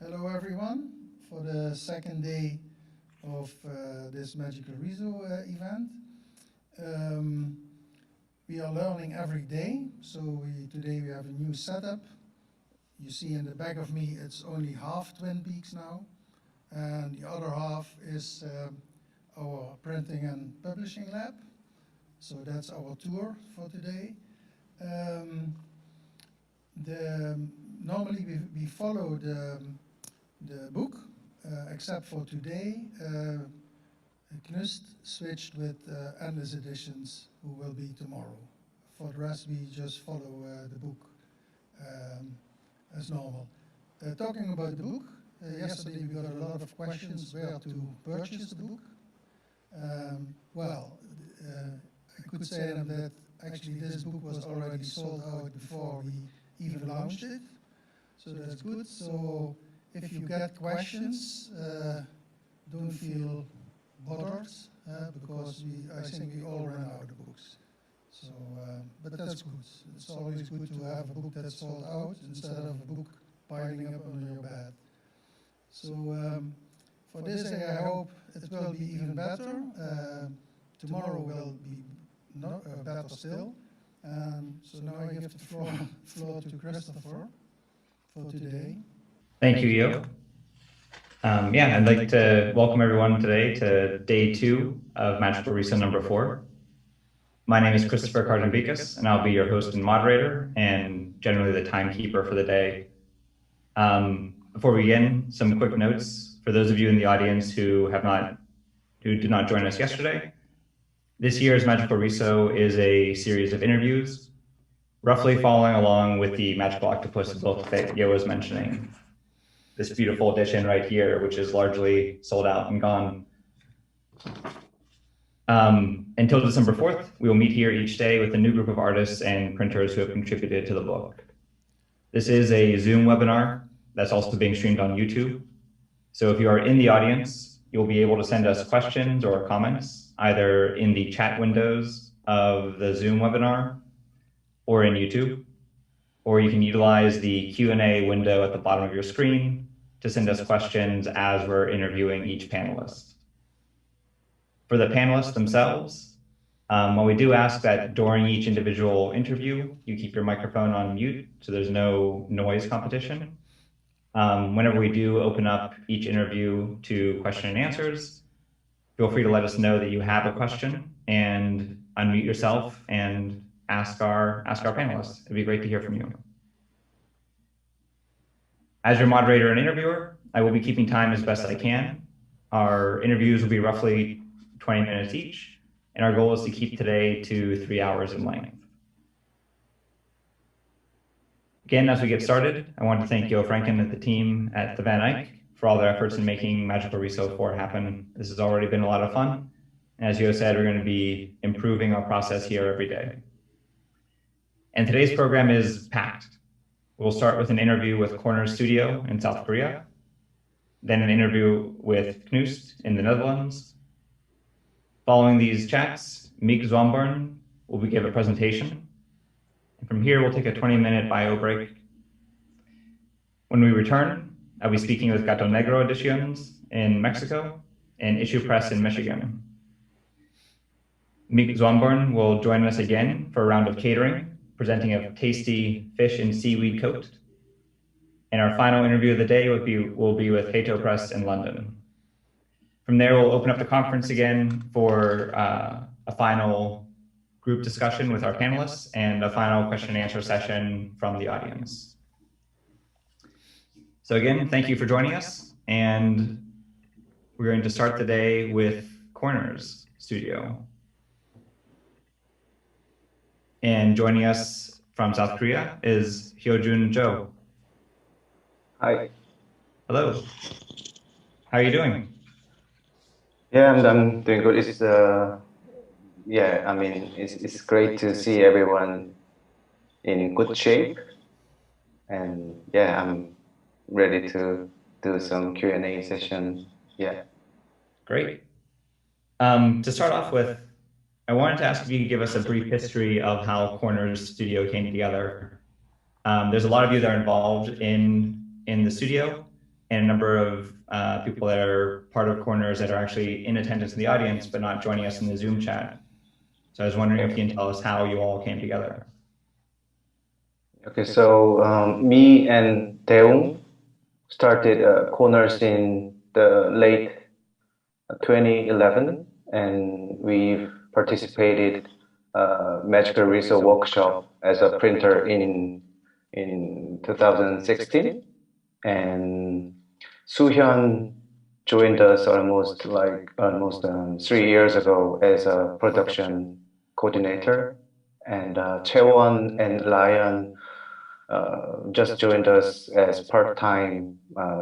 Hello everyone, for the second day of this Magical Riso event. We are learning every day, so today we have a new setup. You see in the back of me it's only half Twin Peaks now, and the other half is our printing and publishing lab. So that's our tour for today. Normally we follow the book, except for today. Knust switched with endless editions, who will be tomorrow. For the rest, we just follow the book as normal. Talking about the book, yesterday we got a lot of questions where to purchase the book. I could say that actually this book was already sold out before we even launched it, so that's good. So if you get questions, don't feel bothered, because I think we all ran out of books. So, but that's good. It's always good to have a book that's sold out instead of a book piling up under your bed. So for this day, I hope it will be even better. Tomorrow will be better still. So now I give the floor to Christopher for today. Thank you, Yo. I'd like to welcome everyone today to day 2 of Magical Riso number 4. My name is Christopher Kardambikis, and I'll be your host and moderator, and generally the timekeeper for the day. Before we begin, some quick notes for those of you in the audience who did not join us yesterday. This year's Magical Riso is a series of interviews, roughly following along with the Magical Octopus book that Yo was mentioning. This beautiful edition right here, which is largely sold out and gone. Until December 4th, we will meet here each day with a new group of artists and printers who have contributed to the book. This is a Zoom webinar that's also being streamed on YouTube. So if you are in the audience, you'll be able to send us questions or comments, either in the chat windows of the Zoom webinar or in YouTube. Or you can utilize the Q&A window at the bottom of your screen to send us questions as we're interviewing each panelist. For the panelists themselves, while we do ask that during each individual interview, you keep your microphone on mute so there's no noise competition. Whenever we do open up each interview to question and answers, feel free to let us know that you have a question and unmute yourself and ask our panelists. It'd be great to hear from you. As your moderator and interviewer, I will be keeping time as best I can. Our interviews will be roughly 20 minutes each, and our goal is to keep today to 3 hours in length. Again, as we get started, I want to thank Yo Franken and the team at the Van Eyck for all their efforts in making Magical Riso 4 happen. This has already been a lot of fun. And as Yo said, we're going to be improving our process here every day. And today's program is packed. We'll start with an interview with Corner's Studio in South Korea, then an interview with Knust in the Netherlands. Following these chats, Miek Zwamborn will give a presentation. And from here, we'll take a 20-minute bio break. When we return, I'll be speaking with Gato Negro Editions in Mexico and Issue Press in Michigan. Miek Zwamborn will join us again for a round of catering, presenting a tasty fish and seaweed coat. And our final interview of the day will be with Hato Press in London. From there, we'll open up the conference again for a final group discussion with our panelists and a final question and answer session from the audience. So again, thank you for joining us. And we're going to start the day with Corner's Studio. And joining us from South Korea is Hyojun Jo. Hi. Hello. How are you doing? Yeah, I'm doing good. It's it's great to see everyone in good shape, and yeah, I'm ready to do some Q&A session. Yeah. Great. To start off with, I wanted to ask if you could give us a brief history of how Corner's Studio came together. There's a lot of you that are involved in the studio, and a number of people that are part of Corners that are actually in attendance in the audience, but not joining us in the Zoom chat. So I was wondering if you can tell us how you all came together. Okay, so me and Taeung started Corners in the late 2011, and we've participated Magical Riso workshop as a printer in 2016, and Soo-hyun joined us almost 3 years ago as a production coordinator, and Chaewon and Lion just joined us as part-time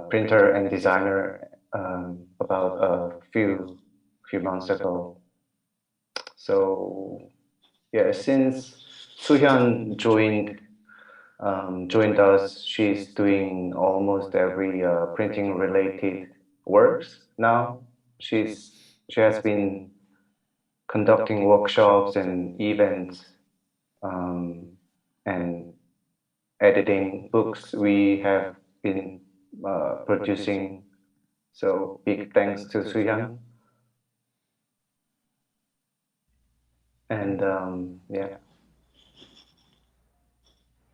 printer and designer about a few months ago. So yeah, since Soo-hyun joined us, she's doing almost every printing related works now. She has been conducting workshops and events, and editing books we have been producing. So big thanks to Soo-hyun. And yeah.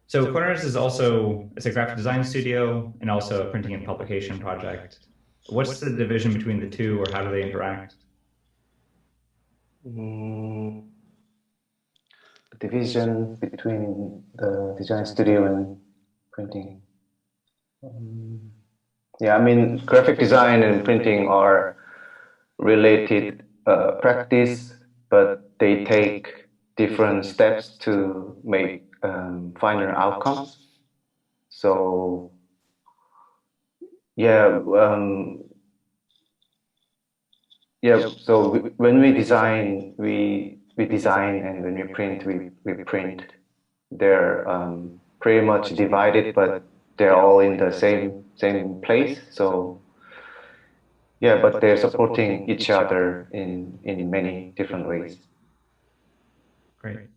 So Corners is also, it's a graphic design studio and also a printing and publication project. What's the division between the two, or how do they interact? Division between the design studio and printing. Yeah, I mean, graphic design and printing are related practice, but they take different steps to make final outcomes. So yeah, so when we design, we design, and when we print, we print. They're pretty much divided, but they're all in the same place. So yeah, but they're supporting each other in many different ways. Great.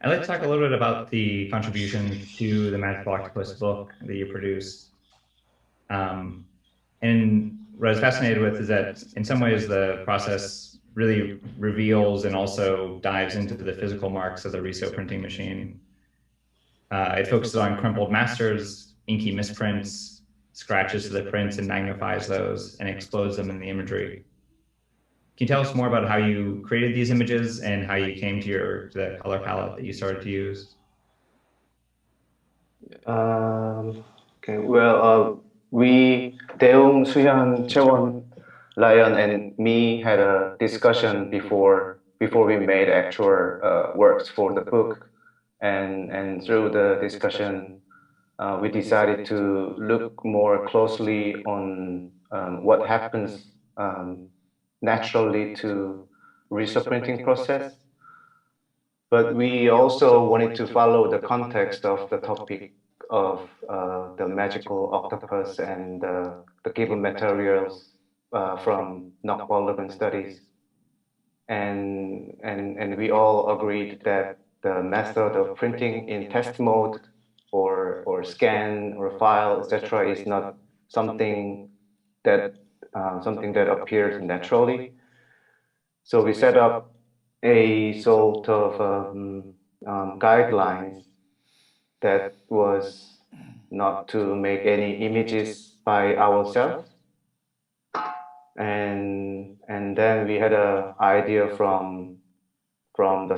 I'd like to talk a little bit about the contribution to the Magical Octopus book that you produced. And what I was fascinated with is that in some ways the process really reveals and also dives into the physical marks of the Riso printing machine. It focuses on crumpled masters, inky misprints, scratches to the prints, and magnifies those and explodes them in the imagery. Can you tell us more about how you created these images and how you came to the color palette that you started to use? Okay, well, Daeung, Soo-hyun, Chaewon, Lion, and me had a discussion before we made actual works for the book, and through the discussion, we decided to look more closely on what happens naturally to Riso printing process. But we also wanted to follow the context of the topic of the magical octopus and the given materials from Knock-Baldwin studies. And we all agreed that the method of printing in test mode or scan or file, etc., is not something that appears naturally. So we set up a sort of guidelines that was not to make any images by ourselves, and then we had an idea from the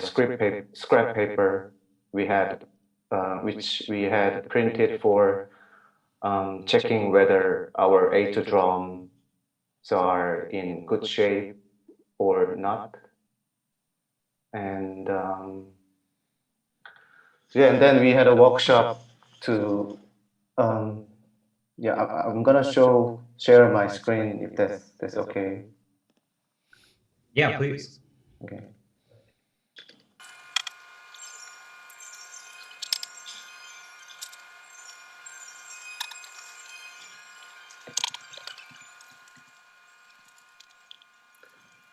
scrap paper we had, which we had printed for checking whether our A2 drums are in good shape or not. And yeah, and then we had a workshop to I'm gonna share my screen if that's okay. Yeah, please. Okay.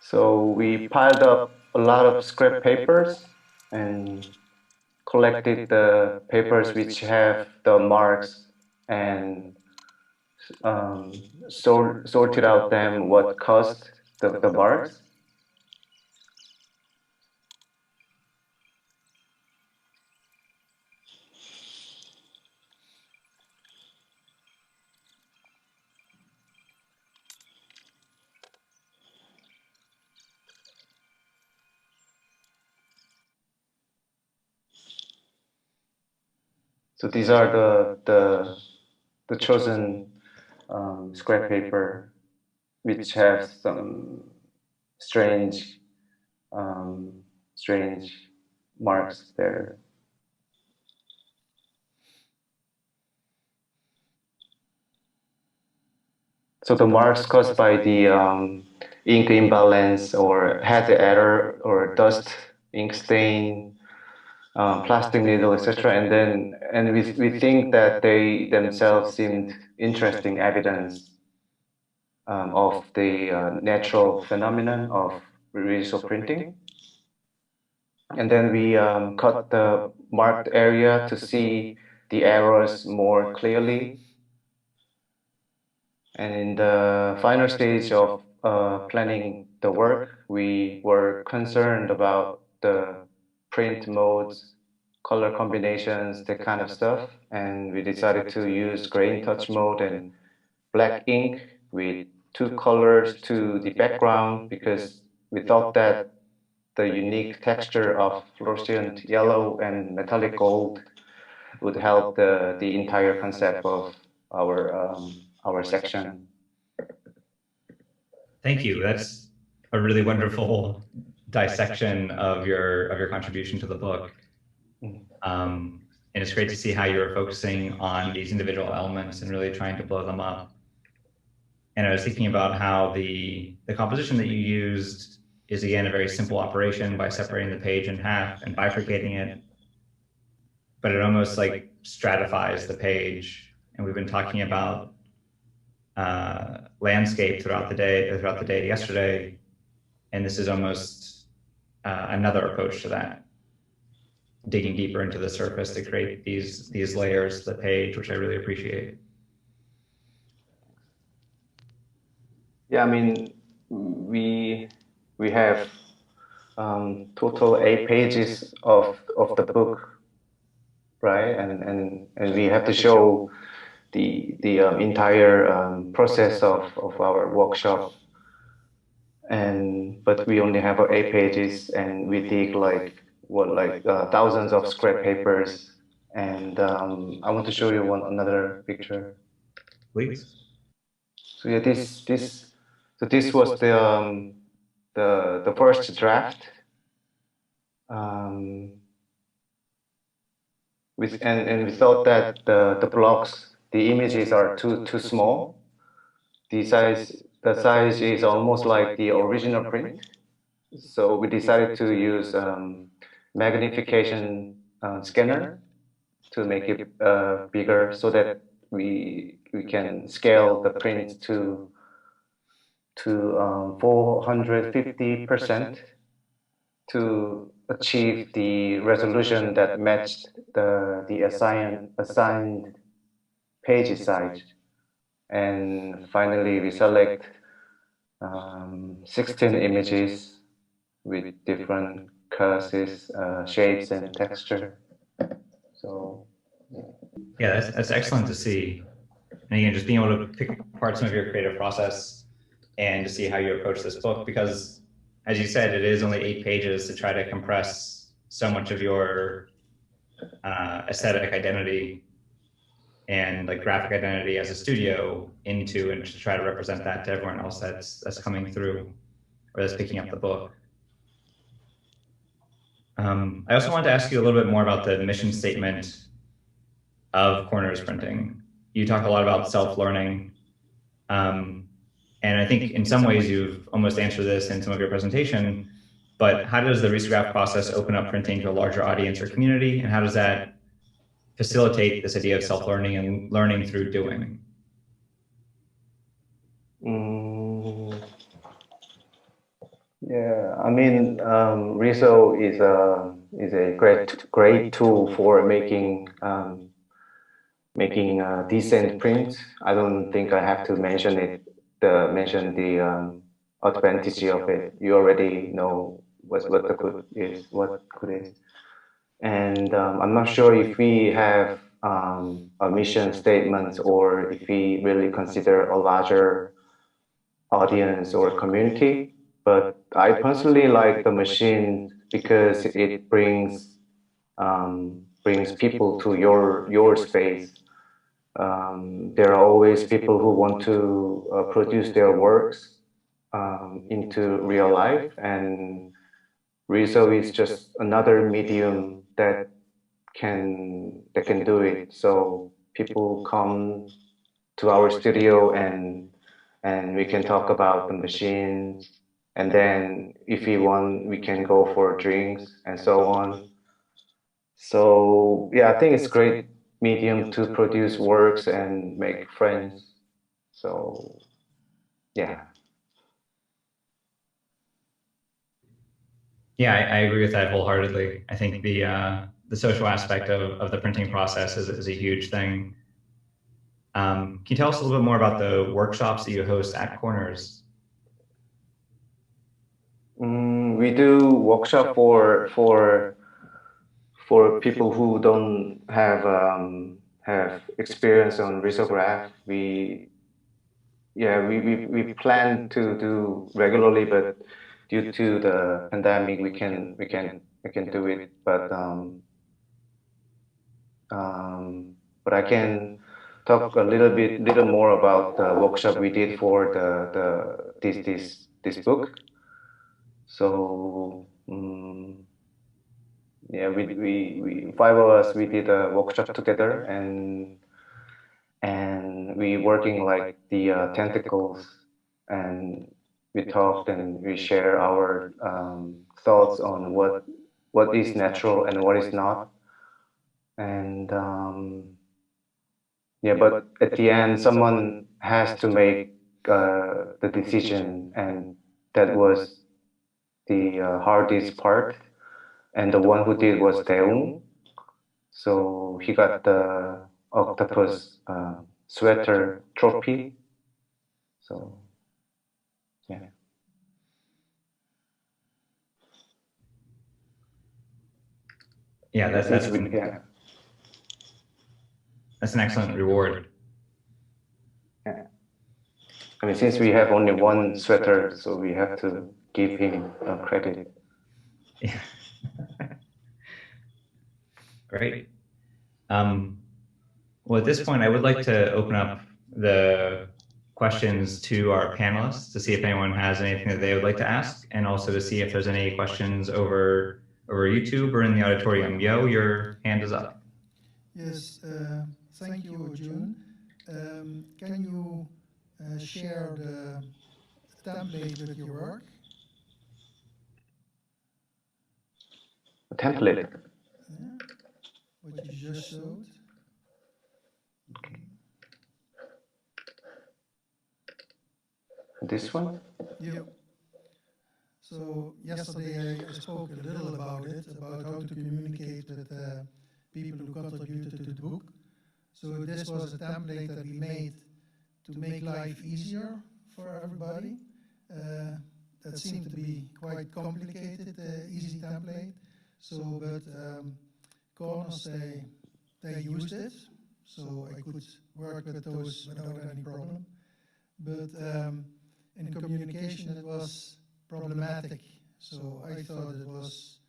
So we piled up a lot of scrap papers and collected the papers which have the marks and sorted out them what caused the marks. So these are the chosen scrap paper, which have some strange strange marks there. So the marks caused by the ink imbalance or head error or dust, ink stain, plastic needle, etc. And we think that they themselves seemed interesting evidence of the natural phenomenon of Riso printing. And then we cut the marked area to see the errors more clearly. And in the final stage of planning the work, we were concerned about the print modes, color combinations, that kind of stuff. And we decided to use grain touch mode and black ink with two colors to the background because we thought that the unique texture of fluorescent yellow and metallic gold would help the entire concept of our section. Thank you. That's a really wonderful dissection of your contribution to the book. And it's great to see how you're focusing on these individual elements and really trying to blow them up. And I was thinking about how the composition that you used is, again, a very simple operation by separating the page in half and bifurcating it. But it almost like stratifies the page. And we've been talking about landscape throughout the day yesterday. And this is almost another approach to that, digging deeper into the surface to create these layers to the page, which I really appreciate. Yeah, I mean, we have total 8 pages of the book, right? And we have to show the entire process of our workshop. But we only have 8 pages, and we dig like thousands of scrap papers. And I want to show you another picture. Please. So yeah, this was the first draft. And we thought that the blocks, the images are too small. The size is almost like the original print. So we decided to use magnification scanner to make it bigger so that we can scale the print to 450% to achieve the resolution that matched the assigned page size. And finally, we select 16 images with different curves, shapes, and texture. So yeah, that's excellent to see. And again, just being able to pick apart some of your creative process and to see how you approach this book, because as you said, it is only 8 pages to try to compress so much of your aesthetic identity and like graphic identity as a studio into, and to try to represent that to everyone else that's coming through or that's picking up the book. I also wanted to ask you a little bit more about the mission statement of Corners Printing. You talk a lot about self-learning. And I think in some ways you've almost answered this in some of your presentation, but how does the risograph process open up printing to a larger audience or community? And how does that facilitate this idea of self-learning and learning through doing? Yeah, I mean, Riso is a great tool for making making a decent print. I don't think I have to mention it. Mention the advantage of it. You already know what the good is, what good is. And I'm not sure if we have a mission statement or if we really consider a larger audience or community. But I personally like the machine because it brings people to your space. There are always people who want to produce their works into real life, and Riso is just another medium that can do it. So people come to our studio and we can talk about the machine, and then if we want, we can go for drinks and so on. So yeah, I think it's great medium to produce works and make friends. So yeah. Yeah, I agree with that wholeheartedly. I think the social aspect of the printing process is a huge thing. Can you tell us a little bit more about the workshops that you host at Corners? We do workshop for people who don't have experience on risograph. We plan to do regularly, but due to the pandemic, we can do it. But I can talk a little more about the workshop we did for this book. So yeah, we five of us, we did a workshop together, and we working like the tentacles, and we talked and we share our thoughts on what is natural and what is not. And yeah, but at the end, someone has to make the decision, and that was the hardest part. And the one who did was Daeung. So he got the octopus sweater trophy. So yeah. Yeah, that's Yeah. that's an excellent reward. Yeah. I mean, since we have only one sweater, so we have to give him credit. Yeah. Great. Well, at this point, I would like to open up the questions to our panelists to see if anyone has anything that they would like to ask, and also to see if there's any questions over YouTube or in the auditorium. Yo, your hand is up. Yes, thank you, June. Can you share the template with your work? A template. Yeah, what you just showed. This one? Yeah. So yesterday I spoke a little about it, about how to communicate with people who contributed to the book. So this was a template that we made to make life easier for everybody. That seemed to be quite complicated, easy template. So, but Corners, they used it, so I could work with those without any problem. But in communication, it was problematic. So I thought it was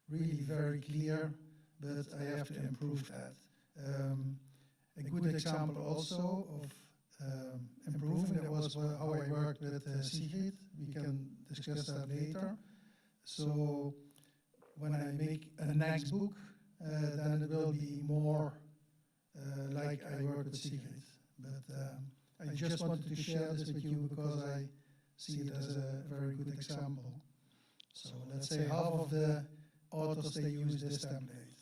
really very clear, but I have to improve that. A good example also of improving that was how I worked with Sigrid. We can discuss that later. So when I make a next book, then it will be more like I work with Sigrid. But I just wanted to share this with you because I see it as a very good example. So let's say half of the authors, they use this template.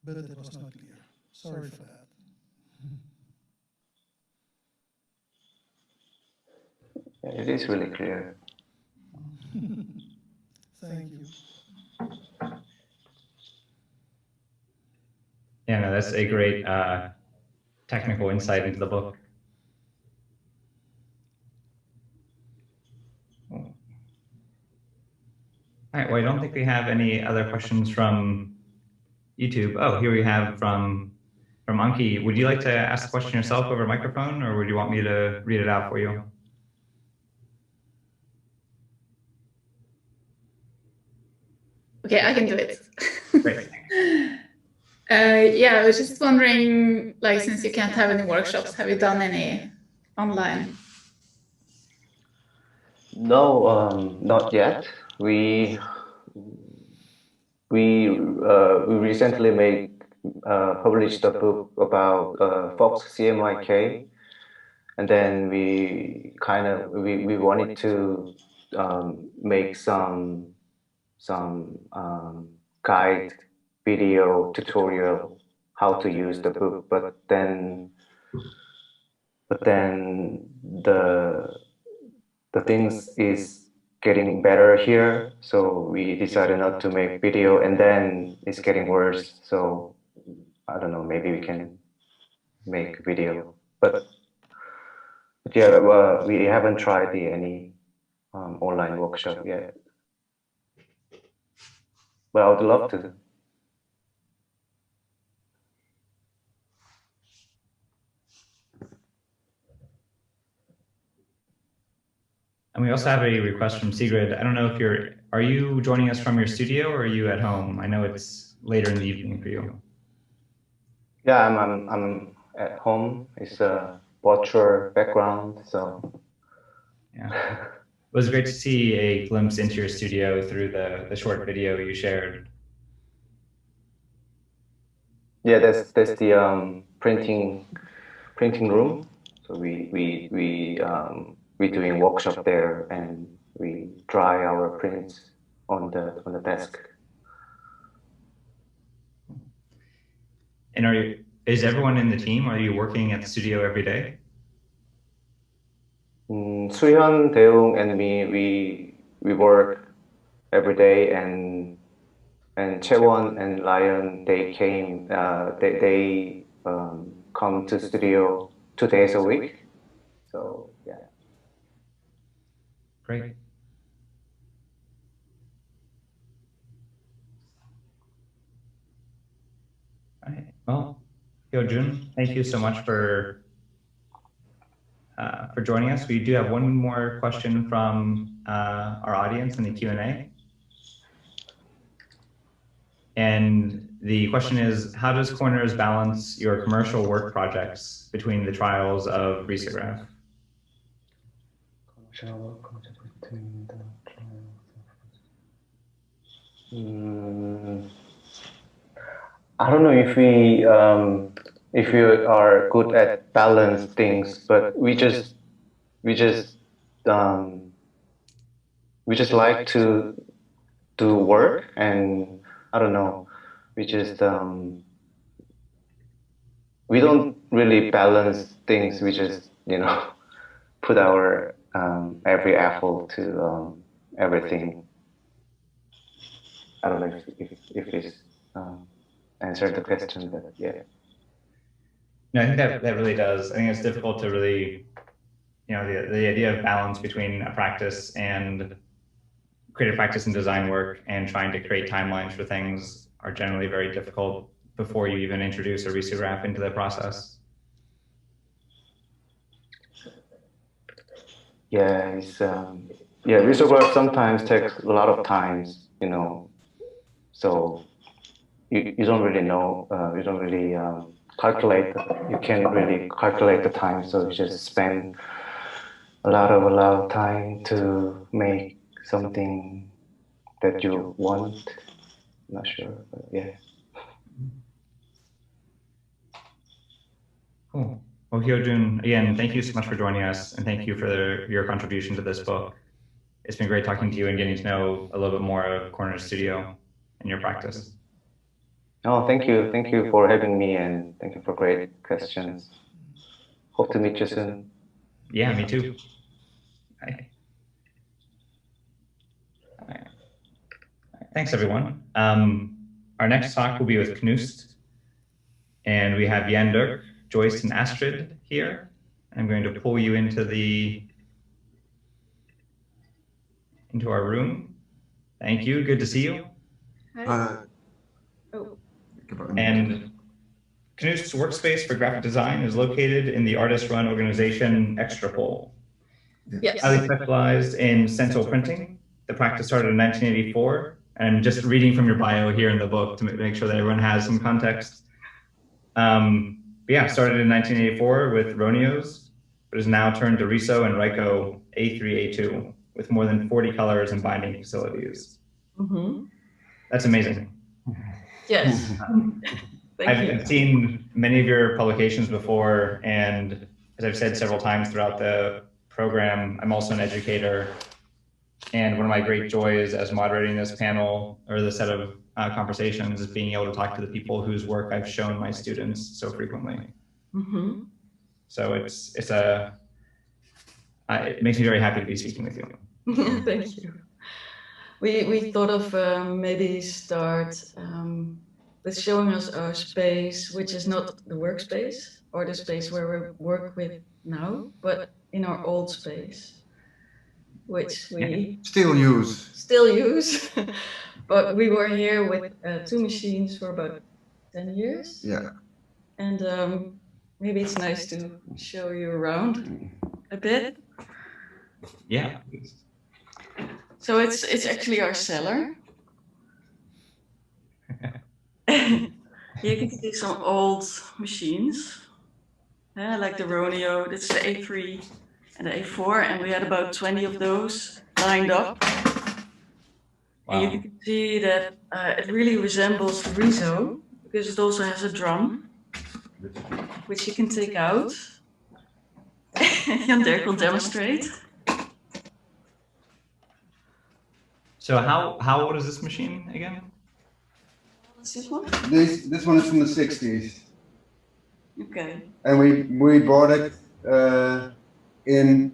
But it was not clear. Sorry for that. It is really clear. Thank you. Yeah, no, that's a great technical insight into the book. All right, well, I don't think we have any other questions from YouTube. Oh, here we have from Anki. Would you like to ask the question yourself over microphone, or would you want me to read it out for you? Okay, I can do it. Great. Yeah, I was just wondering, like, since you can't have any workshops, have you done any online? No, not yet. We recently published a book about Fox CMYK, and then we wanted to make some guide video tutorial how to use the book, but then the things is getting better here, so we decided not to make video, and then it's getting worse, so I don't know, maybe we can make video, but yeah, we haven't tried any online workshop yet, but I would love to. And we also have a request from Sigrid. I don't know if are you joining us from your studio, or are you at home? I know it's later in the evening for you. Yeah, I'm at home. It's a virtual background, so. Yeah, it was great to see a glimpse into your studio through the short video you shared. Yeah, that's the printing room. So we doing workshop there, and we dry our prints on the desk. And is everyone in the team? Are you working at the studio every day? Suhyun, Daeung, and me, we work every day, and Chaewon and Lion, they came. They come to studio 2 days a week. So yeah. Great. All right. Well, Hyojun, thank you so much for joining us. We do have one more question from our audience in the Q&A. And the question is, how does Corners balance your commercial work projects between the trials of Risograph? I don't know if we are good at balance things, but we just like to do work, and I don't know, we just we don't really balance things. We just put our every effort to everything. I don't know if this answered the question, but yeah. No, I think that really does. I think it's difficult to really, the idea of balance between a practice and creative practice and design work, and trying to create timelines for things are generally very difficult before you even introduce a risograph into the process. Yeah, it's risograph sometimes takes a lot of times, so you don't really know, you don't really calculate, you can't really calculate the time, so you just spend a lot of time to make something that you want. Not sure, but yeah. Cool. Well, Hyojun, again, thank you so much for joining us, and thank you for your contribution to this book. It's been great talking to you and getting to know a little bit more of Corners Studio and your practice. Oh, thank you. Thank you for having me, and thank you for great questions. Hope to meet you soon. Yeah, me too. Bye. All right. Thanks, everyone. Our next talk will be with Knust. And we have Yanduk, Joyce, and Astrid here. I'm going to pull you into our room. Thank you. Good to see you. Hi. And Knut's workspace for graphic design is located in the artist-run organization Extrapol. Yes. Highly specialized in stencil printing. The practice started in 1984. And I'm just reading from your bio here in the book to make sure that everyone has some context. But yeah, started in 1984 with Ronios, but is now turned to Riso and Ryko A3, A2 with more than 40 colors and binding facilities. Mm-hmm. That's amazing. Yes. I've seen many of your publications before, and as I've said several times throughout the program, I'm also an educator. And one of my great joys as moderating this panel or this set of conversations is being able to talk to the people whose work I've shown my students so frequently. Mm-hmm. So it makes me very happy to be speaking with you. Thank you. We thought of maybe start with showing us our space, which is not the workspace or the space where we work with now, but in our old space, which we still use. But we were here with 2 machines for about 10 years. Yeah. And maybe it's nice to show you around a bit. Yeah. So it's actually our cellar. You can see some old machines, like the Ronio. That's the A3 and the A4, and we had about 20 of those lined up. Wow. And you can see that it really resembles the Riso because it also has a drum, which you can take out. Jan Dirk will demonstrate. So how old is this machine again? What's this one? This one is from the 60s. Okay. And we bought it in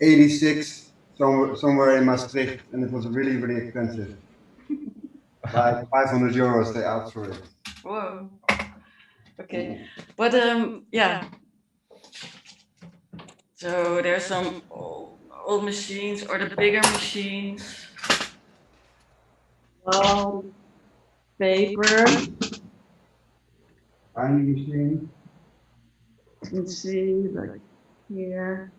86 somewhere in Maastricht, and it was really, really expensive. Like 500 euros they asked for it. Whoa. Okay. But yeah. So there's some old machines or the bigger machines. Paper. Binding machine. Let's see, like here.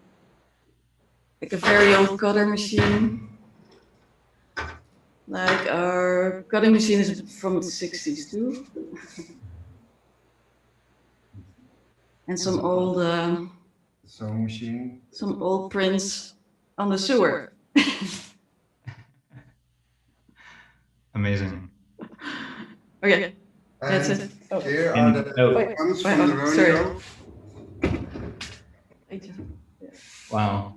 Like a very old cutter machine. Like our cutting machine is from the 60s too. And some old Sewing machine. some old prints on the sewer. Amazing. Okay, that's it. Oh. Here are And the ones from the Ronio. wow.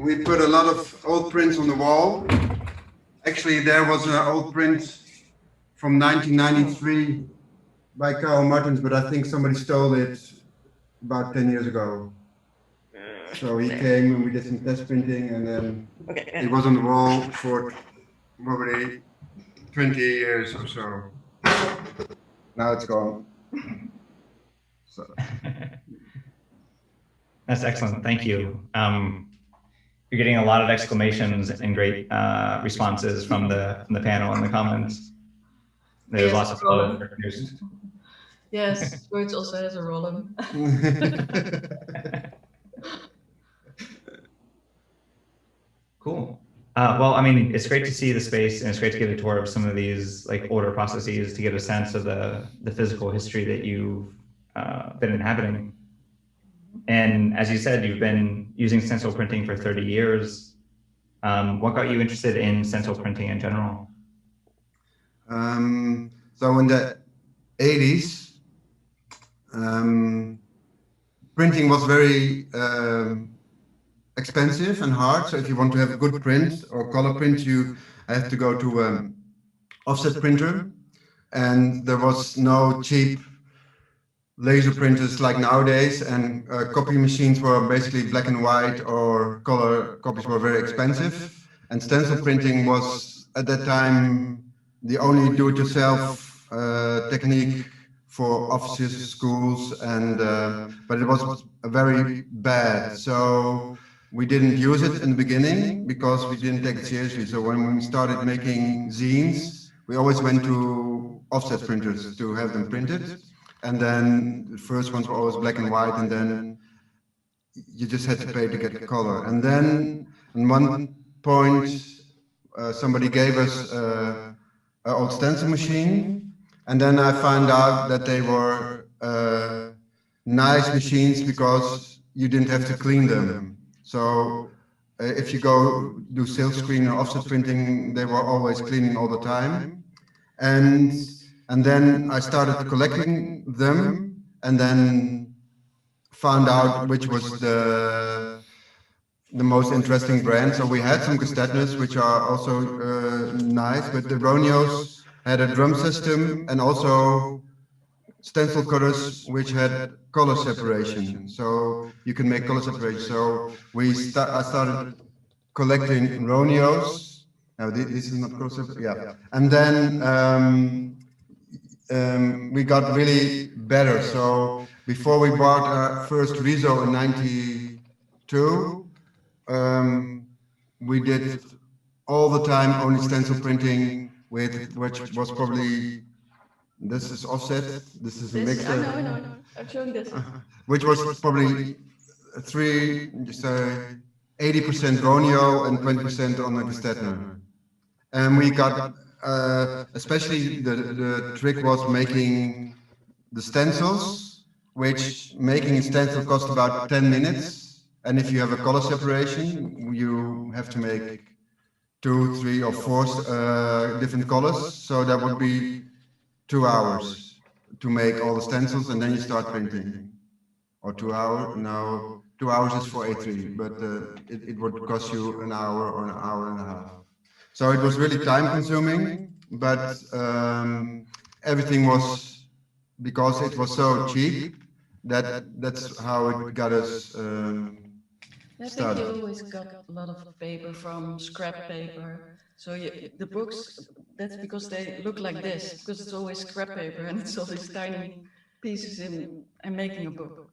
We put a lot of old prints on the wall. Actually, there was an old print from 1993 by Karl Martens, but I think somebody stole it about 10 years ago. So he came and we did some test printing, and then it was on the wall for probably 20 years or so. Now it's gone. So. That's excellent. Thank you. You're getting a lot of exclamations and great responses from the panel and the comments. There's lots of love for news. Yes, George also has a roll-on. Cool. Well, I mean, it's great to see the space, and it's great to get a tour of some of these like older processes to get a sense of the physical history that you've been inhabiting. And as you said, you've been using stencil printing for 30 years. What got you interested in stencil printing in general? So in the 80s, printing was very expensive and hard. So if you want to have a good print or color print, you have to go to offset printer, and there was no cheap laser printers like nowadays, and copy machines were basically black and white, or color copies were very expensive. And stencil printing was at that time the only do-it-yourself technique for offices, schools, and but it was very bad. So we didn't use it in the beginning because we didn't take it seriously. So when we started making zines, we always went to offset printers to have them printed. And then the first ones were always black and white, and then you just had to pay to get color. And then at one point, somebody gave us an old stencil machine, and then I found out that they were nice machines because you didn't have to clean them. So if you go do silk screen or offset printing, they were always cleaning all the time. And then I started collecting them, and then found out which was the most interesting brand. So we had some Gestetners, which are also nice, but the Ronios had a drum system and also stencil cutters which had color separation. So you can make color separation. So I started collecting Ronios. Now this is not color separation. Yeah, and then we got really better. So before we bought our first Riso in '92, we did all the time only stencil printing with, which was probably, this is offset, this is a mixer. I know. I'm showing this. Which was probably 80% Ronio and 20% on the Gestetner. And we got, especially the trick was making the stencils, which making a stencil cost about 10 minutes. And if you have a color separation, you have to make 2, 3, or 4 different colors. So that would be 2 hours to make all the stencils, and then you start printing. Or 2 hours, no, 2 hours is for A3, but it would cost you an hour or an hour and a half. So it was really time consuming, but everything was, because it was so cheap, that's how it got us I think started. you always got a lot of paper from scrap paper. So the books, that's because they look like this, because it's always scrap paper and it's all these tiny pieces in making a book.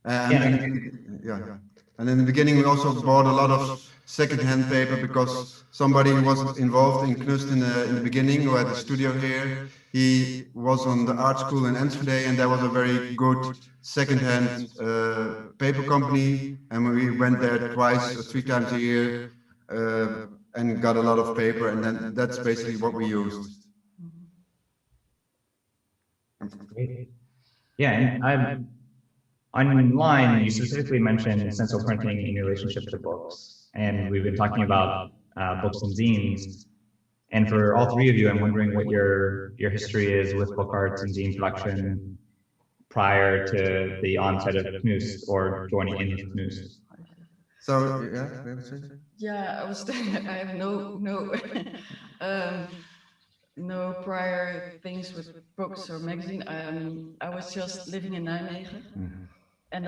And in the beginning, we also bought a lot of second-hand paper because somebody who was involved in Knust in the beginning, who had a studio here, he was on the art school in Enschede, and there was a very good second-hand paper company, and we went there 2 or 3 times a year and got a lot of paper, and then that's basically what we used. Yeah, and online, you specifically mentioned stencil printing in relationship to books, and we've been talking about books and zines. And for all 3 of you, I'm wondering what your history is with book arts and zine production prior to the onset of Knust or joining in with Knust. So Yeah, I have no prior things with books or magazine. I was just living in Nijmegen, and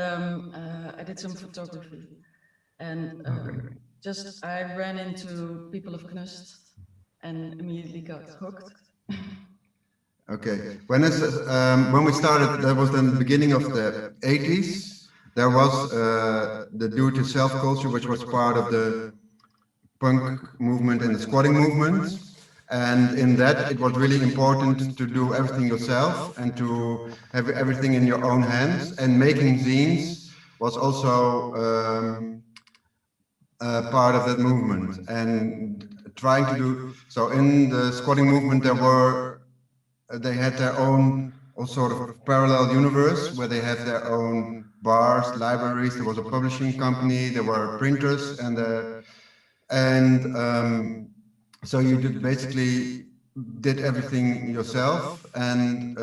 I did some photography, and I ran into people of Knust and immediately got hooked. Okay, when we started, that was then the beginning of the 80s. There was the do-it-yourself culture, which was part of the punk movement and the squatting movement. And in that, it was really important to do everything yourself and to have everything in your own hands. And making zines was also part of that movement. And trying to do so in the squatting movement, they had their own sort of parallel universe where they had their own bars, libraries. There was a publishing company, there were printers, so you basically did everything yourself. And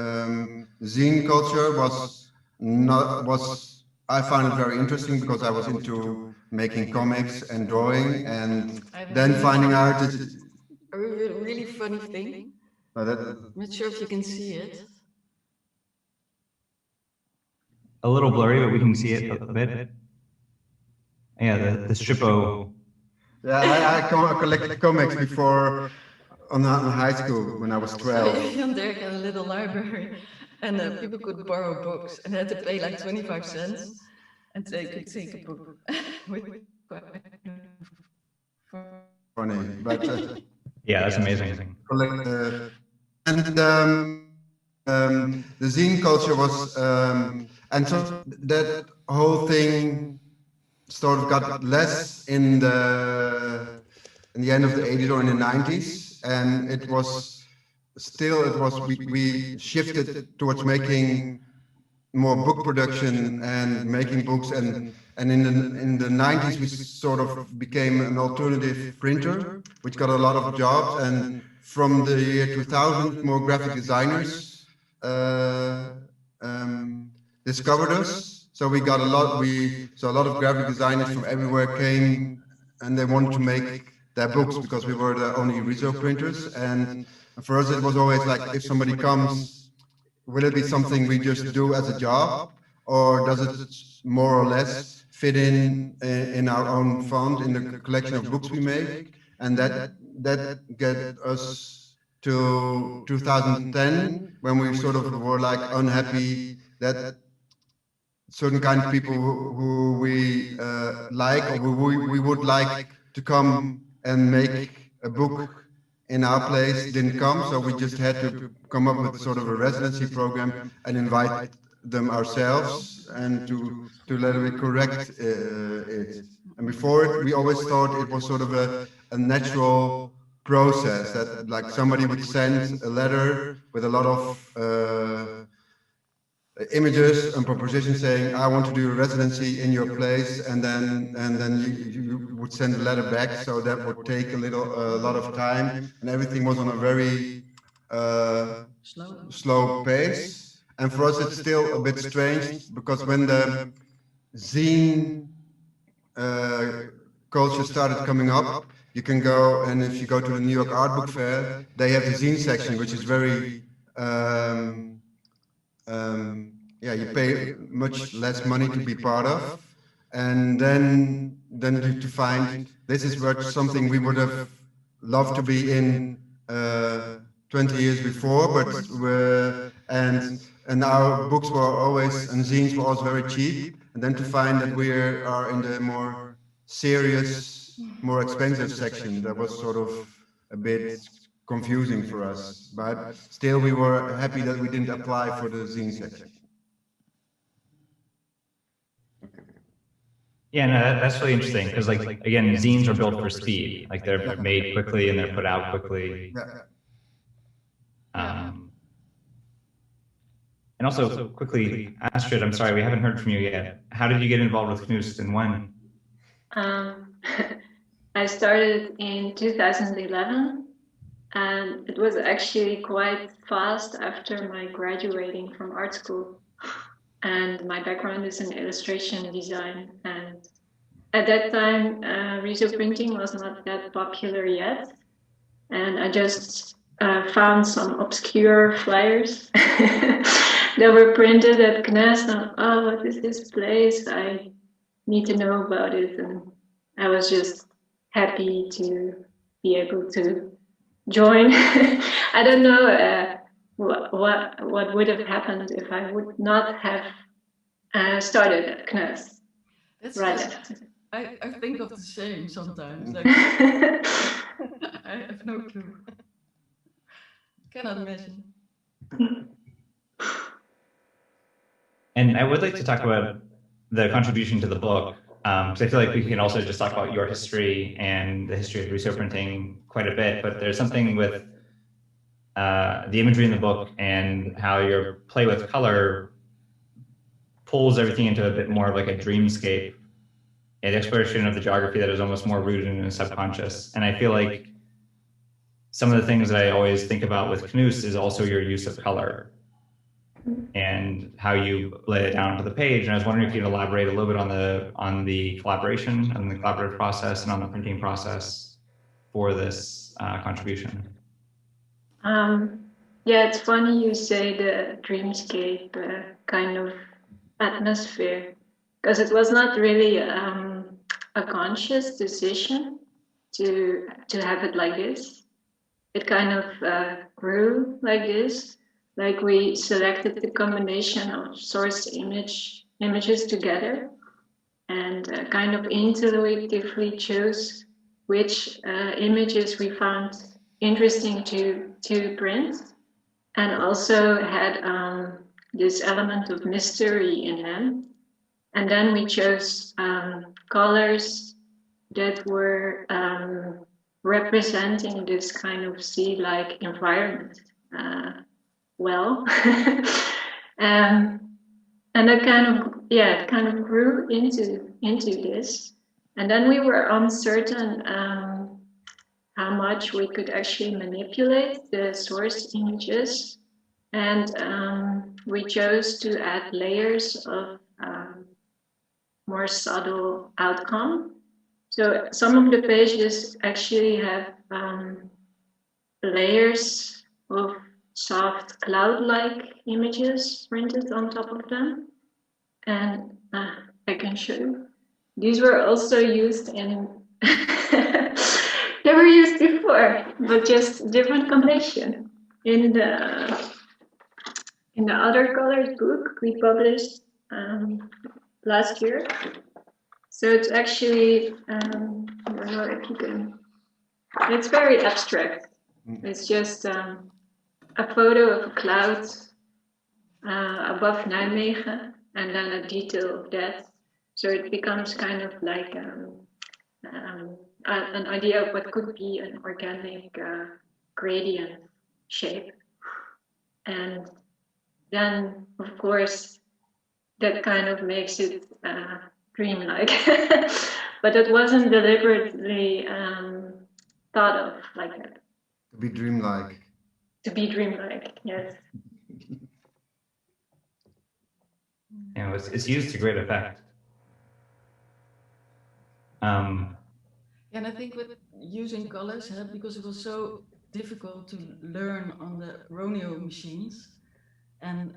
zine culture I found it very interesting because I was into making comics and drawing, and then finding out that A really funny thing. I'm not sure if you can see it. A little blurry, but we can see it a bit. Yeah, the strippo. Yeah, I collected comics before on high school when I was 12. Jan Dirk had a little library, and people could borrow books, and they had to pay like 25 cents, and they could take a book. Funny, but Yeah, that's amazing. And the zine culture was, and so that whole thing sort of got less in the end of the 80s or in the 90s, and it was we shifted towards making more book production and making books, and in the 90s we sort of became an alternative printer, which got a lot of jobs, and from the year 2000 more graphic designers discovered us. So we got a lot of graphic designers from everywhere came, and they wanted to make their books because we were the only Riso printers. And for us it was always like, if somebody comes, will it be something we just do as a job, or does it more or less fit in our own fund, in the collection of books we make? And that get us to 2010, when we sort of were like unhappy that certain kind of people who we like, or who we would like to come and make a book in our place didn't come, so we just had to come up with sort of a residency program and invite them ourselves, and to let it correct it. And before it, we always thought it was sort of a natural process, that like somebody would send a letter with a lot of images and propositions saying, I want to do a residency in your place, and then you would send a letter back. So that would take a lot of time, and everything was on a very slow pace. And for us it's still a bit strange, because when the zine culture started coming up, you can go, and if you go to the New York Art Book Fair, they have the zine section, which is very yeah, you pay much less money to be part of, and then to find this is where something we would have loved to be in 20 years before, but and our books were always, and zines were always very cheap, and then to find that we are in the more serious, more expensive section, that was sort of a bit confusing for us, but still we were happy that we didn't apply for the zine section. Yeah, no, that's really interesting, because like again, zines are built for speed. Like they're made quickly and they're put out quickly. And also quickly, Astrid, I'm sorry, we haven't heard from you yet. How did you get involved with Knust, and when? I started in 2011, and it was actually quite fast after my graduating from art school. And my background is in illustration design, and at that time Riso printing was not that popular yet, and I just found some obscure flyers that were printed at Knust, and oh, what is this place? I need to know about it, and I was just happy to be able to join. I don't know what would have happened if I would not have started at Knust. I think of the same sometimes. Like, I have no clue. Cannot imagine. And I would like to talk about the contribution to the book, because I feel like we can also just talk about your history and the history of Riso printing quite a bit, but there's something with the imagery in the book and how your play with color pulls everything into a bit more of like a dreamscape, an exploration of the geography that is almost more rooted in the subconscious. And I feel like some of the things that I always think about with Knust is also your use of color and how you lay it down to the page. And I was wondering if you'd elaborate a little bit on the collaboration and the collaborative process and on the printing process for this contribution. Yeah, it's funny you say the dreamscape kind of atmosphere, because it was not really a conscious decision to have it like this. It kind of grew like this. Like we selected the combination of source images together, and kind of intuitively chose which images we found interesting to print, and also had this element of mystery in them. And then we chose colors that were representing this kind of sea-like environment well. And it kind of grew into this. And then we were uncertain how much we could actually manipulate the source images. And we chose to add layers of more subtle outcome. So some of the pages actually have layers of soft cloud-like images printed on top of them. And I can show you. These were also used in, they were used before, but just different combination. In the other colored book we published last year. So it's actually, I don't know if you can, it's very abstract. It's just a photo of a cloud above Nijmegen, and then a detail of that. So it becomes kind of like an idea of what could be an organic gradient shape. And then, of course, that kind of makes it dreamlike. But it wasn't deliberately thought of like that. To be dreamlike. To be dreamlike, yes. And it's used to great effect. And I think with using colors, because it was so difficult to learn on the Roneo machines, and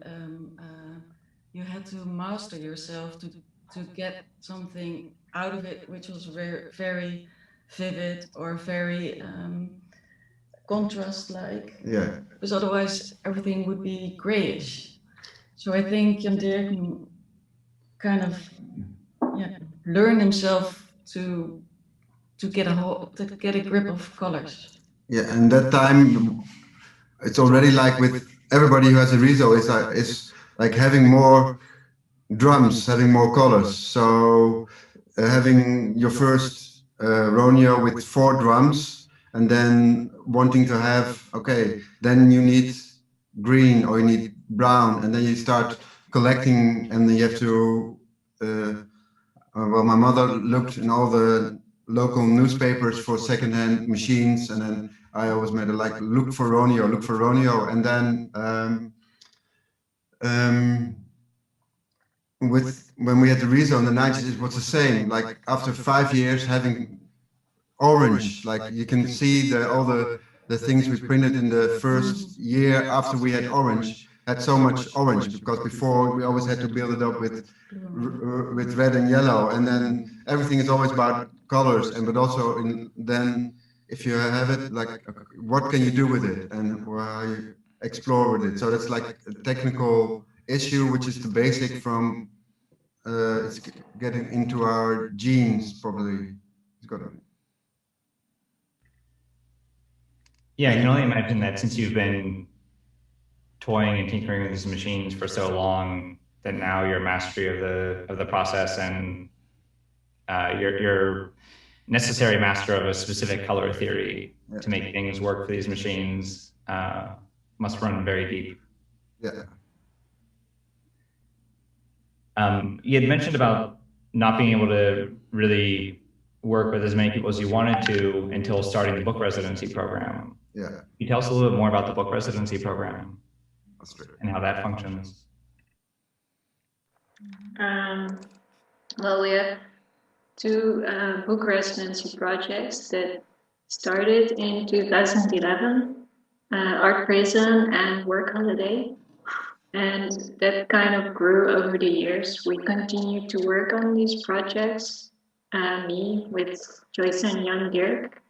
you had to master yourself to get something out of it which was very, very vivid or very contrast-like. Yeah. Because otherwise everything would be grayish. So I think Jan Dirk kind of learned himself to get a grip of colors. Yeah, and that time it's already like with everybody who has a Riso is like having more drums, having more colors. So having your first Roneo with 4 drums, and then wanting to have, okay, then you need green or you need brown, and then you start collecting, and then you have to, well, my mother looked in all the local newspapers for secondhand machines, and then I always made a like, look for Roneo, and then when we had the Riso in the 90s, it was the same. Like after 5 years having orange, like you can see all the things we printed in the first year after we had orange had so much orange, because before we always had to build it up with red and yellow, and then everything is always about colors, and but also then if you have it, like what can you do with it, and how you explore with it. So that's like a technical issue, which is the basic from it's getting into our genes probably. It's got Yeah, I can only imagine that since you've been toying and tinkering with these machines for so long, that now your mastery of the process and your necessary master of a specific color theory to make things work for these machines must run very deep. Yeah. You had mentioned about not being able to really work with as many people as you wanted to until starting the book residency program. Yeah. Can you tell us a little bit more about the book residency program and how that functions? Well, we have 2 book residency projects that started in 2011, Art Prison and Work Holiday. And that kind of grew over the years. We continued to work on these projects me with Joyce and Jan Dirk.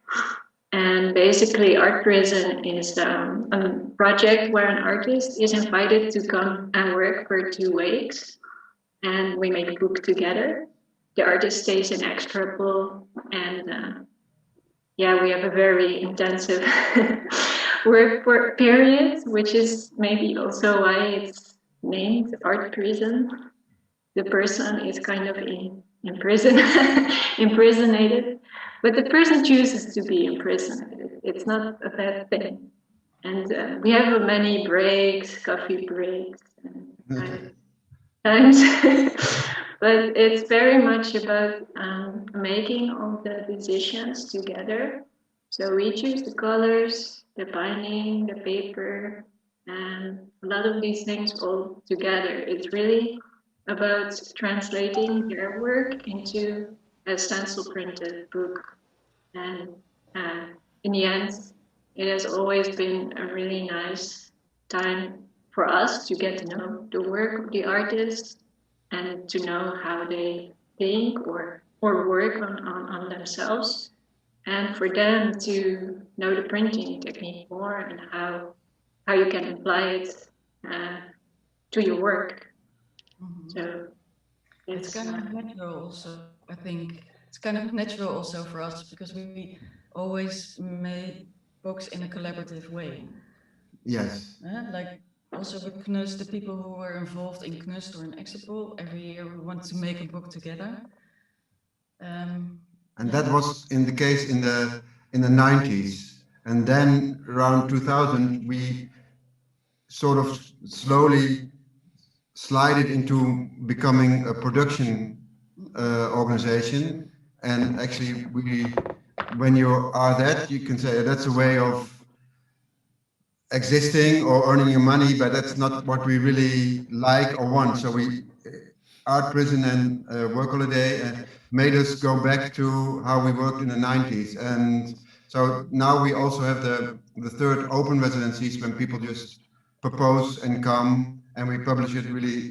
And basically, Art Prison is a project where an artist is invited to come and work for 2 weeks, and we make a book together. The artist stays in Extrapol, and yeah, we have a very intensive work period, which is maybe also why it's named Art Prison. The person is kind of in prison, imprisonated, but the person chooses to be imprisoned. It's not a bad thing. And we have many breaks, coffee breaks, and times, but it's very much about making all the decisions together. So we choose the colors, the binding, the paper, and a lot of these things all together. It's really about translating their work into a stencil printed book. And in the end, it has always been a really nice time for us to get to know the work of the artists and to know how they think or work on themselves, and for them to know the printing technique more and how you can apply it to your work. So it's kind of natural also. I think it's kind of natural also for us because we always made books in a collaborative way. Yes. Like also with Knust, the people who were involved in Knust or in Exapol, every year we want to make a book together. And that was in the case in the 90s. And then around 2000, we sort of slowly slided into becoming a production organization. And actually, when you are that, you can say that's a way of existing or earning your money, but that's not what we really like or want. So Art Prison and Work Holiday made us go back to how we worked in the 90s. And so now we also have the third open residencies when people just propose and come, and we publish it really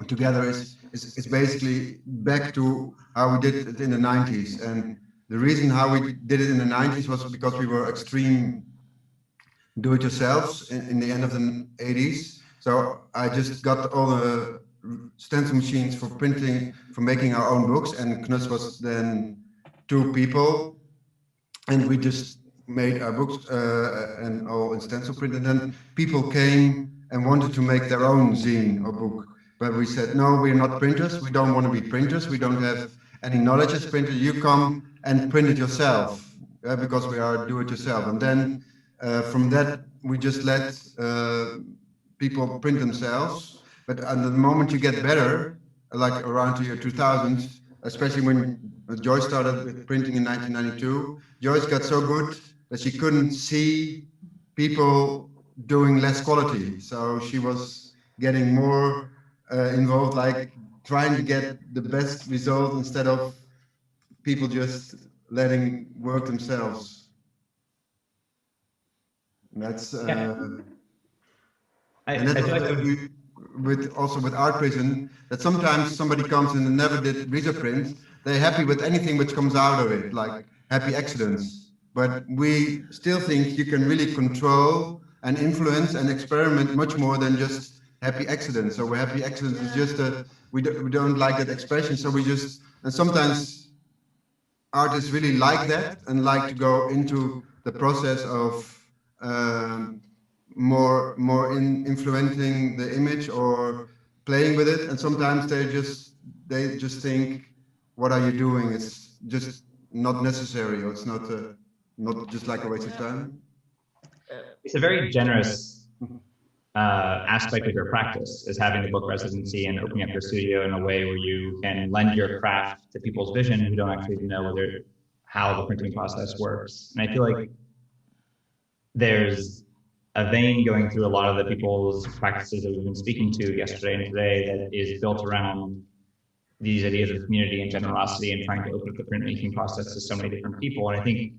together. It's basically back to how we did it in the 90s. And the reason how we did it in the 90s was because we were extreme do-it-yourselves in the end of the 80s. So I just got all the stencil machines for printing, for making our own books, and Knust was then 2 people, and we just made our books and all in stencil print. And then people came and wanted to make their own zine or book, but we said no, we're not printers. We don't want to be printers. We don't have any knowledge as printers. You come and print it yourself because we are do-it-yourself. And then from that, we just let people print themselves. But at the moment you get better, like around the year 2000, especially when Joyce started with printing in 1992, Joyce got so good that she couldn't see people doing less quality. So she was getting more involved, like trying to get the best result instead of people just letting work themselves. And that's and that's with Art Prison, that sometimes somebody comes in and never did Riso print, they're happy with anything which comes out of it, like happy accidents. But we still think you can really control and influence and experiment much more than just happy accidents. So happy accidents is just we don't like that expression, so we just, and sometimes artists really like that and like to go into the process of more influencing the image or playing with it, and sometimes they just think, what are you doing? It's just not necessary, or it's not just like a waste of time. It's a very generous aspect of your practice, is having the book residency and opening up your studio in a way where you can lend your craft to people's vision who don't actually know how the printing process works. And I feel like there's a vein going through a lot of the people's practices that we've been speaking to yesterday and today that is built around these ideas of community and generosity and trying to open up the printmaking process to so many different people. And I think,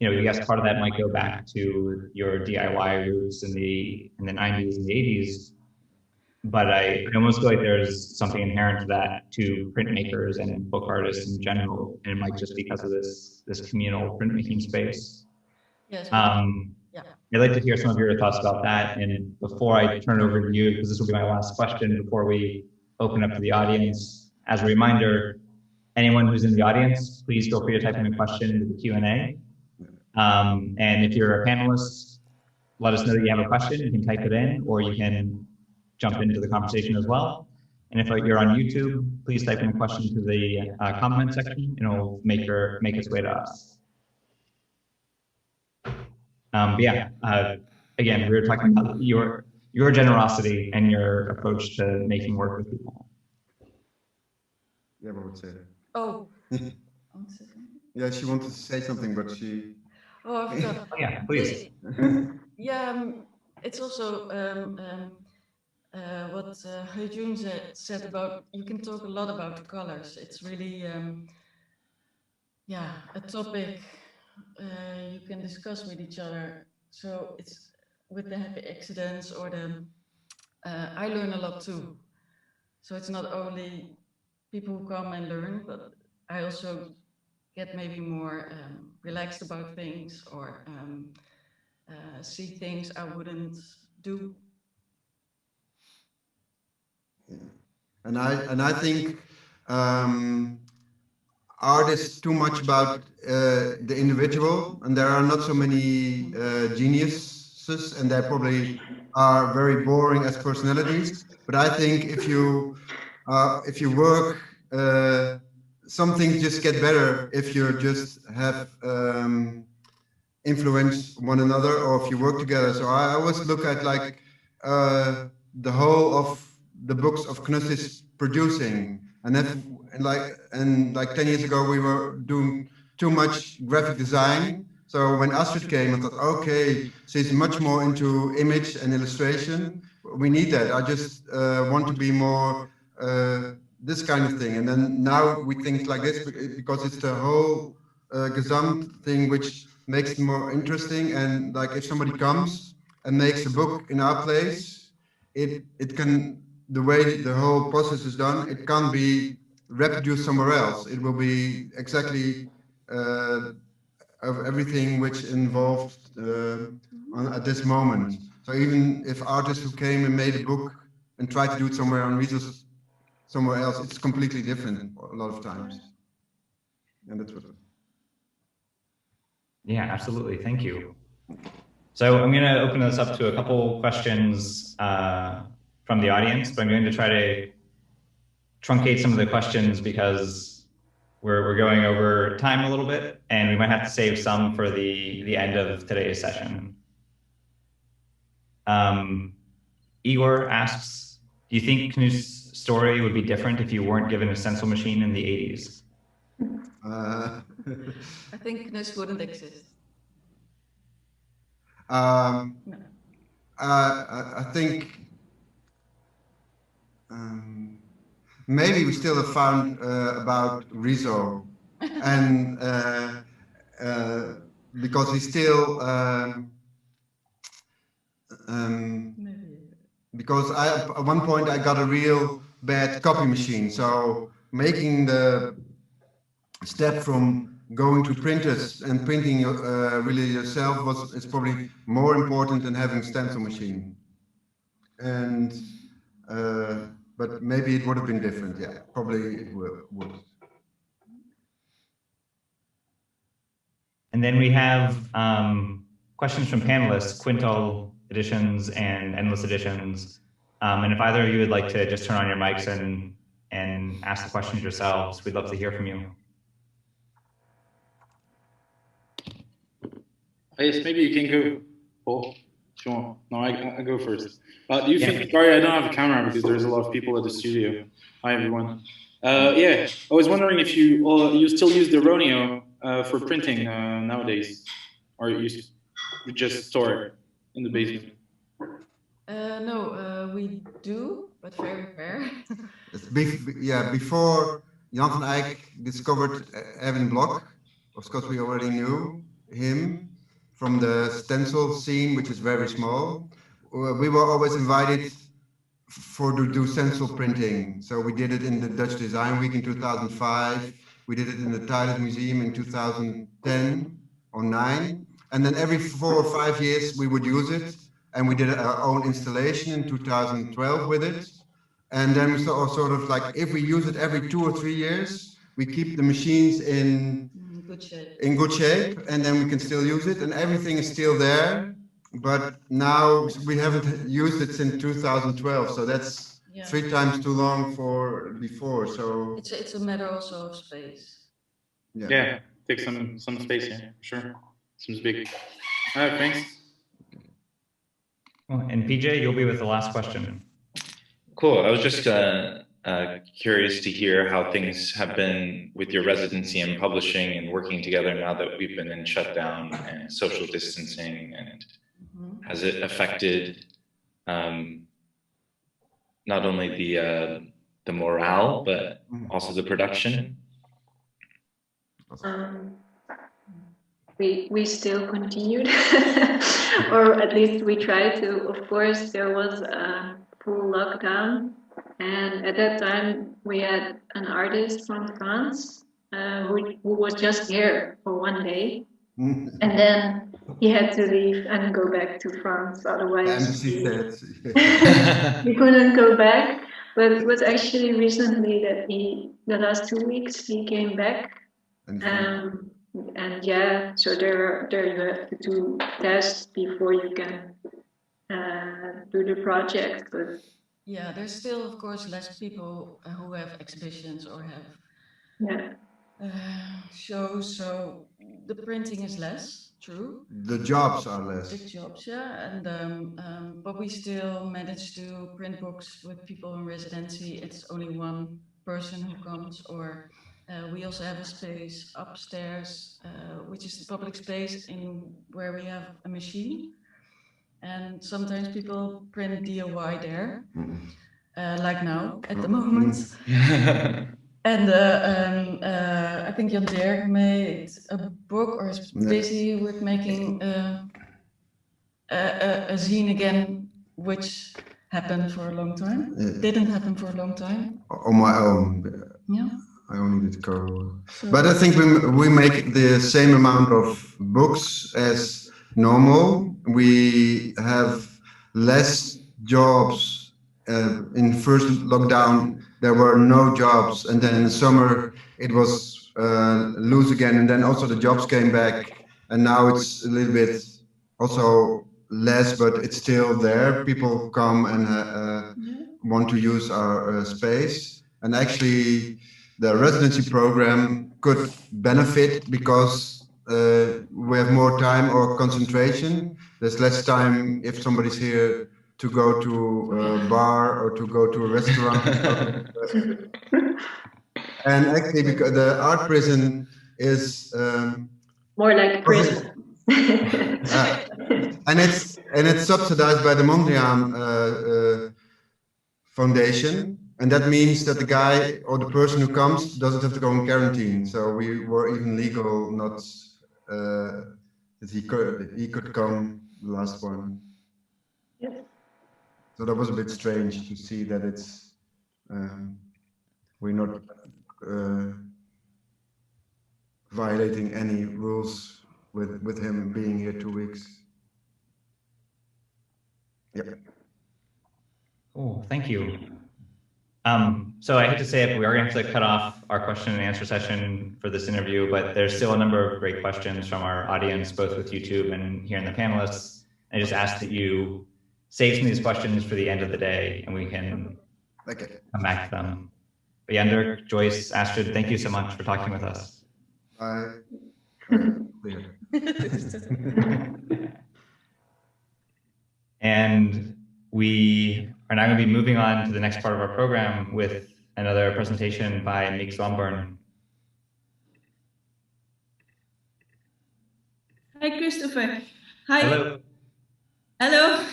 I guess part of that might go back to your DIY roots in the 90s and the 80s. but I almost feel like there's something inherent to that to printmakers and book artists in general, and it might just because of this communal printmaking space. Yes. Yeah. I'd like to hear some of your thoughts about that. And before I turn it over to you, because this will be my last question before we open up to the audience, as a reminder, anyone who's in the audience, please feel free to type in a question into the Q&A. And if you're a panelist, let us know that you have a question. You can type it in, or you can jump into the conversation as well. And if you're on YouTube, please type in a question to the comment section, and it'll make its way to us. Again, we were talking about your generosity and your approach to making work with people. Yeah, what would say that? Oh. Yeah, she wanted to say something, but she. Oh, I forgot. Oh, yeah, please. Yeah, it's also what Hei-Jun said about, you can talk a lot about the colors. It's really, yeah, a topic you can discuss with each other. So it's with the happy accidents or the, I learn a lot too. So it's not only people who come and learn, but I also get maybe more relaxed about things, or see things I wouldn't do. Yeah. And I think art is too much about the individual, and there are not so many geniuses, and they probably are very boring as personalities. But I think if you work, some things just get better if you just have influence one another, or if you work together. So I always look at like the whole of the books of Knus is producing, and like 10 years ago we were doing too much graphic design. So when Astrid came, I thought, okay, she's much more into image and illustration. We need that. I just want to be more this kind of thing. And then now we think like this because it's the whole Gesamt thing which makes it more interesting. And like if somebody comes and makes a book in our place, it can, the way the whole process is done, it can't be reproduced somewhere else. It will be exactly of everything which involved at this moment. So even if artists who came and made a book and tried to do it somewhere on Riso somewhere else, it's completely different a lot of times. And that's what. Yeah, absolutely. Thank you. So I'm going to open this up to a couple questions from the audience, but I'm going to try to truncate some of the questions because we're going over time a little bit, and we might have to save some for the end of today's session. Igor asks, do you think Knus' story would be different if you weren't given a stencil machine in the 80s? I think Knus wouldn't exist. I think maybe we still have found about Riso, and because he's still because at one point I got a real bad copy machine, so making the step from going to printers and printing really yourself is probably more important than having a stencil machine. And but maybe it would have been different. Yeah, probably it would. And then we have questions from panelists, Quintal editions and Endless editions. And if either of you would like to just turn on your mics and ask the questions yourselves, we'd love to hear from you. Yes, maybe you can go, Paul, if you want. No, I go first. Do you think, sorry, I don't have a camera because there's a lot of people at the studio. Hi, everyone. Yeah, I was wondering if you still use the Roneo for printing nowadays, or you just store it in the basement? No, we do, but very rare. Yeah, before Jan van Eyck discovered Erwin Blok, of course we already knew him from the stencil scene, which is very small. We were always invited to do stencil printing. So we did it in the Dutch Design Week in 2005. We did it in the Thailand Museum in 2010 or 9. And then every 4 or 5 years we would use it. And we did our own installation in 2012 with it. And then we sort of like, if we use it every 2 or 3 years, we keep the machines in good shape, and then we can still use it, and everything is still there. But now we haven't used it since 2012, so that's 3 times too long for before. So it's a matter also of space. Yeah, take some space. Yeah, sure. Seems big. All right, thanks. Well, and PJ, you'll be with the last question. Cool. I was just curious to hear how things have been with your residency and publishing and working together now that we've been in shutdown and social distancing, and has it affected not only the morale but also the production? We still continued, or at least we tried to. Of course, there was a full lockdown, and at that time we had an artist from France who was just here for 1 day, and then he had to leave and go back to France. Otherwise, he couldn't go back. But it was actually recently that the last 2 weeks, he came back. And yeah, so there you have to do tests before you can do the project. But yeah, there's still, of course, less people who have exhibitions or have shows. So the printing is less. True. The jobs are less. The jobs, yeah, and but we still manage to print books with people in residency. It's only one person who comes, or we also have a space upstairs, which is the public space where we have a machine, and sometimes people print DIY there, like now at the moment. And I think Jan Dirk made a book, or is busy with making a zine again, which happened for a long time. Didn't happen for a long time. On my own. Yeah. I only did co. But I think we make the same amount of books as normal. We have less jobs. In first lockdown, there were no jobs, and then in the summer it was loose again, and then also the jobs came back, and now it's a little bit also less, but it's still there. People come and want to use our space, and actually the residency program could benefit because we have more time or concentration. There's less time if somebody's here to go to a bar or to go to a restaurant. And actually, because the art prison is more like a prison. And it's subsidized by the Mondrian Foundation, and that means that the guy or the person who comes doesn't have to go in quarantine. So we were even legal, not that he could come, the last one. Yes. So that was a bit strange to see that it's we're not violating any rules with him being here 2 weeks. Yep. Oh, thank you. So I hate to say it, but we are going to have to cut off our question and answer session for this interview, but there's still a number of great questions from our audience, both with YouTube and here in the panelists. I just ask that you save some of these questions for the end of the day, and we can come back to them. But Jan Dirk, Joyce, Astrid, thank you so much for talking with us. And we are now going to be moving on to the next part of our program with another presentation by Miek Swanborn. Hi, Christopher. Hi. Hello. Hello.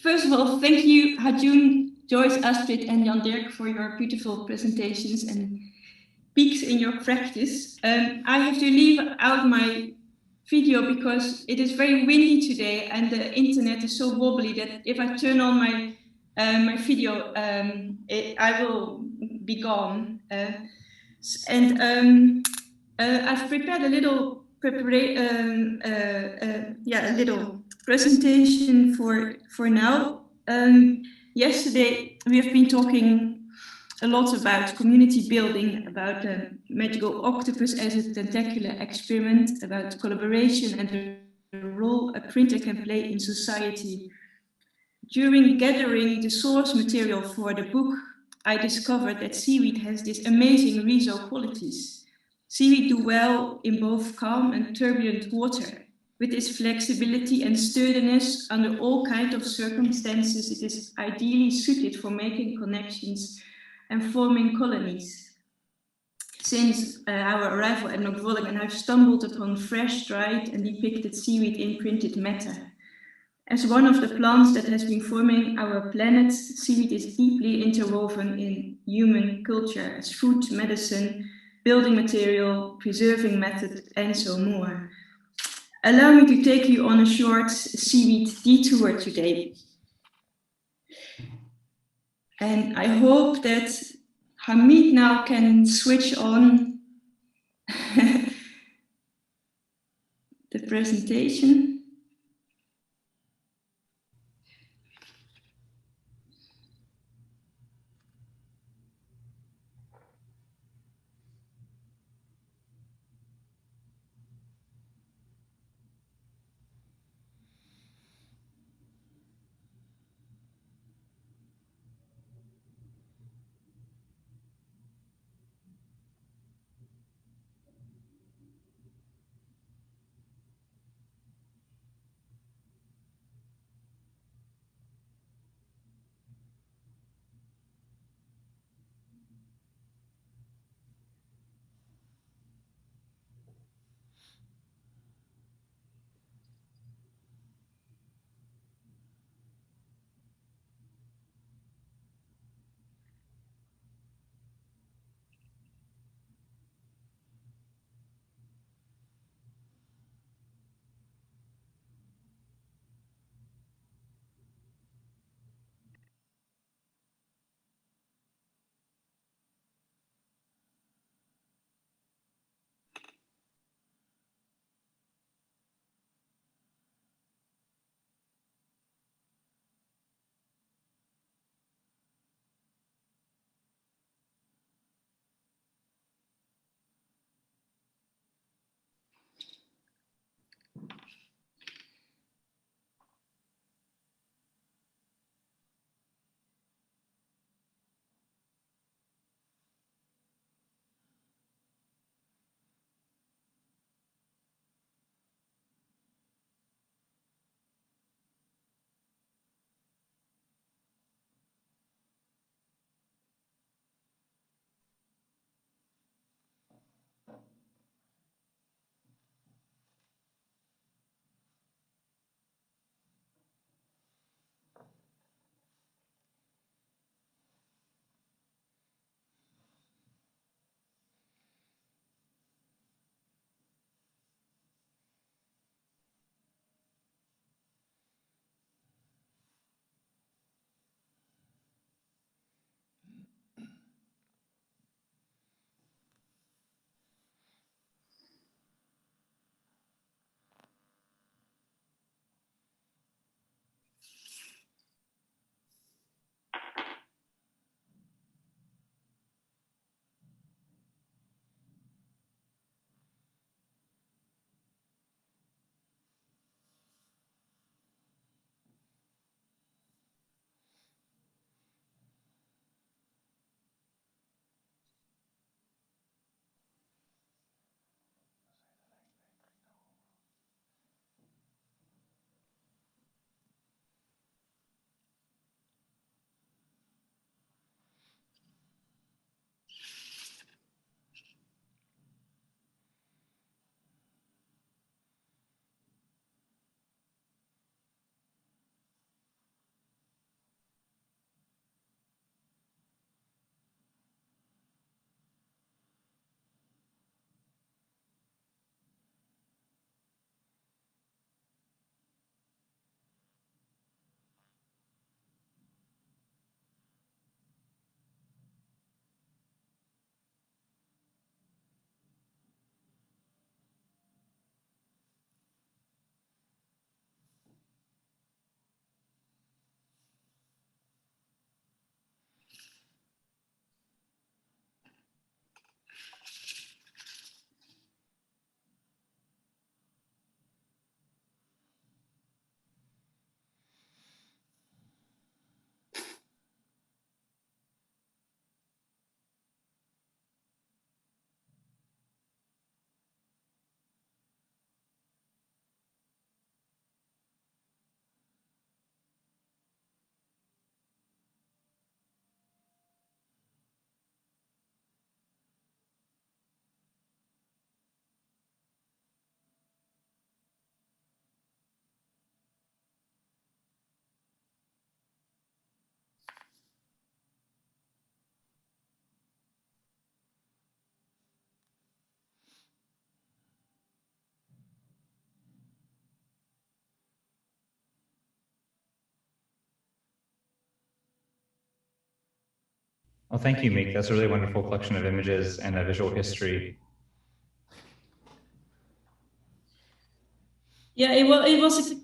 First of all, thank you, Hajun, Joyce, Astrid, and Jan Dirk for your beautiful presentations and peaks in your practice. I have to leave out my video because it is very windy today and the internet is so wobbly that if I turn on my my video, I will be gone. I've prepared a little a little presentation for now. Yesterday we have been talking a lot about community building, about Magical Octopus as a tentacular experiment, about collaboration and the role a printer can play in society. During gathering the source material for the book, I discovered that seaweed has these amazing Riso qualities. Seaweed do well in both calm and turbulent water. With its flexibility and sturdiness under all kinds of circumstances, it is ideally suited for making connections and forming colonies. Since our arrival at Noordwolde, I've stumbled upon fresh, dried and depicted seaweed in printed matter. As one of the plants that has been forming our planet, seaweed is deeply interwoven in human culture as food, medicine, building material, preserving method, and so more. Allow me to take you on a short seaweed detour today. And I hope that Hamid now can switch on the presentation. Well, thank you, Meek. That's a really wonderful collection of images and a visual history. Yeah, it was.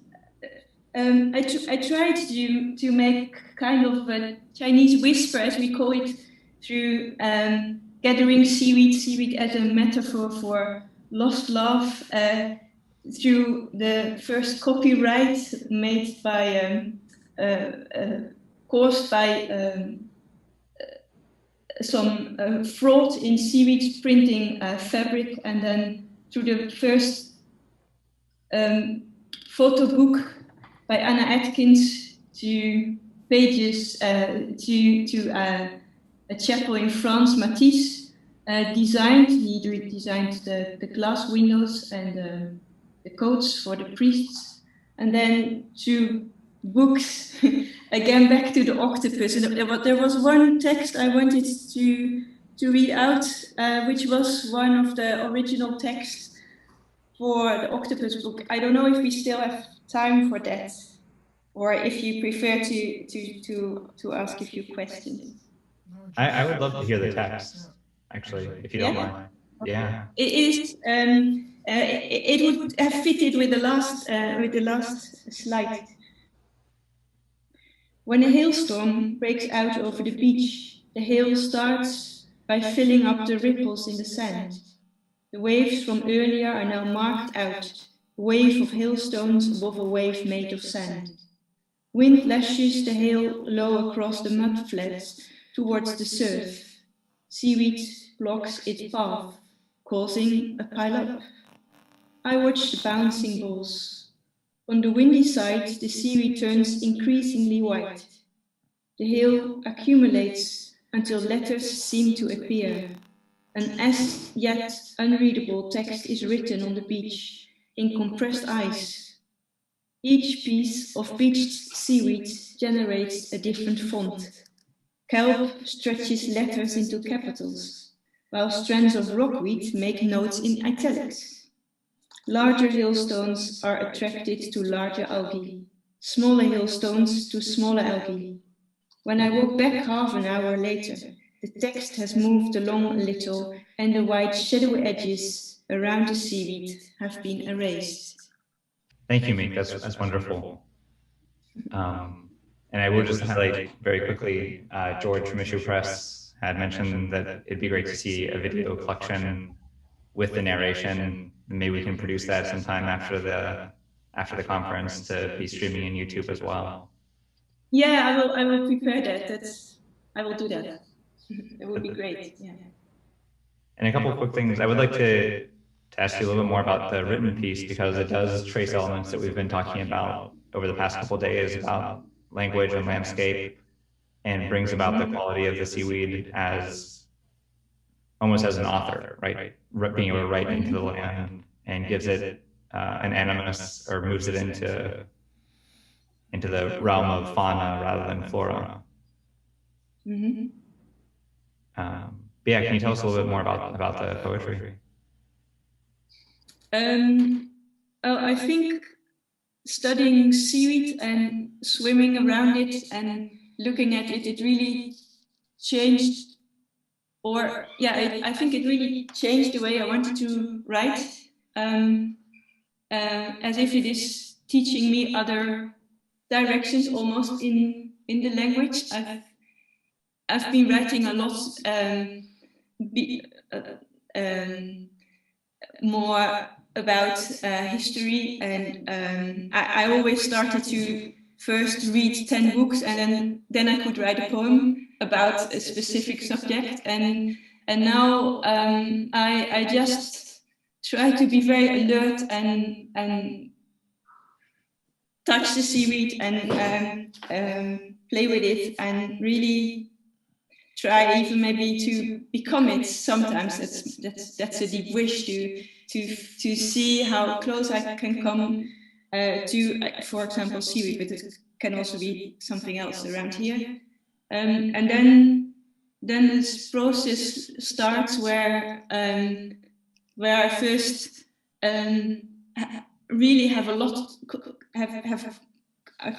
I tried to make kind of a Chinese whisper, as we call it, through gathering seaweed as a metaphor for lost love, through the first copyright made by caused by some fraud in seaweed printing fabric, and then through the first photo book by Anna Atkins to pages to a chapel in France, Matisse designed. He designed the glass windows and the coats for the priests, and then to books again back to the octopus. And there was one text I wanted to read out, which was one of the original texts for the octopus book. I don't know if we still have time for that, or if you prefer to ask a few questions. I would love to hear the text, actually, if you don't mind. Yeah. It is. It would have fitted with the last slide. When a hailstorm breaks out over the beach, the hail starts by filling up the ripples in the sand. The waves from earlier are now marked out, a wave of hailstones above a wave made of sand. Wind lashes the hail low across the mud flats towards the surf. Seaweed blocks its path, causing a pile-up. I watch the bouncing balls. On the windy side, the seaweed turns increasingly white. The hail accumulates until letters seem to appear. An as yet unreadable text is written on the beach in compressed ice. Each piece of beached seaweed generates a different font. Kelp stretches letters into capitals, while strands of rockweed make notes in italics. Larger hailstones are attracted to larger algae, smaller hailstones to smaller algae. When I walk back half an hour later, the text has moved along a little, and the white shadowy edges around the seaweed have been erased. Thank you, Meek. That's wonderful. And I will just highlight very quickly, George from Issue Press had mentioned that it'd be great to see a video collection with the narration. Maybe we can produce that sometime after the conference to be streaming on YouTube as well. Yeah, I will prepare that. I will do that. It would be great. Yeah. And a couple of quick things. I would like to ask you a little bit more about the written piece, because it does trace elements that we've been talking about over the past couple of days about language and landscape, and brings about the quality of the seaweed as almost as an author, right? Being able to write into the land, and gives it an animus, or moves it into the realm of fauna rather than flora. Mm-hmm. Yeah, can you tell us a little bit more about the poetry? I think studying seaweed and swimming around it and looking at it, it really changed. I think it really changed the way I wanted to write, as if it is teaching me other directions almost in the language. I've been writing a lot more about history, and I always started to first read 10 books, and then I could write a poem about a specific subject, and now I just try to be very alert and touch the seaweed and play with it, and really try even maybe to become it. Sometimes that's a deep wish to see how close I can come to, for example, seaweed, but it can also be something else around here. And then this process starts where I first really have a lot,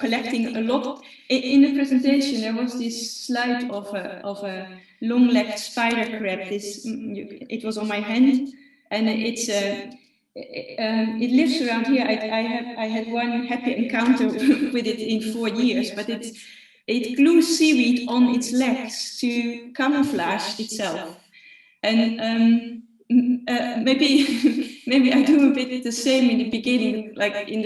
collecting a lot. In the presentation, there was this slide of a long-legged spider crab. It was on my hand, and it lives around here. I had one happy encounter with it in 4 years, but it glues seaweed on its legs to camouflage itself. And maybe I do a bit the same in the beginning, like in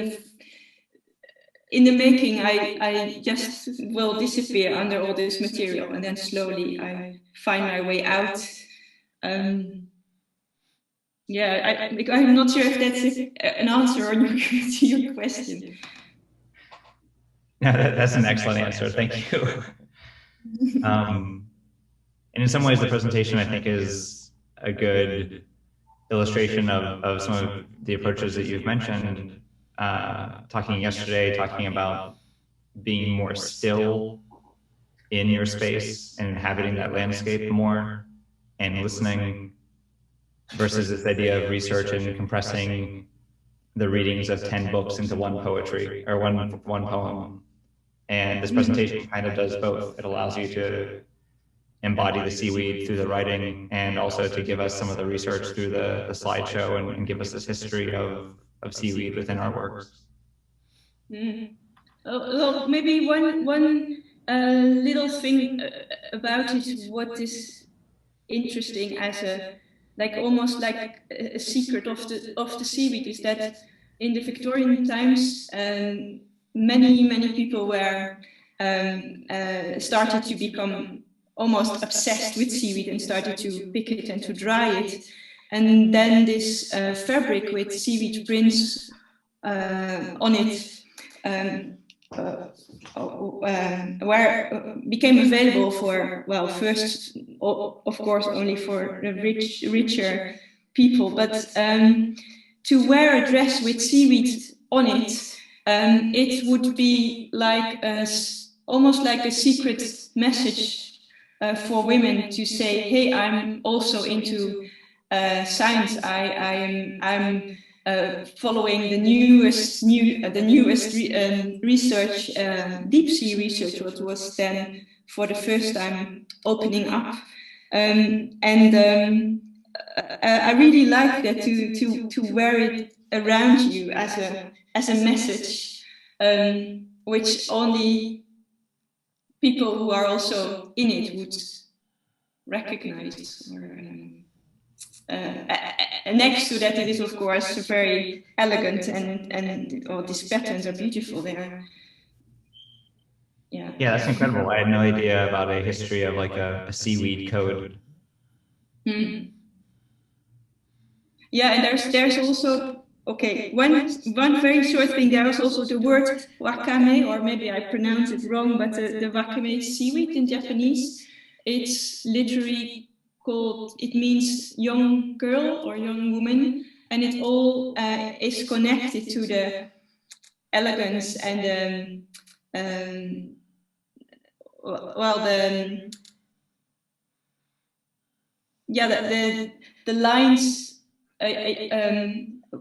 the making, I just will disappear under all this material, and then slowly I find my way out. Yeah, I'm not sure if that's an answer to your question. No, that's an excellent answer. Thank you. And in some ways, the presentation, I think, is a good illustration of some of the approaches that you've mentioned. Talking yesterday, talking about being more still in your space and inhabiting that landscape more and listening, versus this idea of research and compressing the readings of 10 books into one poetry or one poem. And this presentation kind of does both. It allows you to embody the seaweed through the writing, and also to give us some of the research through the slideshow and give us this history of seaweed within our works. Well, maybe one little thing about it, what is interesting as almost like a secret of the seaweed, is that in the Victorian times, many people were started to become almost obsessed with seaweed and started to pick it and to dry it. And then this fabric with seaweed prints on it became available for, well, first, of course, only for the richer people, but to wear a dress with seaweed on it, it would be like almost like a secret message for women to say, hey, I'm also into science. I'm following the newest research, deep sea research, what was then for the first time opening up. I really like that to wear it around you as a message, which only people who are also in it would recognize. Next to that, it is of course very elegant, and these patterns are beautiful there. Yeah, that's incredible. I had no idea about a history of like a seaweed code. Yeah, and there's also, okay, one very short thing. There is also the word wakame, or maybe I pronounce it wrong, but the wakame seaweed in Japanese, it's literally called, it means young girl or young woman, and it all is connected to the elegance and the lines.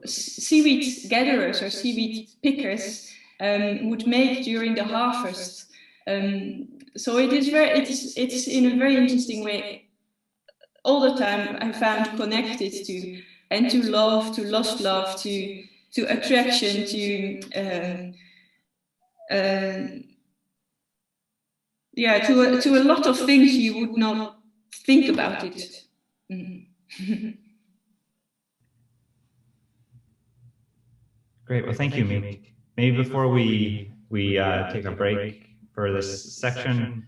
Seaweed gatherers or seaweed pickers would make during the harvest. So it's in a very interesting way. All the time I found connected to love, to lost love, to attraction, to a lot of things you would not think about it. Great. Well, thank you, Meek. Maybe before we take a break for this section,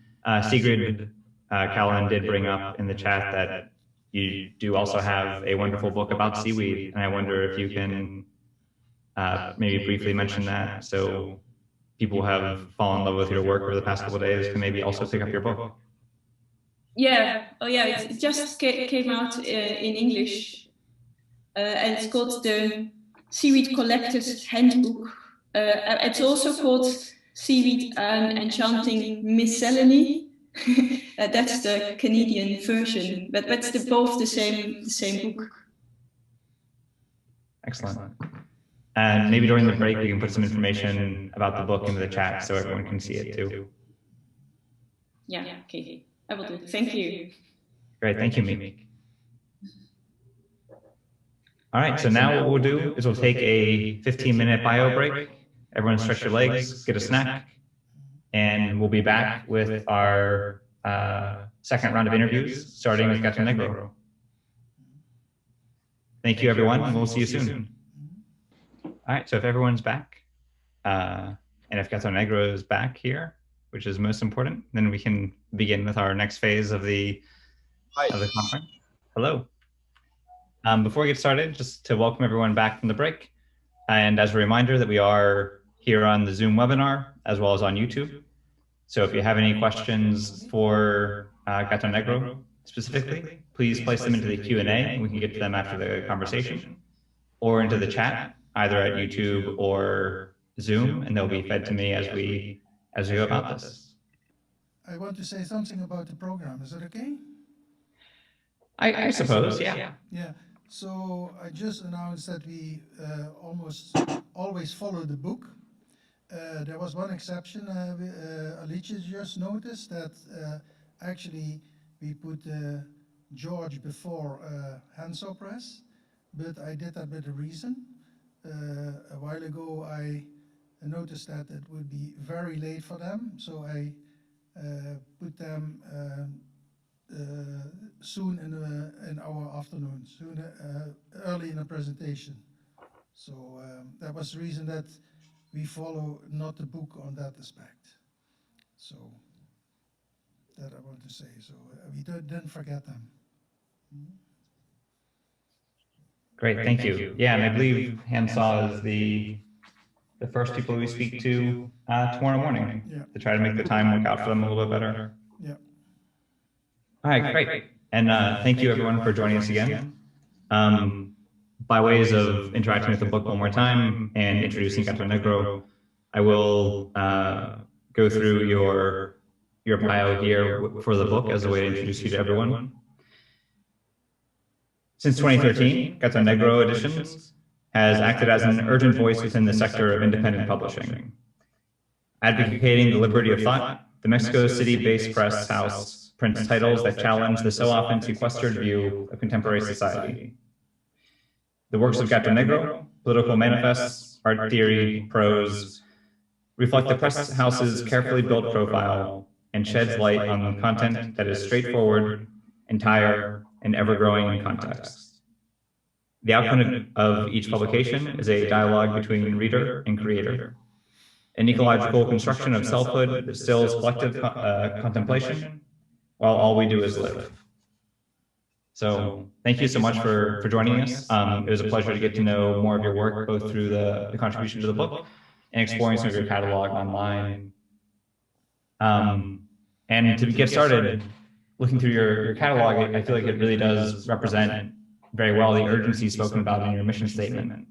Sigrid Callan did bring up in the chat that you do also have a wonderful book about seaweed, and I wonder if you can maybe briefly mention that, so people who have fallen in love with your work over the past couple of days can maybe also pick up your book. Yeah. Oh, yeah. It just came out in English, and it's called the Seaweed Collector's Handbook. It's also called Seaweed and Enchanting Miscellany. That's the Canadian version, but it's both the same book. Excellent. And maybe during the break, we can put some information about the book into the chat so everyone can see it too. Yeah, okay. I will do. Thank you. Great, thank you, Meek. All right, so now what we'll do is we'll take a 15-minute bio break. Everyone stretch your legs, get a snack, and we'll be back with our second round of interviews, starting with Gato Negro. Thank you, everyone, and we'll see you soon. All right, so if everyone's back, and if Gato Negro is back here, which is most important, then we can begin with our next phase of the conference. Hello. Before we get started, just to welcome everyone back from the break, and as a reminder that we are here on the Zoom webinar, as well as on YouTube. So if you have any questions for Gato Negro specifically, please place them into the Q&A, and we can get to them after the conversation, or into the chat, either at YouTube or Zoom, and they'll be fed to me as we go about this. I want to say something about the program. Is that okay? I suppose, yeah. Yeah. So I just announced that we almost always follow the book. There was one exception. Alicia just noticed that actually we put George before Hanso Press, but I did that with a reason. A while ago I noticed that it would be very late for them, so I put them soon in our afternoon, early in the presentation. So that was the reason that we follow not the book on that aspect. So that I want to say. So we didn't forget them. Great, thank you. Yeah, and I believe Hansaw is the first people we speak to tomorrow morning to try to make the time work out for them a little bit better. Yeah. All right, great. And thank you everyone for joining us again. By ways of interacting with the book one more time and introducing Gato Negro, I will go through your bio here for the book as a way to introduce you to everyone. Since 2013, Gato Negro Editions has acted as an urgent voice within the sector of independent publishing. Advocating the liberty of thought, the Mexico City-based press house prints titles that challenge the so often sequestered view of contemporary society. The works of Gato Negro, political manifests, art theory, prose, reflect the press house's carefully built profile and sheds light on content that is straightforward, entire, and ever-growing in context. The outcome of each publication is a dialogue between reader and creator, an ecological construction of selfhood that stills collective contemplation, while all we do is live. So thank you so much for joining us. It was a pleasure to get to know more of your work, both through the contribution to the book and exploring some of your catalog online. And to get started, looking through your catalog, I feel like it really does represent very well the urgency spoken about in your mission statement.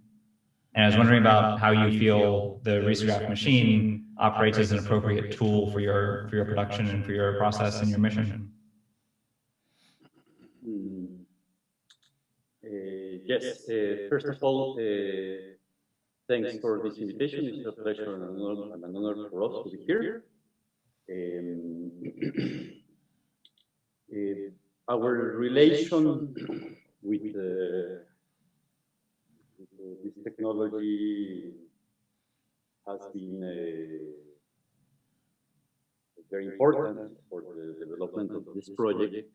And I was wondering about how you feel the risograph machine operates as an appropriate tool for your production and for your process and your mission. Yes, first of all, thanks for this invitation. It's a pleasure and an honor for us to be here. Our relation with this technology has been very important for the development of this project.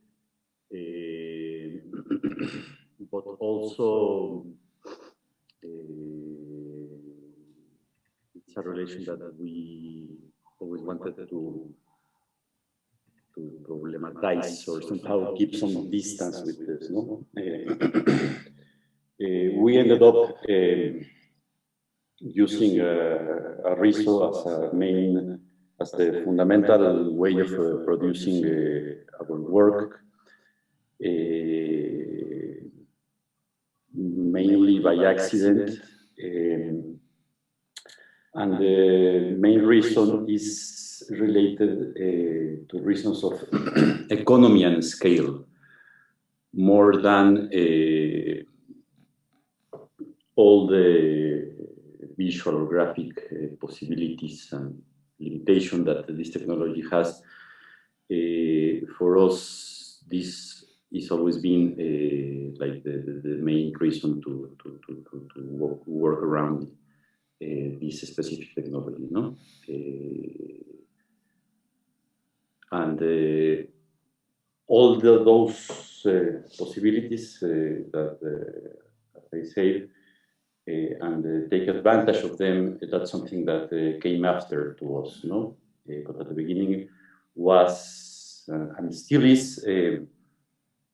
But also it's a relation that we always wanted to problematize or somehow keep some distance with this. No? We ended up using a Riso as the fundamental way of producing our work. Mainly by accident, and the main reason is related to reasons of economy and scale, more than all the visual or graphic possibilities and limitation that this technology has. For us, this has always been like the main reason to work around this specific technology, no? And all those possibilities that, as I said, and take advantage of them, that's something that came after to us, no? But at the beginning was, and still is,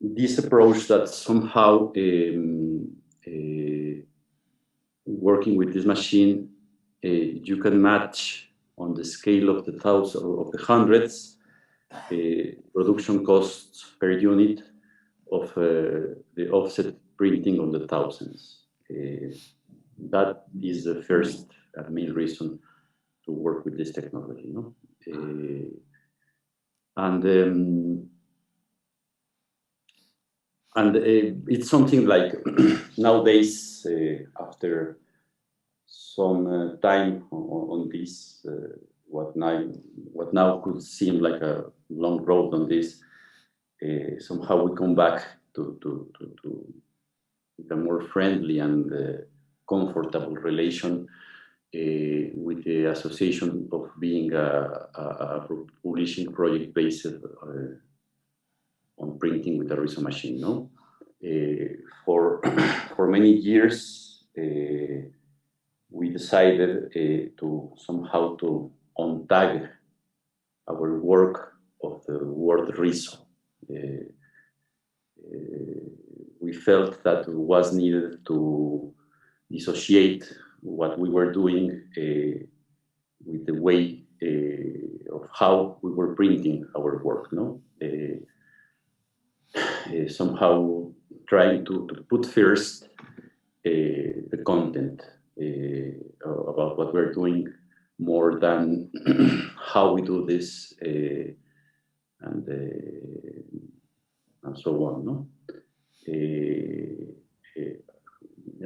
this approach that somehow working with this machine, you can match on the scale of the thousands, of the hundreds, production costs per unit of the offset printing on the thousands. That is the first main reason to work with this technology, no? And it's something like nowadays, after some time on this, what now could seem like a long road on this, somehow we come back to a more friendly and comfortable relation with the association of being a publishing project based on printing with a Riso machine, no? For many years, we decided to somehow to untag our work of the word Riso. We felt that it was needed to dissociate what we were doing with the way of how we were printing our work, no? Somehow trying to put first the content about what we're doing more than how we do this and so on, no?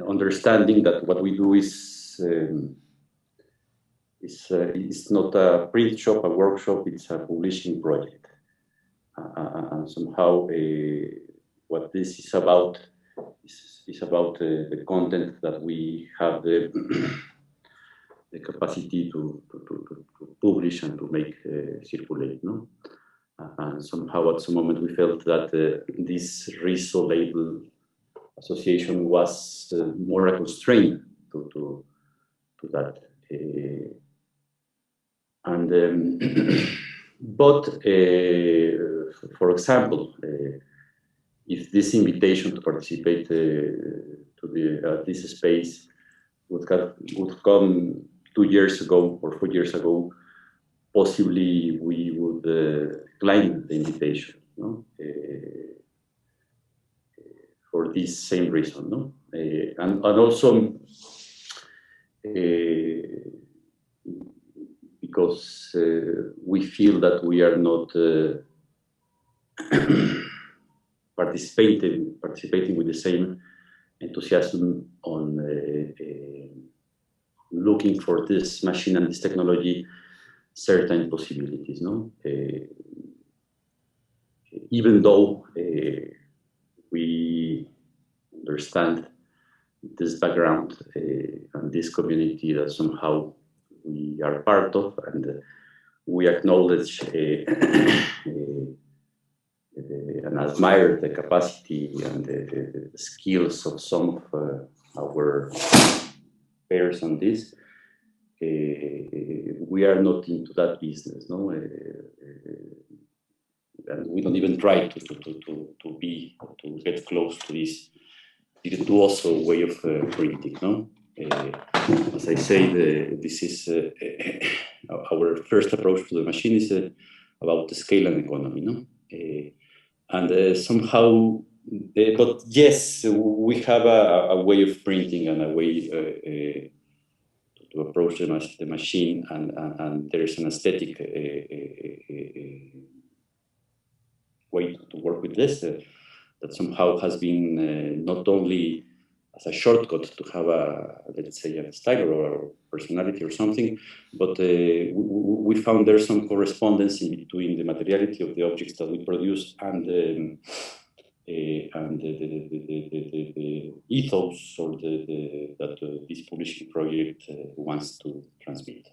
Understanding that what we do is not a print shop, a workshop, it's a publishing project. And somehow what this is about is about the content that we have the capacity to publish and to make circulate, no? And somehow at some moment we felt that this Riso label association was more a constraint to that. But for example, if this invitation to participate to this space would come 2 years ago or 4 years ago, possibly we would decline the invitation, no? For this same reason, no? And also because we feel that we are not participating with the same enthusiasm on looking for this machine and this technology certain possibilities, no? Even though we understand this background and this community that somehow we are part of, and we acknowledge and admire the capacity and the skills of some of our peers on this. We are not into that business, no? And we don't even try to get close to this virtuoso way of printing, no? As I say, this is our first approach to the machine is about the scale and economy, no? And somehow, but yes, we have a way of printing and a way to approach the machine, and there is an aesthetic way to work with this that somehow has been not only as a shortcut to have a, let's say, a style or a personality or something, but we found there's some correspondence in between the materiality of the objects that we produce and the ethos or that this publishing project wants to transmit,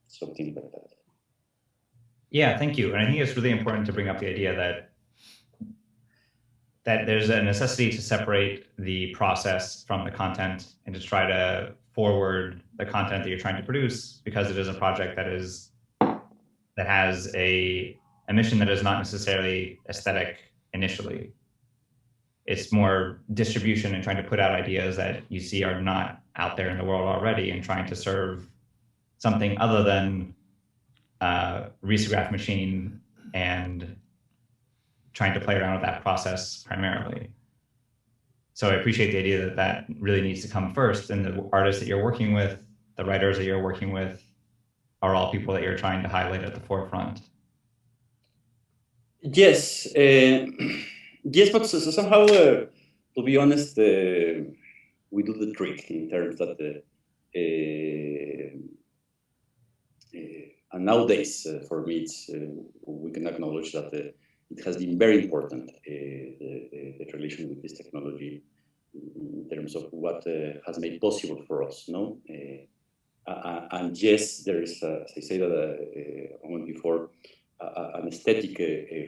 something like that. Yeah, thank you. And I think it's really important to bring up the idea that there's a necessity to separate the process from the content and to try to forward the content that you're trying to produce, because it is a project that has a mission that is not necessarily aesthetic initially. It's more distribution and trying to put out ideas that you see are not out there in the world already, and trying to serve something other than risograph machine and trying to play around with that process primarily. So I appreciate the idea that that really needs to come first, and the artists that you're working with, the writers that you're working with, are all people that you're trying to highlight at the forefront. Yes, yes, but somehow, to be honest, we do the trick in terms that and nowadays, for me, it's, we can acknowledge that it has been very important, the relation with this technology in terms of what has made possible for us, no? And yes, there is, as I said a moment before, an aesthetic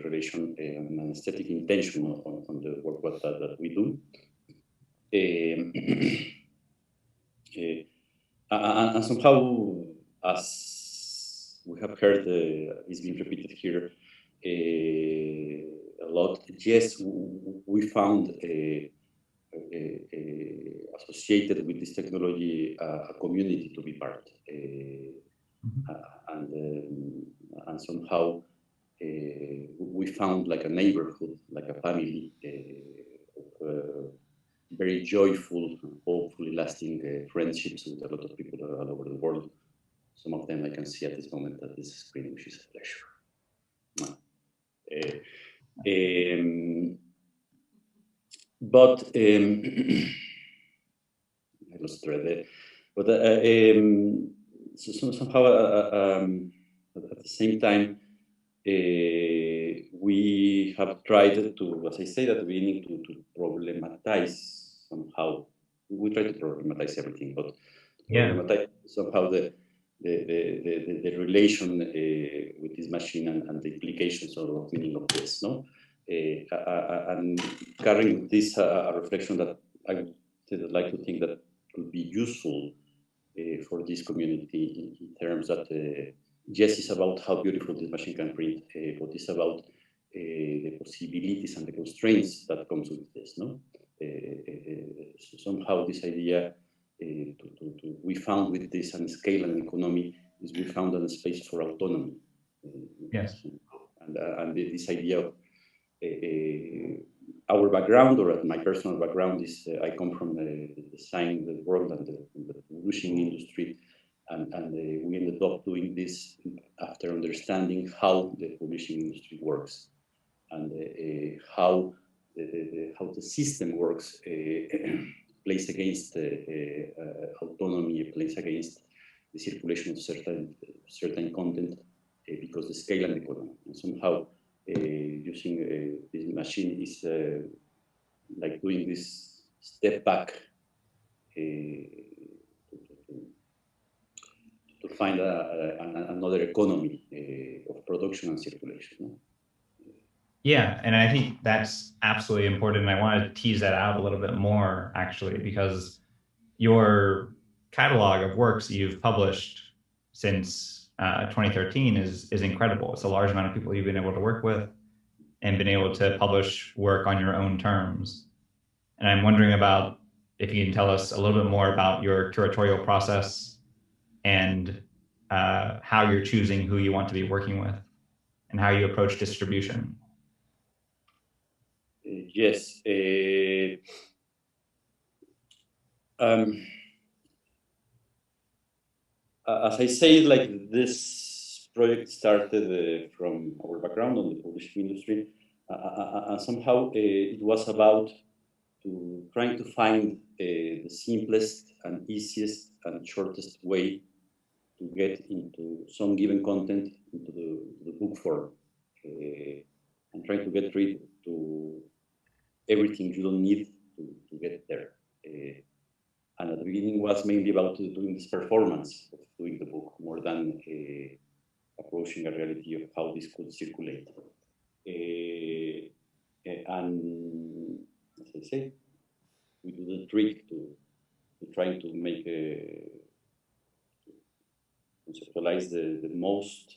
relation, an aesthetic intention on the work that we do. And somehow, as we have heard, it's been repeated here a lot. Yes, we found associated with this technology a community to be part, and somehow we found like a neighborhood, like a family, very joyful, hopefully lasting friendships with a lot of people all over the world. Some of them I can see at this moment at this screen, which is a pleasure. But I lost thread there. But so somehow at the same time, we have tried to, as I said at the beginning, to problematize somehow. We try to problematize everything, but problematize somehow the relation with this machine and the implications of meaning of this, no? And carrying this a reflection that I would like to think that could be useful for this community in terms that yes, it's about how beautiful this machine can print, but it's about the possibilities and the constraints that comes with this, no? So somehow this idea we found with this and scale and economy is we found a space for autonomy. Yes. And this idea of our background, or my personal background, is I come from the design the world and the publishing industry, and we ended up doing this after understanding how the publishing industry works and how the system works. Plays against autonomy, plays against the circulation of certain content because the scale and the economy. And somehow using this machine is like doing this step back to find another economy of production and circulation. No? Yeah, and I think that's absolutely important. And I want to tease that out a little bit more, actually, because your catalog of works that you've published since 2013 is incredible. It's a large amount of people you've been able to work with and been able to publish work on your own terms. And I'm wondering about if you can tell us a little bit more about your curatorial process and how you're choosing who you want to be working with and how you approach distribution. Yes. As I say, like this project started from our background on the publishing industry, and somehow it was about trying to find the simplest and easiest and shortest way to get into some given content into the book form, and trying to get rid to everything you don't need to get there. And at the beginning was mainly about doing this performance of doing the book more than approaching a reality of how this could circulate. And as I say, we do the trick to trying to make conceptualize the most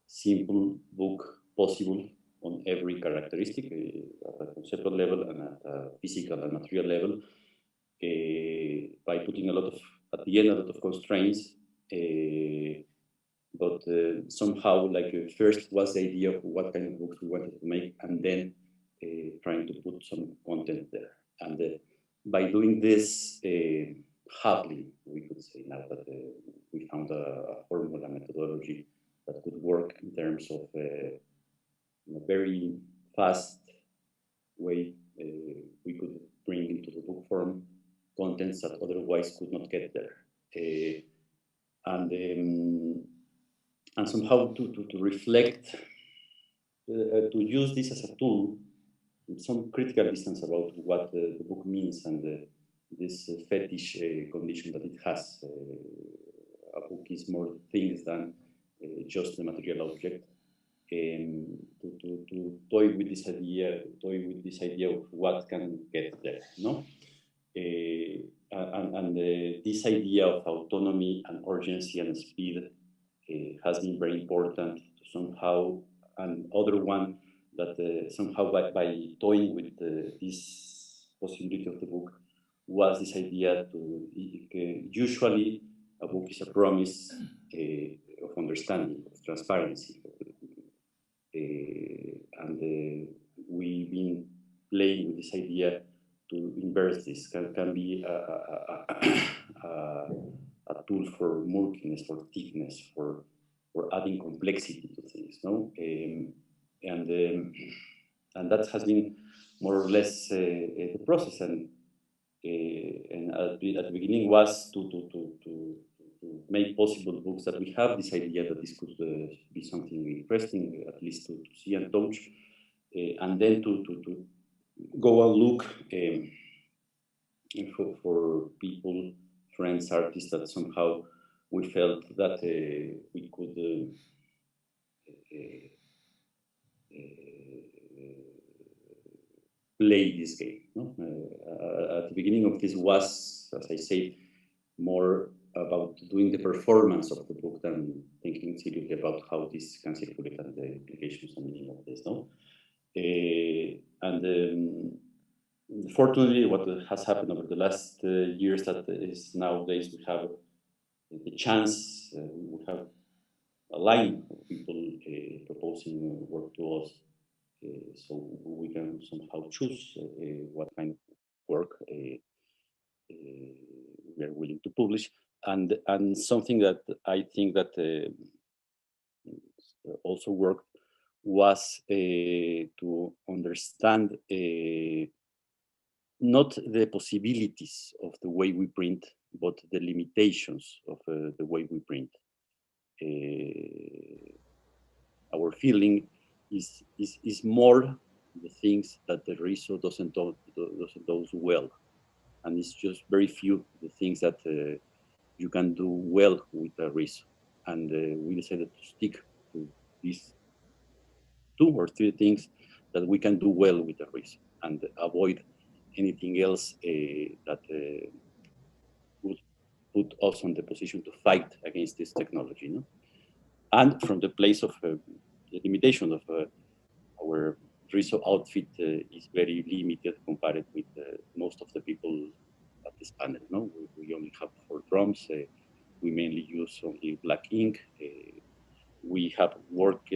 simple book possible on every characteristic at a conceptual level and at a physical and material level, by putting at the end a lot of constraints. But somehow, like first was the idea of what kind of books we wanted to make, and then trying to put some content there. And by doing this happily, we could say now that we found a formula, methodology that could work in terms of in a very fast way. We could bring into the book form contents that otherwise could not get there. And somehow to reflect, to use this as a tool with some critical distance about what the book means and this fetish condition that it has. A book is more things than just the material object. To toy with this idea of what can get there, no? And this idea of autonomy and urgency and speed has been very important to somehow, and other one that somehow by toying with this possibility of the book was this idea to usually a book is a promise of understanding, of transparency, and we've been playing with this idea to inverse this. Can be a tool for murkiness, for thickness, for adding complexity to things, no? And that has been more or less the process. And at the beginning was to make possible books that we have this idea that this could be something interesting, at least to see and touch, and then to go and look for people, friends, artists that somehow we felt that we could play this game. No? At the beginning of this was, as I said, more about doing the performance of the book than thinking seriously about how this can circulate and the implications and meaning of this. No? Fortunately, what has happened over the last years that is nowadays we have the chance, we have a line of people proposing work to us, so we can somehow choose what kind of work we are willing to publish, and something that I think that also worked was to understand not the possibilities of the way we print, but the limitations of the way we print. Our feeling is more the things that the Riso doesn't do well, and it's just very few the things that you can do well with a Riso, and we decided to stick to these 2 or 3 things that we can do well with a Riso, and avoid anything else that would put us in the position to fight against this technology. No? And from the place of the limitation of our Riso outfit is very limited compared with most of the people at this panel. No? We only have 4 drums. We mainly use only black ink. We have worked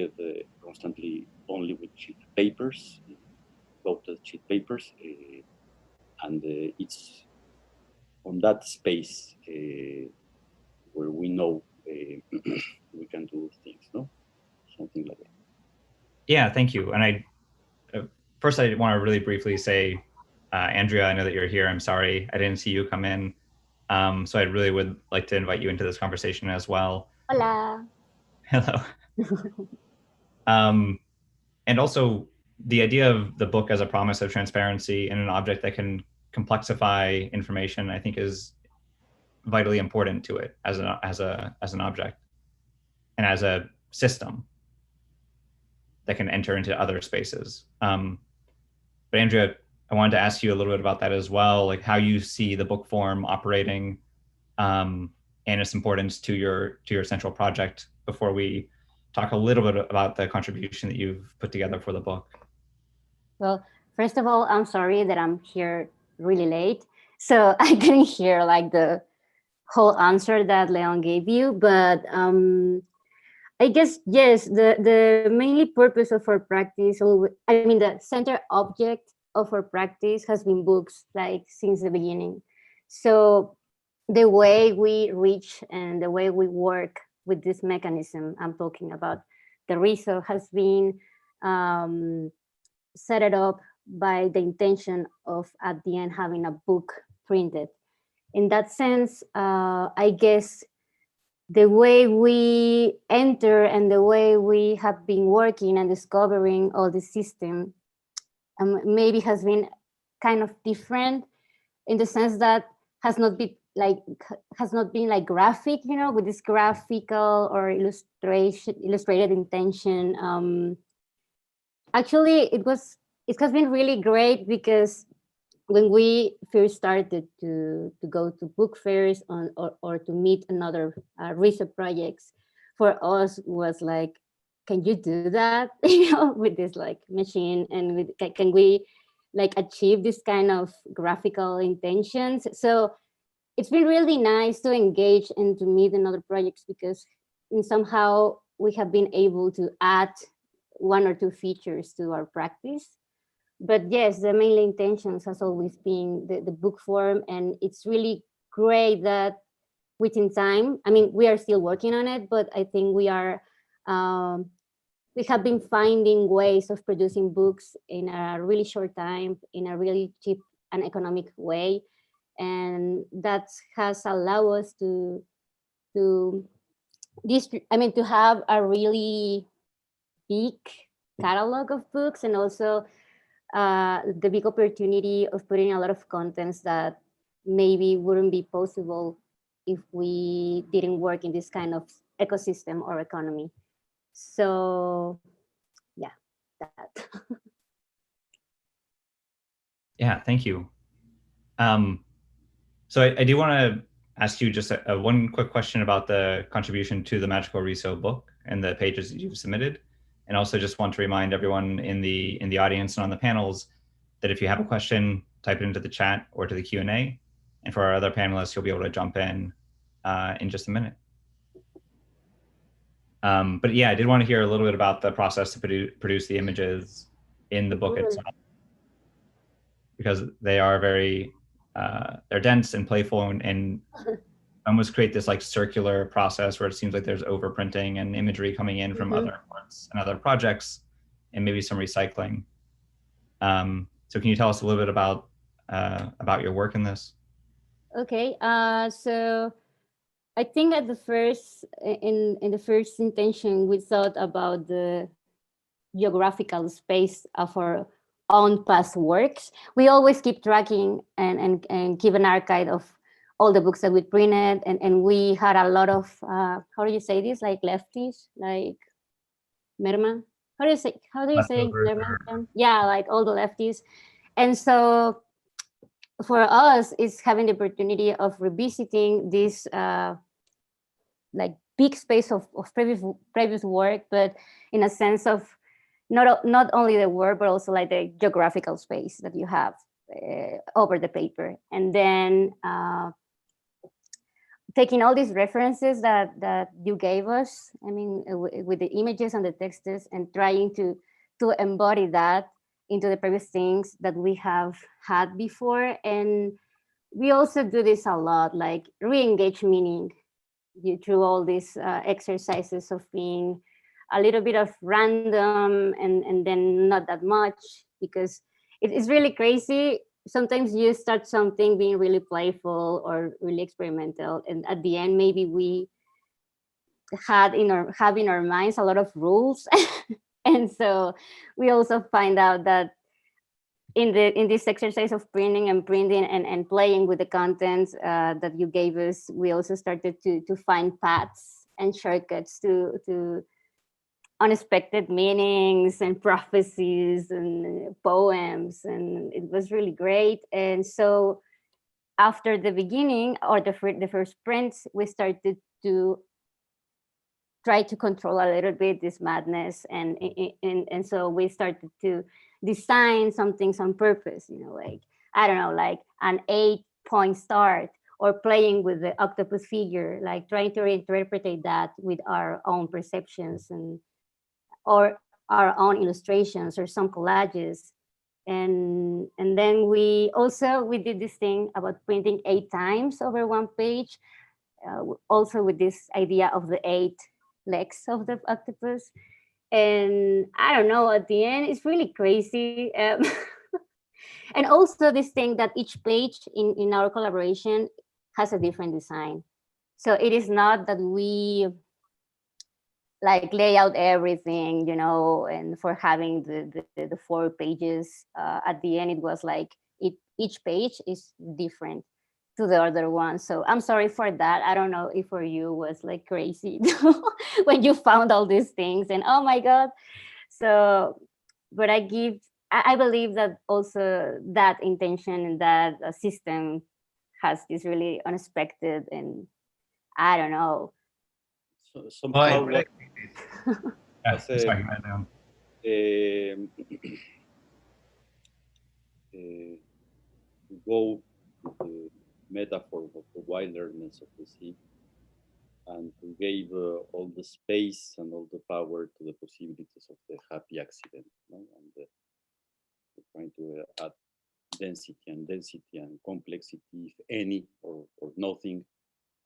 constantly only with sheet papers, coated sheet papers. And it's on that space where we know we can do things, no? Something like that. Yeah, thank you. And first I want to really briefly say Andrea, I know that you're here. I'm sorry, I didn't see you come in. So I really would like to invite you into this conversation as well. Hola. Hello. And also the idea of the book as a promise of transparency in an object that can complexify information, I think, is vitally important to it as an object and as a system that can enter into other spaces. But Andrea, I wanted to ask you a little bit about that as well, like how you see the book form operating and its importance to your central project before we talk a little bit about the contribution that you've put together for the book. Well, first of all, I'm sorry that I'm here really late. So I didn't hear like the whole answer that Leon gave you, but I guess, yes, the mainly purpose of our practice, I mean, the center object of our practice has been books, like since the beginning. So the way we reach and the way we work with this mechanism I'm talking about, the Riso, has been set it up by the intention of at the end having a book printed. In that sense, I guess the way we enter and the way we have been working and discovering all the system maybe has been kind of different in the sense that has not been like graphic, you know, with this graphical or illustrated intention. Actually, it has been really great because when we first started to go to book fairs or to meet another research projects, for us was like, can you do that, you know, with this like machine, and can we like achieve this kind of graphical intentions? So it's been really nice to engage and to meet in other projects because somehow we have been able to add one or two features to our practice. But yes, the main intentions has always been the book form, and it's really great that within time, I mean, we are still working on it, but I think we are, we have been finding ways of producing books in a really short time, in a really cheap and economic way. And that has allowed us to have a really big catalog of books, and also the big opportunity of putting a lot of contents that maybe wouldn't be possible if we didn't work in this kind of ecosystem or economy. So yeah, that. Yeah, thank you. So I do want to ask you just one quick question about the contribution to the Magical Riso book and the pages that you've submitted. And also just want to remind everyone in the audience and on the panels that if you have a question, type it into the chat or to the Q&A. And for our other panelists, you'll be able to jump in just a minute. But yeah, I did want to hear a little bit about the process to produce the images in the book itself, because they are very, they're dense and playful and almost create this like circular process where it seems like there's overprinting and imagery coming in from other parts and other projects, and maybe some recycling. So can you tell us a little bit about your work in this? Okay, so I think at the first, in the first intention, we thought about the geographical space of our own past works. We always keep tracking and keep an archive of all the books that we printed, and we had a lot of, how do you say this, like lefties, like merma? How do you say merma? Yeah, like all the lefties. And so for us, it's having the opportunity of revisiting this like big space of previous work, but in a sense of not only the work, but also like the geographical space that you have over the paper. And then taking all these references that you gave us, I mean, with the images and the texts, and trying to embody that into the previous things that we have had before. And we also do this a lot, like re-engage meaning through all these exercises of being a little bit of random and then not that much, because it's really crazy sometimes you start something being really playful or really experimental, and at the end maybe we have in our minds a lot of rules. And so we also find out that in this exercise of printing and playing with the contents that you gave us, we also started to find paths and shortcuts to unexpected meanings and prophecies and poems, and it was really great. And so after the beginning or the first prints, we started to try to control a little bit this madness, and so we started to design some things on purpose, like, I don't know, like an 8-point start, or playing with the octopus figure, like trying to reinterpret that with our own perceptions or our own illustrations or some collages. And then we did this thing about printing 8 times over one page, also with this idea of the 8 legs of the octopus. And I don't know, at the end, it's really crazy. And also this thing that each page in our collaboration has a different design. So it is not that we like lay out everything, and for having the 4 pages, at the end, it was like each page is different to the other one. So I'm sorry for that. I don't know if for you was like crazy when you found all these things and oh my God. So, but I believe that also that intention and that system has this really unexpected, and I don't know. So, somehow, to go with the metaphor of the wilderness of the sea, and to give all the space and all the power to the possibilities of the happy accident, and trying to add density and complexity, if any, or nothing,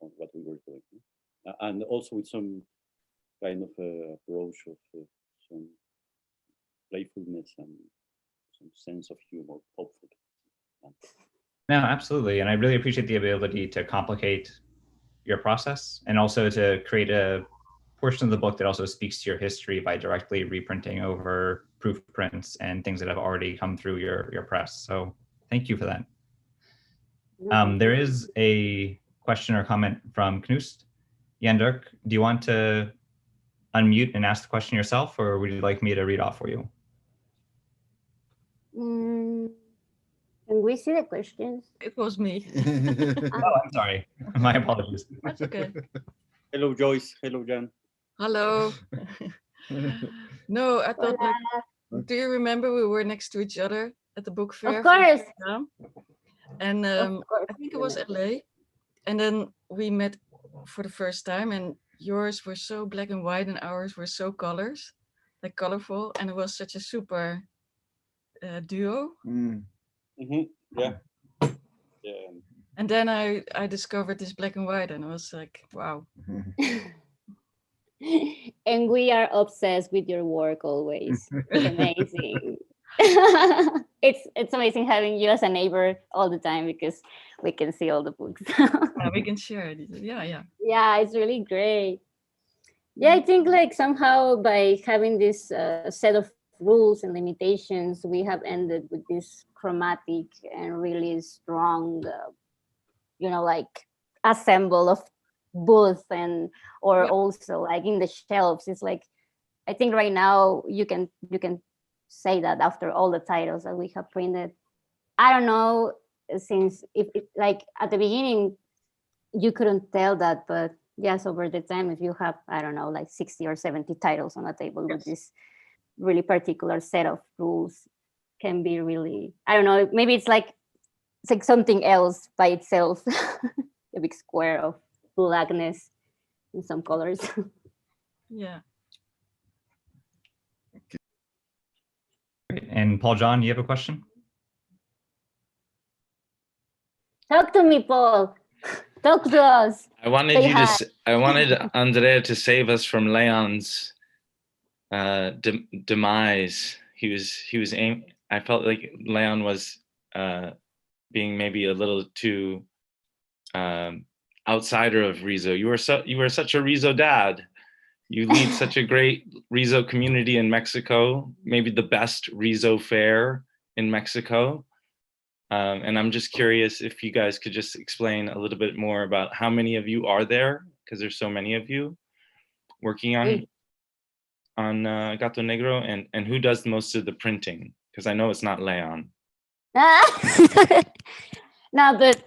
on what we were doing, and also with some kind of approach of some playfulness and some sense of humor, hopefully. No, absolutely. And I really appreciate the ability to complicate your process and also to create a portion of the book that also speaks to your history by directly reprinting over proof prints and things that have already come through your press. So thank you for that. There is a question or comment from Knust. Jan Dirk, do you want to unmute and ask the question yourself, or would you like me to read off for you? Can we see the questions? It was me. Oh, I'm sorry. My apologies. That's okay. Hello, Joyce. Hello, Jan. Hello. No, I thought, do you remember we were next to each other at the book fair? Of course. And I think it was LA. And then we met for the first time, and yours were so black and white and ours were so colorful. And it was such a super duo. Yeah. And then I discovered this black and white, and I was like, wow. And we are obsessed with your work always. It's amazing. It's amazing having you as a neighbor all the time, because we can see all the books. Yeah, we can share it. Yeah, it's really great. Yeah, I think like somehow by having this set of rules and limitations, we have ended with this chromatic and really strong, like assemble of booth or also like in the shelves. It's like, I think right now you can say that after all the titles that we have printed. I don't know, since if like at the beginning you couldn't tell that, but yes, over the time, if you have, I don't know, like 60 or 70 titles on a table with this really particular set of rules, can be really, I don't know, maybe it's like something else by itself. A big square of blackness and some colors. Yeah. And Paul John, you have a question? Talk to me, Paul. Talk to us. I wanted Andrea to save us from Leon's demise. I felt like Leon was being maybe a little too outsider of Riso. You were such a Riso dad. You lead such a great Riso community in Mexico, maybe the best Riso fair in Mexico. And I'm just curious if you guys could just explain a little bit more about how many of you are there, because there's so many of you working on Gato Negro, and who does most of the printing? Because I know it's not Leon. No, but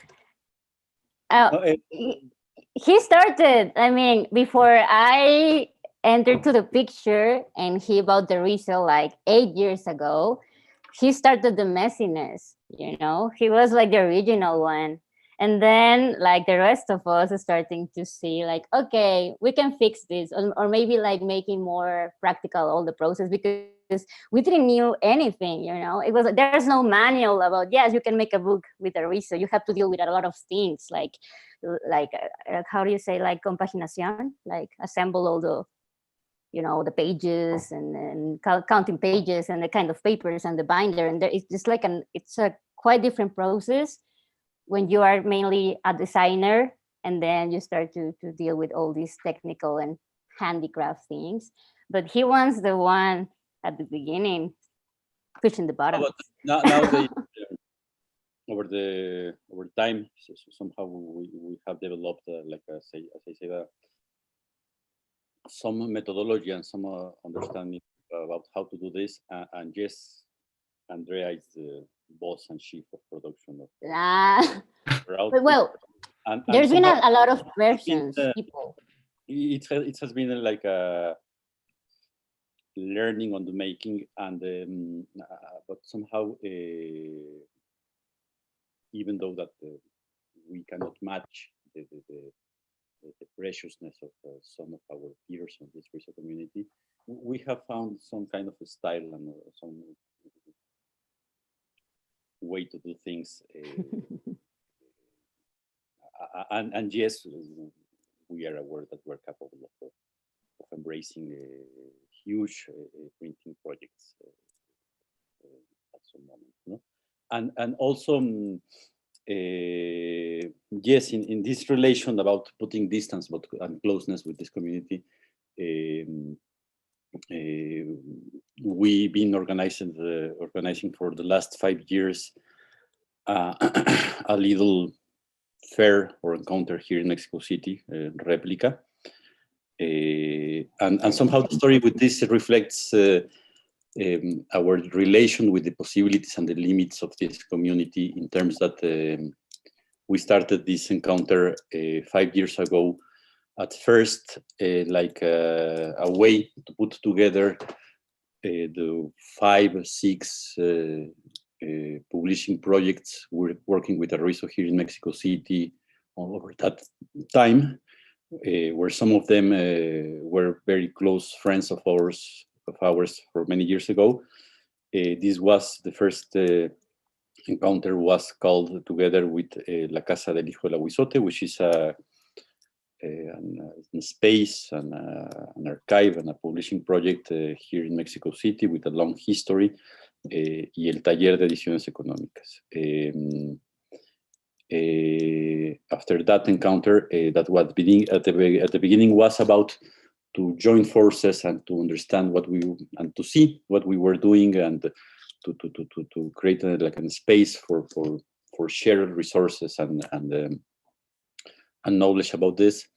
he started, I mean, before I entered to the picture, and he bought the Riso like 8 years ago. He started the messiness, you know, he was like the original one. And then like the rest of us are starting to see like, okay, we can fix this, or maybe like making more practical all the process, because we didn't know anything, you know. It was, there's no manual about, yes, you can make a book with a Riso. You have to deal with a lot of things, like how do you say, like compaginación, like assemble all the, you know, the pages and counting pages and the kind of papers and the binder, and it's just like it's a quite different process when you are mainly a designer, and then you start to deal with all these technical and handicraft things. But he was the one at the beginning pushing the buttons. Now they, over time, so somehow we have developed like as I say some methodology and some understanding about how to do this. And yes, Andrea is the boss and chief of production of but well, and there's been a lot of versions. People. It has been like a learning on the making, and but somehow, even though that we cannot match the preciousness of some of our peers in this Riso community, we have found some kind of a style and some way to do things. And yes, we are aware that we're capable of embracing huge printing projects at some moment, no? And also, yes, in this relation about putting distance and closeness with this community, we've been organizing for the last 5 years a little fair or encounter here in Mexico City, replica. And somehow the story with this reflects our relation with the possibilities and the limits of this community, in terms that we started this encounter 5 years ago, at first like a way to put together the 5, 6 publishing projects we're working with Riso here in Mexico City all over that time, where some of them were very close friends of ours for many years ago. This was the first encounter, was called together with La Casa del Hijo del Aguizote, which is a space and an archive and a publishing project here in Mexico City with a long history, y el Taller de Ediciones Económicas. After that encounter, that was at the beginning was about to join forces and to understand and to see what we were doing, and to create like a space for shared resources and knowledge about this.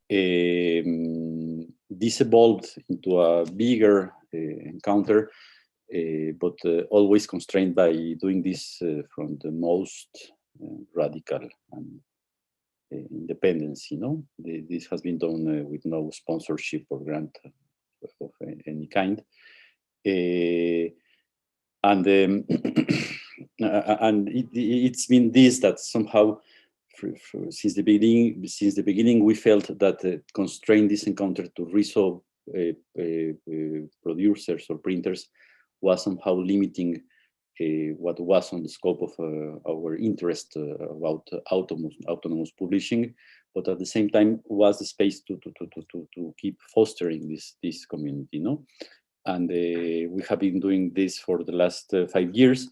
This evolved into a bigger encounter, but always constrained by doing this from the most radical and independence. You know, this has been done with no sponsorship or grant of any kind, and it's been this that somehow, since the beginning, we felt that constrain this encounter to Riso producers or printers was somehow limiting what was on the scope of our interest about autonomous publishing, but at the same time was the space to keep fostering this community, no? And we have been doing this for the last 5 years.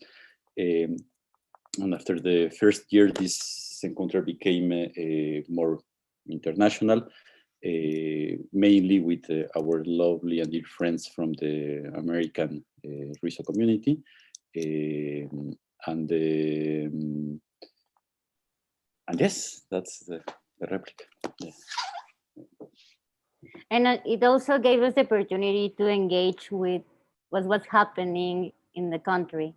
And after the first year, this encounter became more international, mainly with our lovely and dear friends from the American Riso community. And yes, that's the replica. Yeah. And it also gave us the opportunity to engage with what's happening in the country,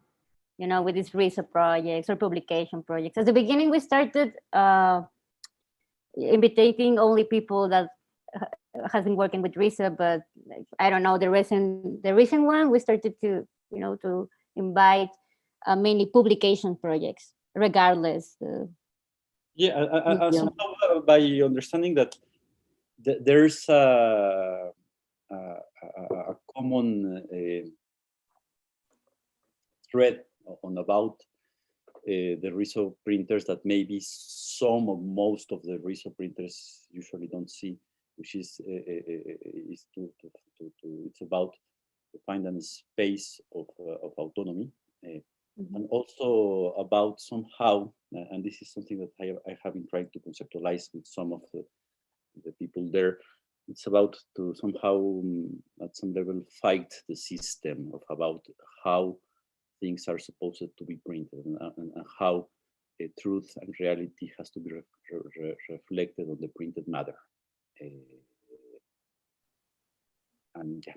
you know, with these research projects or publication projects. At the beginning, we started invitating only people that has been working with research, but like, I don't know, the recent one, we started to, you know, to invite mainly publication projects, regardless. Yeah, somehow by understanding that there's a common thread on about the Riso printers that maybe some or most of the Riso printers usually don't see, which is it's about to find a space of autonomy, and also about somehow, and this is something that I have been trying to conceptualize with some of the people there. It's about to somehow, at some level, fight the system of about how things are supposed to be printed and how truth and reality has to be reflected on the printed matter. And yeah,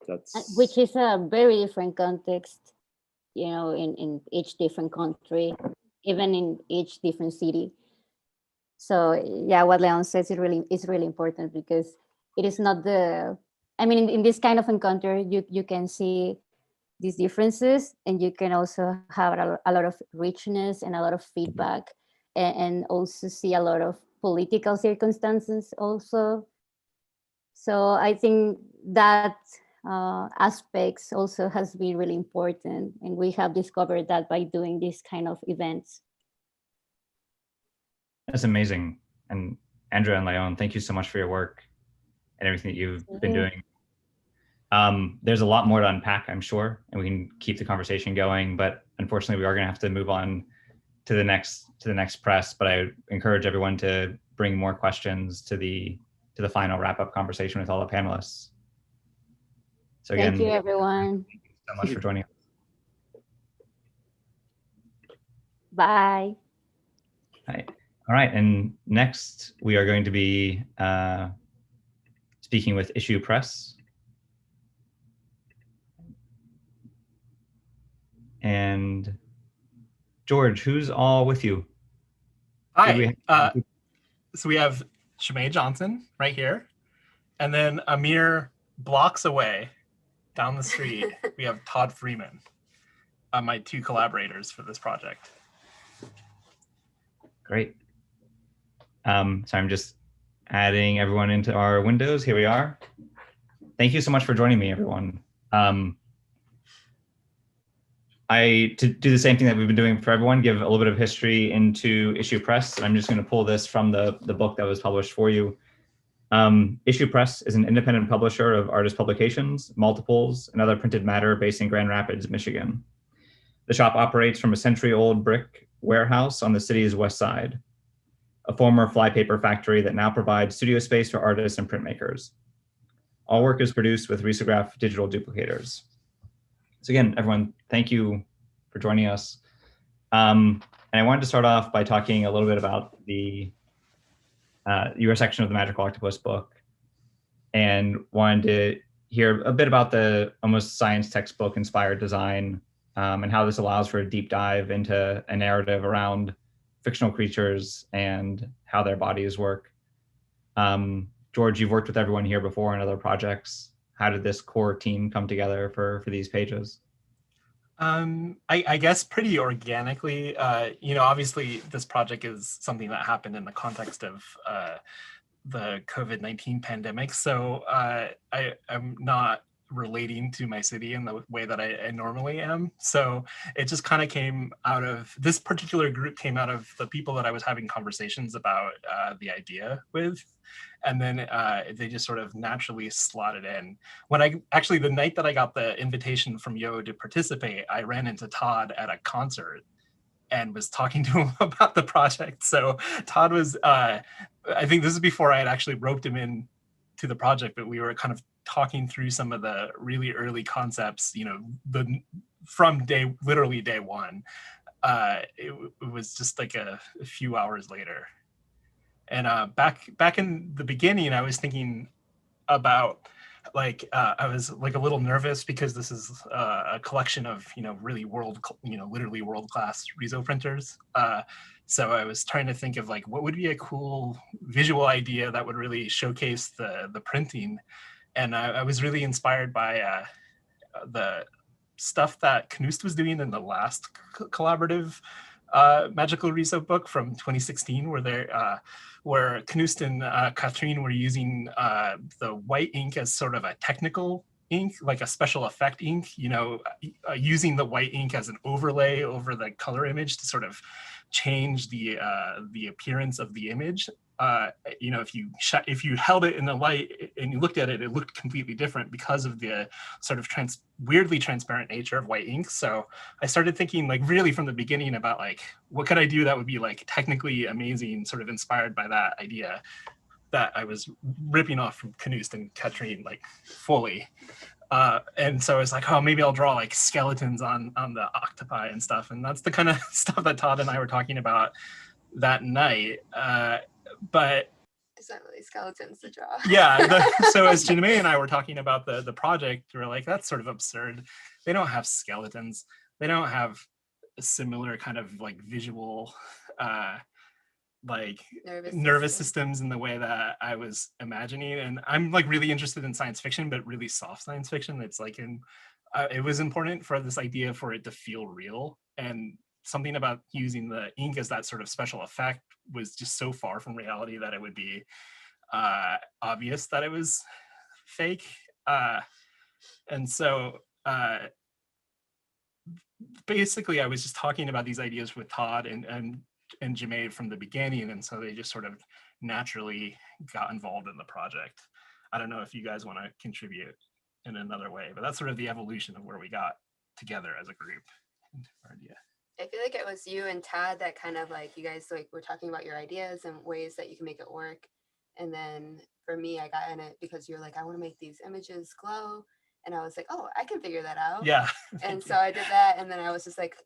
that's... Which is a very different context, you know, in each different country, even in each different city. So yeah, what Leon says is really important, because it is not the, I mean, in this kind of encounter, you can see these differences, and you can also have a lot of richness and a lot of feedback, and also see a lot of political circumstances also. So I think that aspects also has been really important, and we have discovered that by doing these kind of events. That's amazing. And Andrea and Leon, thank you so much for your work and everything that you've been doing. There's a lot more to unpack, I'm sure, and we can keep the conversation going, but unfortunately we are going to have to move on to the next press. But I encourage everyone to bring more questions to the final wrap-up conversation with all the panelists. So again, thank you, everyone. Thank you so much for joining us. Bye. Hi. All right, and next we are going to be speaking with Issue Press. And George, who's all with you? Hi. So we have Shemay Johnson right here, and then a mere blocks away down the street, we have Todd Freeman, my two collaborators for this project. Great. So I'm just adding everyone into our windows. Here we are. Thank you so much for joining me, everyone. To do the same thing that we've been doing for everyone, give a little bit of history into Issue Press. I'm just going to pull this from the book that was published for you. Issue Press is an independent publisher of artist publications, multiples, and other printed matter based in Grand Rapids, Michigan. The shop operates from a century-old brick warehouse on the city's west side, a former flypaper factory that now provides studio space for artists and printmakers. All work is produced with risograph digital duplicators. So again, everyone, thank you for joining us. And I wanted to start off by talking a little bit about your section of the Magical Octopus book, and wanted to hear a bit about the almost science textbook inspired design, and how this allows for a deep dive into a narrative around fictional creatures and how their bodies work. George, you've worked with everyone here before in other projects. How did this core team come together for these pages? I guess pretty organically. Obviously this project is something that happened in the context of the COVID-19 pandemic. So I'm not relating to my city in the way that I normally am. So it just kind of came out of, this particular group came out of the people that I was having conversations about the idea with. And then they just sort of naturally slotted in. When the night that I got the invitation from Yo to participate, I ran into Todd at a concert. and was talking to him about the project. So Todd was, I think this is before I had actually roped him in to the project, but we were kind of talking through some of the really early concepts, you know, from literally day one. It was just like a few hours later. And back in the beginning, I was thinking about like I was like a little nervous because this is a collection of, you know, really literally world-class Riso printers. So I was trying to think of like what would be a cool visual idea that would really showcase the printing. And I was really inspired by the stuff that Knust was doing in the last collaborative Magical Riso book from 2016, where Knust and Katrine were using the white ink as sort of a technical ink, like a special effect ink, you know, using the white ink as an overlay over the color image to sort of change the appearance of the image. You know, if you held it in the light and you looked at it, it looked completely different because of the sort of weirdly transparent nature of white ink. So I started thinking like really from the beginning about like, what could I do that would be like technically amazing, sort of inspired by that idea that I was ripping off from Knust and Katrine like fully. And so I was like, oh, maybe I'll draw like skeletons on the octopi and stuff. And that's the kind of stuff that Todd and I were talking about that night. But it's not really skeletons to draw. Yeah. So as Janmei and I were talking about the project, we were like, that's sort of absurd. They don't have skeletons. They don't have a similar kind of like visual, like nervous systems in the way that I was imagining. And I'm like really interested in science fiction, but really soft science fiction. It's like it was important for this idea for it to feel real, and something about using the ink as that sort of special effect was just so far from reality that it would be obvious that it was fake. And so basically I was just talking about these ideas with Todd and Janmei from the beginning, and so they just sort of naturally got involved in the project. I don't know if you guys want to contribute in another way, but that's sort of the evolution of where we got together as a group. Idea. I feel like it was you and Todd that kind of like, you guys like were talking about your ideas and ways that you can make it work. And then for me, I got in it because you're like, I want to make these images glow. And I was like, oh, I can figure that out. Yeah. And so I did that. And then I was just like,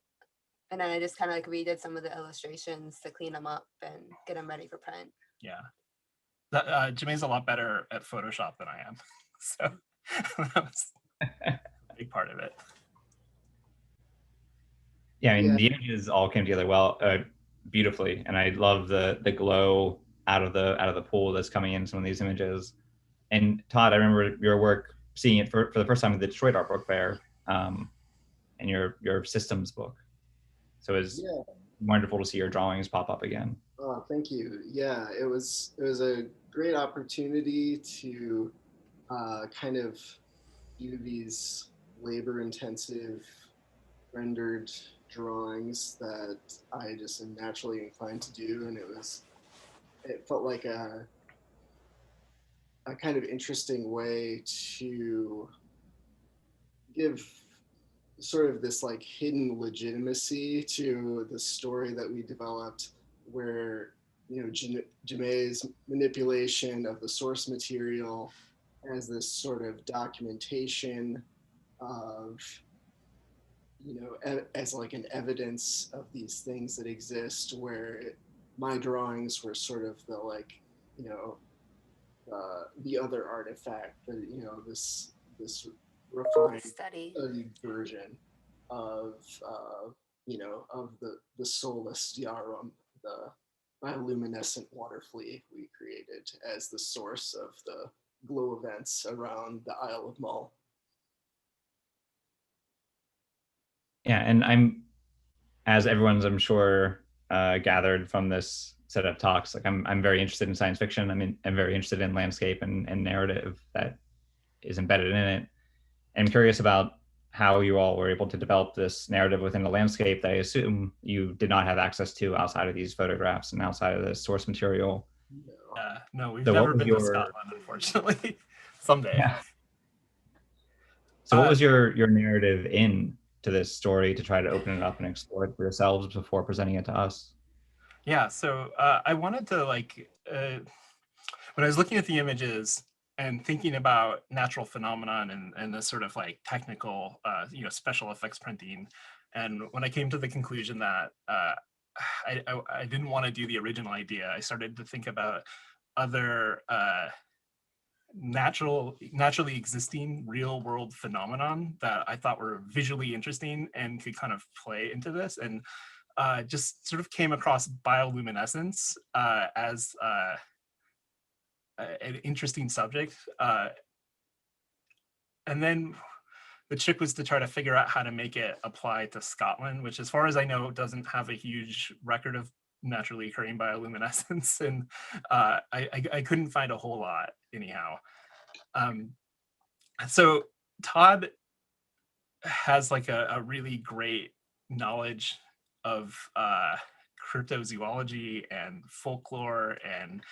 and then I just kind of like redid some of the illustrations to clean them up and get them ready for print. Yeah. Janmei's a lot better at Photoshop than I am. So that was a big part of it. Yeah, I mean, the images all came together beautifully, and I love the glow out of the pool that's coming in some of these images. And Todd, I remember your work, seeing it for the first time at the Detroit Art Book Fair, and your systems book. So it was wonderful to see your drawings pop up again. Oh, thank you. Yeah, it was a great opportunity to kind of do these labor-intensive rendered drawings that I just am naturally inclined to do, and it felt like a kind of interesting way to give sort of this like hidden legitimacy to the story that we developed, where, you know, Janmei's manipulation of the source material as this sort of documentation of, you know, as like an evidence of these things that exist, where my drawings were sort of the like, you know, the other artifact, you know, this refined studied version of you know, of the soulless Yarum, the bioluminescent water flea we created as the source of the glow events around the Isle of Mull. Yeah, and as everyone's, I'm sure, gathered from this set of talks, like I'm very interested in science fiction. I mean, I'm very interested in landscape and narrative that is embedded in it. And I'm curious about how you all were able to develop this narrative within a landscape that I assume you did not have access to outside of these photographs and outside of the source material. No, we've never been to Scotland, unfortunately. Someday. Yeah. So what was your narrative in to this story to try to open it up and explore it for yourselves before presenting it to us? Yeah, so I wanted to when I was looking at the images and thinking about natural phenomenon and the sort of like technical, special effects printing, and when I came to the conclusion that I didn't want to do the original idea, I started to think about other naturally existing real world phenomenon that I thought were visually interesting and could kind of play into this, and just sort of came across bioluminescence as an interesting subject. And then the trick was to try to figure out how to make it apply to Scotland, which as far as I know, doesn't have a huge record of naturally occurring bioluminescence. And I couldn't find a whole lot anyhow. So Todd has like a really great knowledge of cryptozoology and folklore and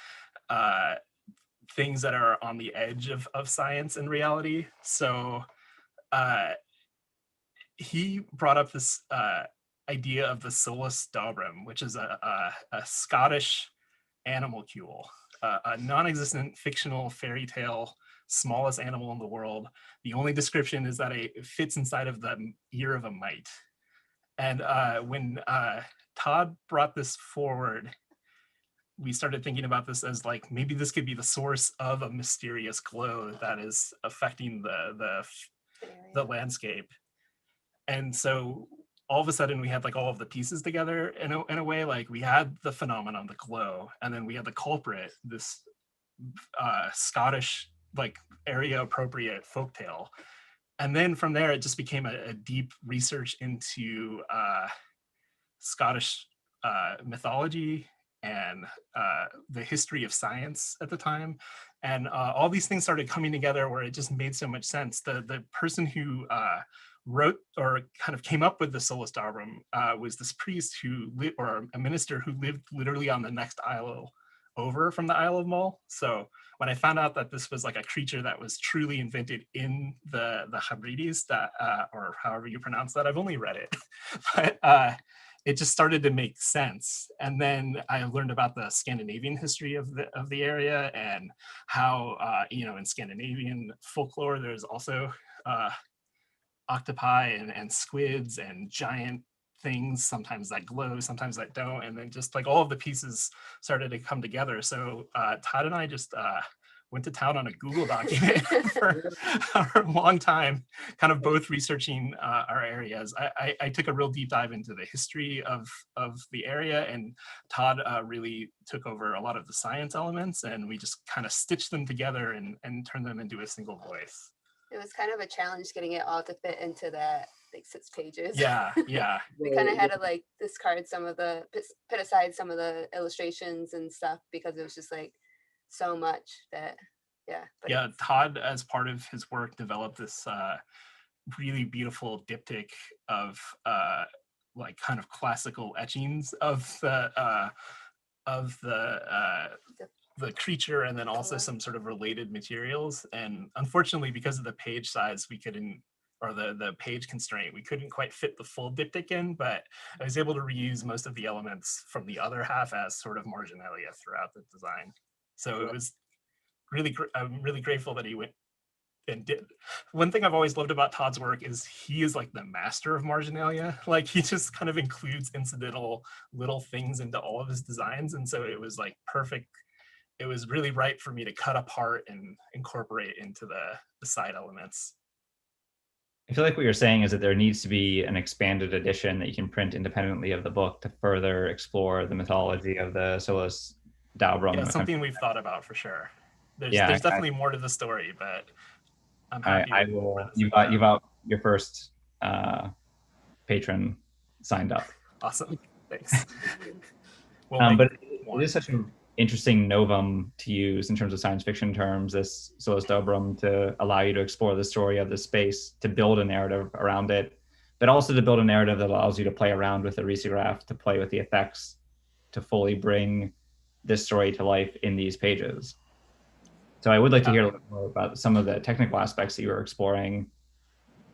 things that are on the edge of science and reality. So he brought up this idea of the Solus Dobrum, which is a Scottish animalcule, a non-existent fictional fairy tale, smallest animal in the world. The only description is that it fits inside of the ear of a mite. And when Todd brought this forward, we started thinking about this as like, maybe this could be the source of a mysterious glow that is affecting the landscape. And so all of a sudden we had like all of the pieces together in a way. Like we had the phenomenon, the glow, and then we had the culprit, this Scottish like area appropriate folktale. And then from there, it just became a deep research into Scottish mythology and the history of science at the time. And all these things started coming together where it just made so much sense. The person who wrote or kind of came up with the Solus Dobrum was this priest or a minister who lived literally on the next isle over from the Isle of Mull. So when I found out that this was like a creature that was truly invented in the Hebrides, that or however you pronounce that, I've only read it, but it just started to make sense. And then I learned about the Scandinavian history of the area and how in Scandinavian folklore there's also octopi and squids and giant things, sometimes that glow, sometimes that don't, and then just like all of the pieces started to come together. So Todd and I just went to town on a Google document for a long time, kind of both researching our areas. I took a real deep dive into the history of the area, and Todd really took over a lot of the science elements, and we just kind of stitched them together and turned them into a single voice. It was kind of a challenge getting it all to fit into that like 6 pages. Yeah. We kind of had to like discard put aside some of the illustrations and stuff because it was just like so much that, yeah. Todd, as part of his work, developed this really beautiful diptych of like kind of classical etchings of the creature, and then also some sort of related materials. And unfortunately, because of the page size, we couldn't, or the page constraint, we couldn't quite fit the full diptych in, but I was able to reuse most of the elements from the other half as sort of marginalia throughout the design. So it was I'm really grateful that he went and did. One thing I've always loved about Todd's work is he is like the master of marginalia. Like he just kind of includes incidental little things into all of his designs. And so it was like perfect. It was really right for me to cut apart and incorporate into the side elements. I feel like what you're saying is that there needs to be an expanded edition that you can print independently of the book to further explore the mythology of the Solus Dobrum. Yeah, something we've thought about for sure. There's definitely more to the story, but I'm happy. I will. You've got your first patron signed up. Awesome, thanks. But it is such an interesting novum to use in terms of science fiction terms, this Solus Dobrum, to allow you to explore the story of the space, to build a narrative around it, but also to build a narrative that allows you to play around with the risograph, to play with the effects, to fully bring this story to life in these pages. So I would like to hear a little more about some of the technical aspects that you were exploring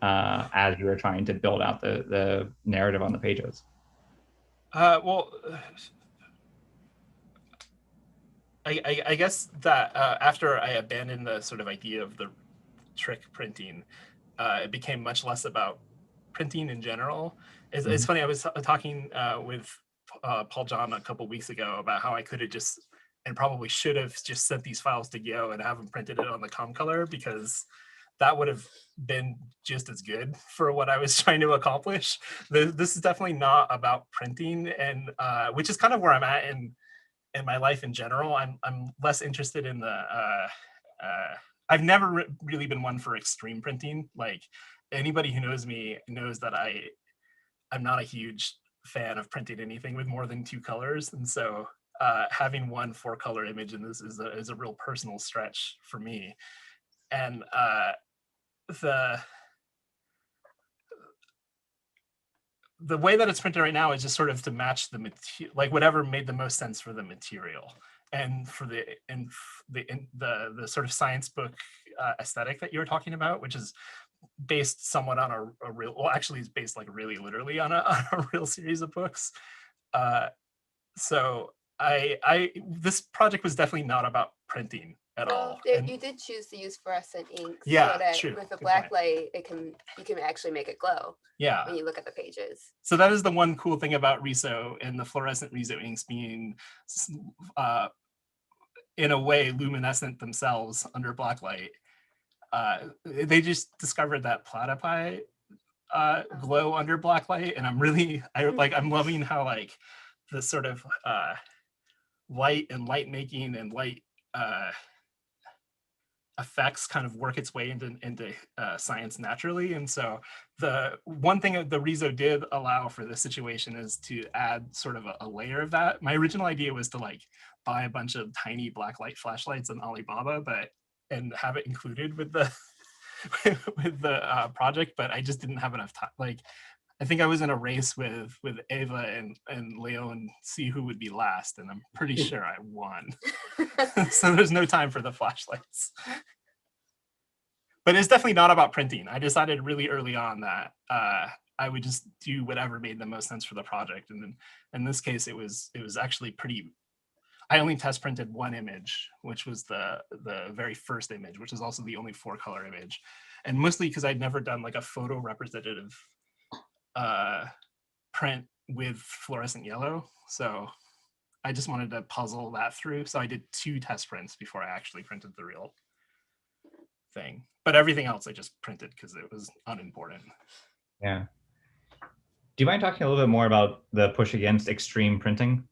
as you were trying to build out the narrative on the pages? Well, I guess that after I abandoned the sort of idea of the trick printing, it became much less about printing in general. It's funny, I was talking with Paul John a couple weeks ago about how I could have just, and probably should have just sent these files to Gyo and have them printed it on the ComColor, because that would have been just as good for what I was trying to accomplish. This is definitely not about printing, and which is kind of where I'm at in my life in general. I'm less interested in the I've never really been one for extreme printing. Like, anybody who knows me knows that I'm not a huge fan of printing anything with more than 2 colors, and so having one 4-color image in this is a real personal stretch for me. And the way that it's printed right now is just sort of to match the material, like whatever made the most sense for the material, and for the sort of science book aesthetic that you were talking about, which is based somewhat on a real, well, actually it's based like really literally on a real series of books. So this project was definitely not about printing at all. You did choose to use fluorescent inks, yeah, so that true. with the Good black point. light, you can actually make it glow. Yeah. When you look at the pages. So that is the one cool thing about Riso and the fluorescent Riso inks being, in a way, luminescent themselves under black light. They just discovered that platypi glow under black light, and I'm loving how like the sort of light and light making and light effects kind of work its way into science naturally. And so the one thing the Riso did allow for this situation is to add sort of a layer of that. My original idea was to like buy a bunch of tiny blacklight flashlights on Alibaba, and have it included with the with the project, but I just didn't have enough time. Like, I think I was in a race with Ava and Leo and see who would be last, and I'm pretty sure I won. So there's no time for the flashlights. But it's definitely not about printing. I decided really early on that I would just do whatever made the most sense for the project. And then in this case, it was actually pretty. I only test printed one image, which was the very first image, which is also the only 4-color image, and mostly because I'd never done like a photo representative print with fluorescent yellow. So I just wanted to puzzle that through. So I did 2 test prints before I actually printed the real thing. But everything else I just printed because it was unimportant. Yeah. Do you mind talking a little bit more about the push against extreme printing?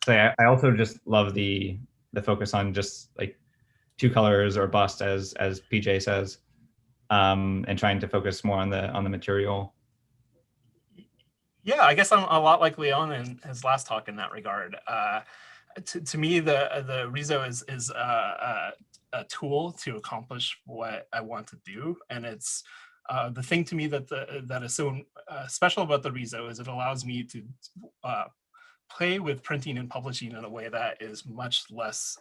So I also just love the focus on just like 2 colors or bust, as PJ says, and trying to focus more on the material. Yeah, I guess I'm a lot like Leon in his last talk in that regard. To me, the Riso is a tool to accomplish what I want to do, and it's the thing to me that is so special about the Riso is it allows me to play with printing and publishing in a way that is much less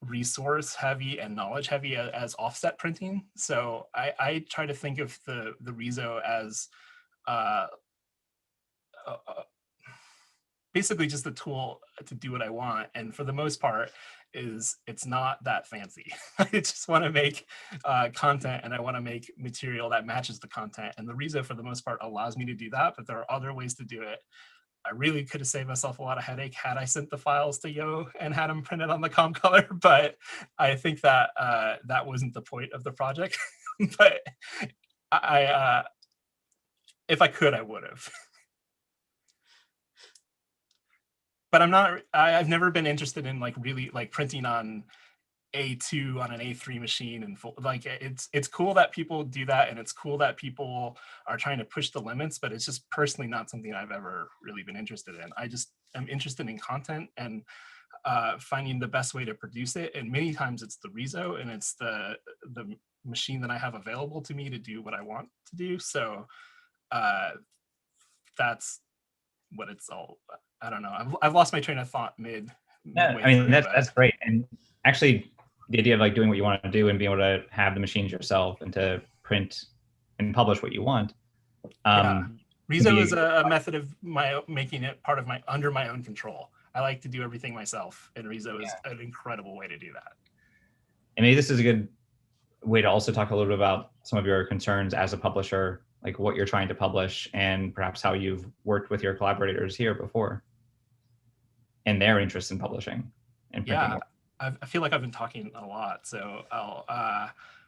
resource heavy and knowledge heavy as offset printing. So I try to think of the Riso as basically just a tool to do what I want, and for the most part it's not that fancy. I just want to make content, and I want to make material that matches the content, and the Riso for the most part allows me to do that, but there are other ways to do it. I really could have saved myself a lot of headache had I sent the files to Yo and had them printed on the ComColor, but I think that that wasn't the point of the project. But I if I could, I would have. But I've never been interested in like really like printing on A2 on an A3 machine, and like it's cool that people do that, and it's cool that people are trying to push the limits, but it's just personally not something I've ever really been interested in. I just am interested in content and finding the best way to produce it, and many times it's the Riso, and it's the machine that I have available to me to do what I want to do. So that's what it's all. I don't know. I've lost my train of thought mid. Yeah, I mean that's great. And actually, the idea of like doing what you want to do and being able to have the machines yourself and to print and publish what you want. Riso is a method of making it part of under my own control. I like to do everything myself, and Riso is an incredible way to do that. And maybe this is a good way to also talk a little bit about some of your concerns as a publisher, like what you're trying to publish and perhaps how you've worked with your collaborators here before and their interest in publishing and printing. I feel like I've been talking a lot, so I'll.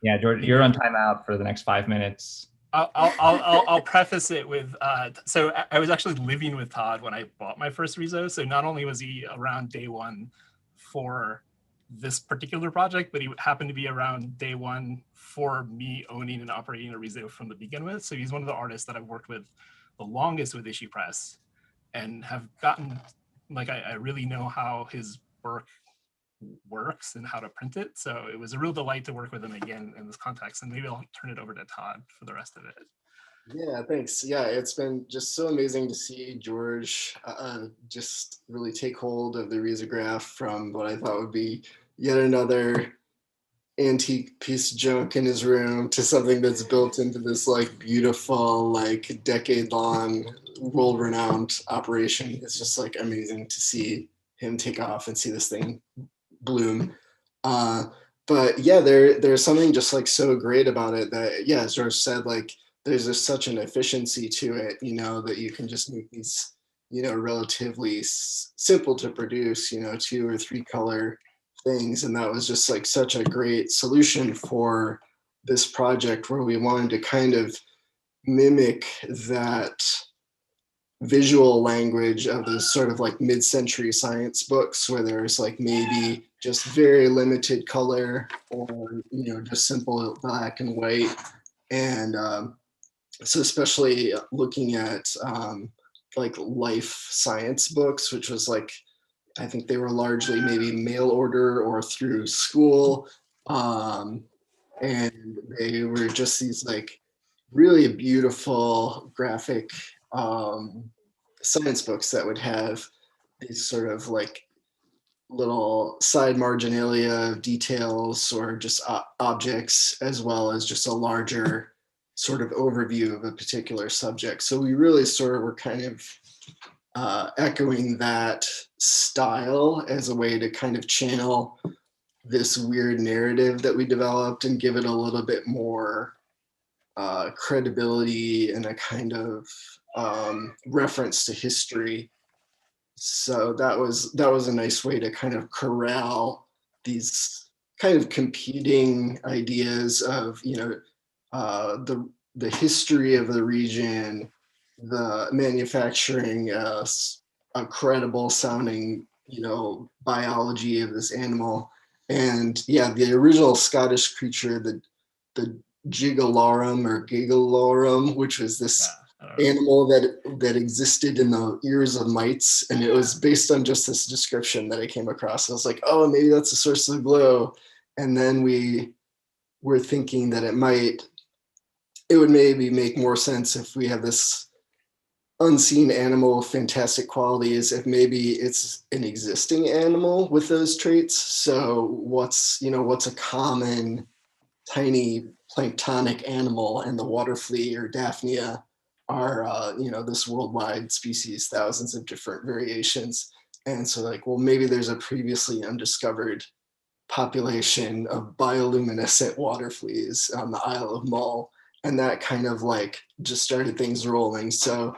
Yeah, George, you're on timeout for the next 5 minutes. I'll preface it with, so I was actually living with Todd when I bought my first Riso. So not only was he around day one for this particular project, but he happened to be around day one for me owning and operating a Riso from the begin with. So he's one of the artists that I've worked with the longest with Issue Press and have gotten, like, I really know how his work works and how to print it. So it was a real delight to work with him again in this context, and maybe I'll turn it over to Todd for the rest of it. Yeah, thanks. Yeah, it's been just so amazing to see George just really take hold of the risograph from what I thought would be yet another antique piece of junk in his room to something that's built into this like beautiful, like decade-long, world-renowned operation. It's just like amazing to see him take off and see this thing bloom. But yeah, there's something just like so great about it that, yeah, as George said, like there's just such an efficiency to it, you know, that you can just make these, you know, relatively simple to produce, you know, 2 or 3 color things. And that was just like such a great solution for this project where we wanted to kind of mimic that visual language of those sort of like mid-century science books where there's like maybe just very limited color or, you know, just simple black and white. And so especially looking at like life science books, which was like, I think they were largely maybe mail order or through school. And they were just these like really beautiful graphic science books that would have these sort of like little side marginalia of details or just objects, as well as just a larger sort of overview of a particular subject. So we really sort of were kind of echoing that style as a way to kind of channel this weird narrative that we developed and give it a little bit more credibility and a kind of reference to history. So that was a nice way to kind of corral these kind of competing ideas of, you know, the history of the region, the manufacturing a credible sounding, you know, biology of this animal. And yeah, the original Scottish creature, the Gigalorum or Gigalorum, which was this animal that existed in the ears of mites, and it was based on just this description that I came across. I was like, oh, maybe that's the source of the glow. And then we were thinking that it would maybe make more sense if we have this unseen animal of fantastic qualities, if maybe it's an existing animal with those traits. So what's a common tiny planktonic animal, and the water flea or Daphnia are, you know, this worldwide species, thousands of different variations. And so like, well, maybe there's a previously undiscovered population of bioluminescent water fleas on the Isle of Mull. And that kind of like just started things rolling. So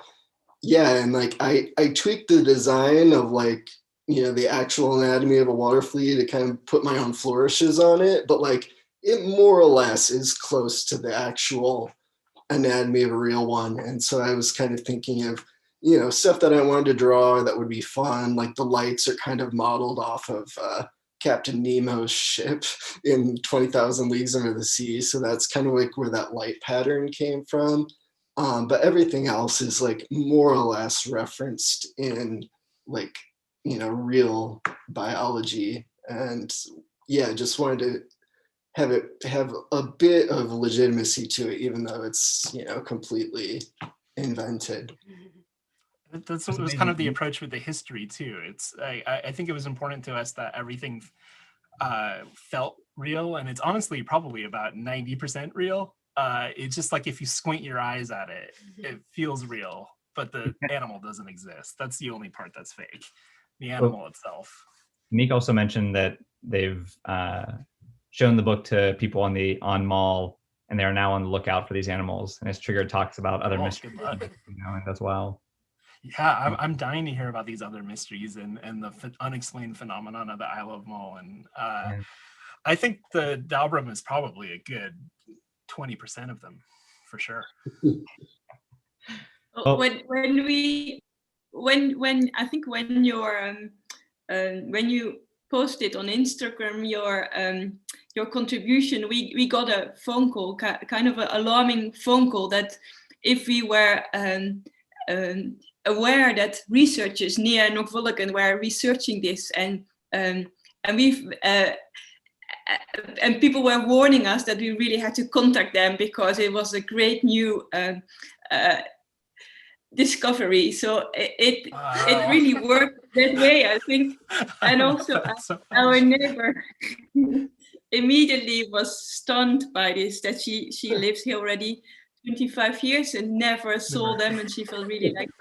yeah, and like I tweaked the design of like, you know, the actual anatomy of a water flea to kind of put my own flourishes on it, but like it more or less is close to the actual anatomy of a real one. And so I was kind of thinking of, you know, stuff that I wanted to draw that would be fun. Like the lights are kind of modeled off of Captain Nemo's ship in 20,000 Leagues Under the Sea. So that's kind of like where that light pattern came from. But everything else is like more or less referenced in like, you know, real biology. And yeah, just wanted to have a bit of legitimacy to it, even though it's, you know, completely invented. That was kind of the approach with the history too. It's I think it was important to us that everything felt real, and it's honestly probably about 90% real. It's just like if you squint your eyes at it, it feels real, but the animal doesn't exist. That's the only part that's fake. The animal itself. Meek also mentioned that they've shown the book to people on Mall, and they are now on the lookout for these animals. And it's triggered talks about other mysteries, and as well. Yeah, I'm dying to hear about these other mysteries and the unexplained phenomenon of the Isle of Mull. And I think the Dalbrum is probably a good 20% of them, for sure. When you posted on Instagram your contribution, we got a phone call, kind of an alarming phone call, that if we were aware that researchers near Noordwolken were researching this, and people were warning us that we really had to contact them because it was a great new discovery. So it really worked that way, I think. And also our neighbor immediately was stunned by this, that she lives here already 25 years and never saw them, and she felt really like,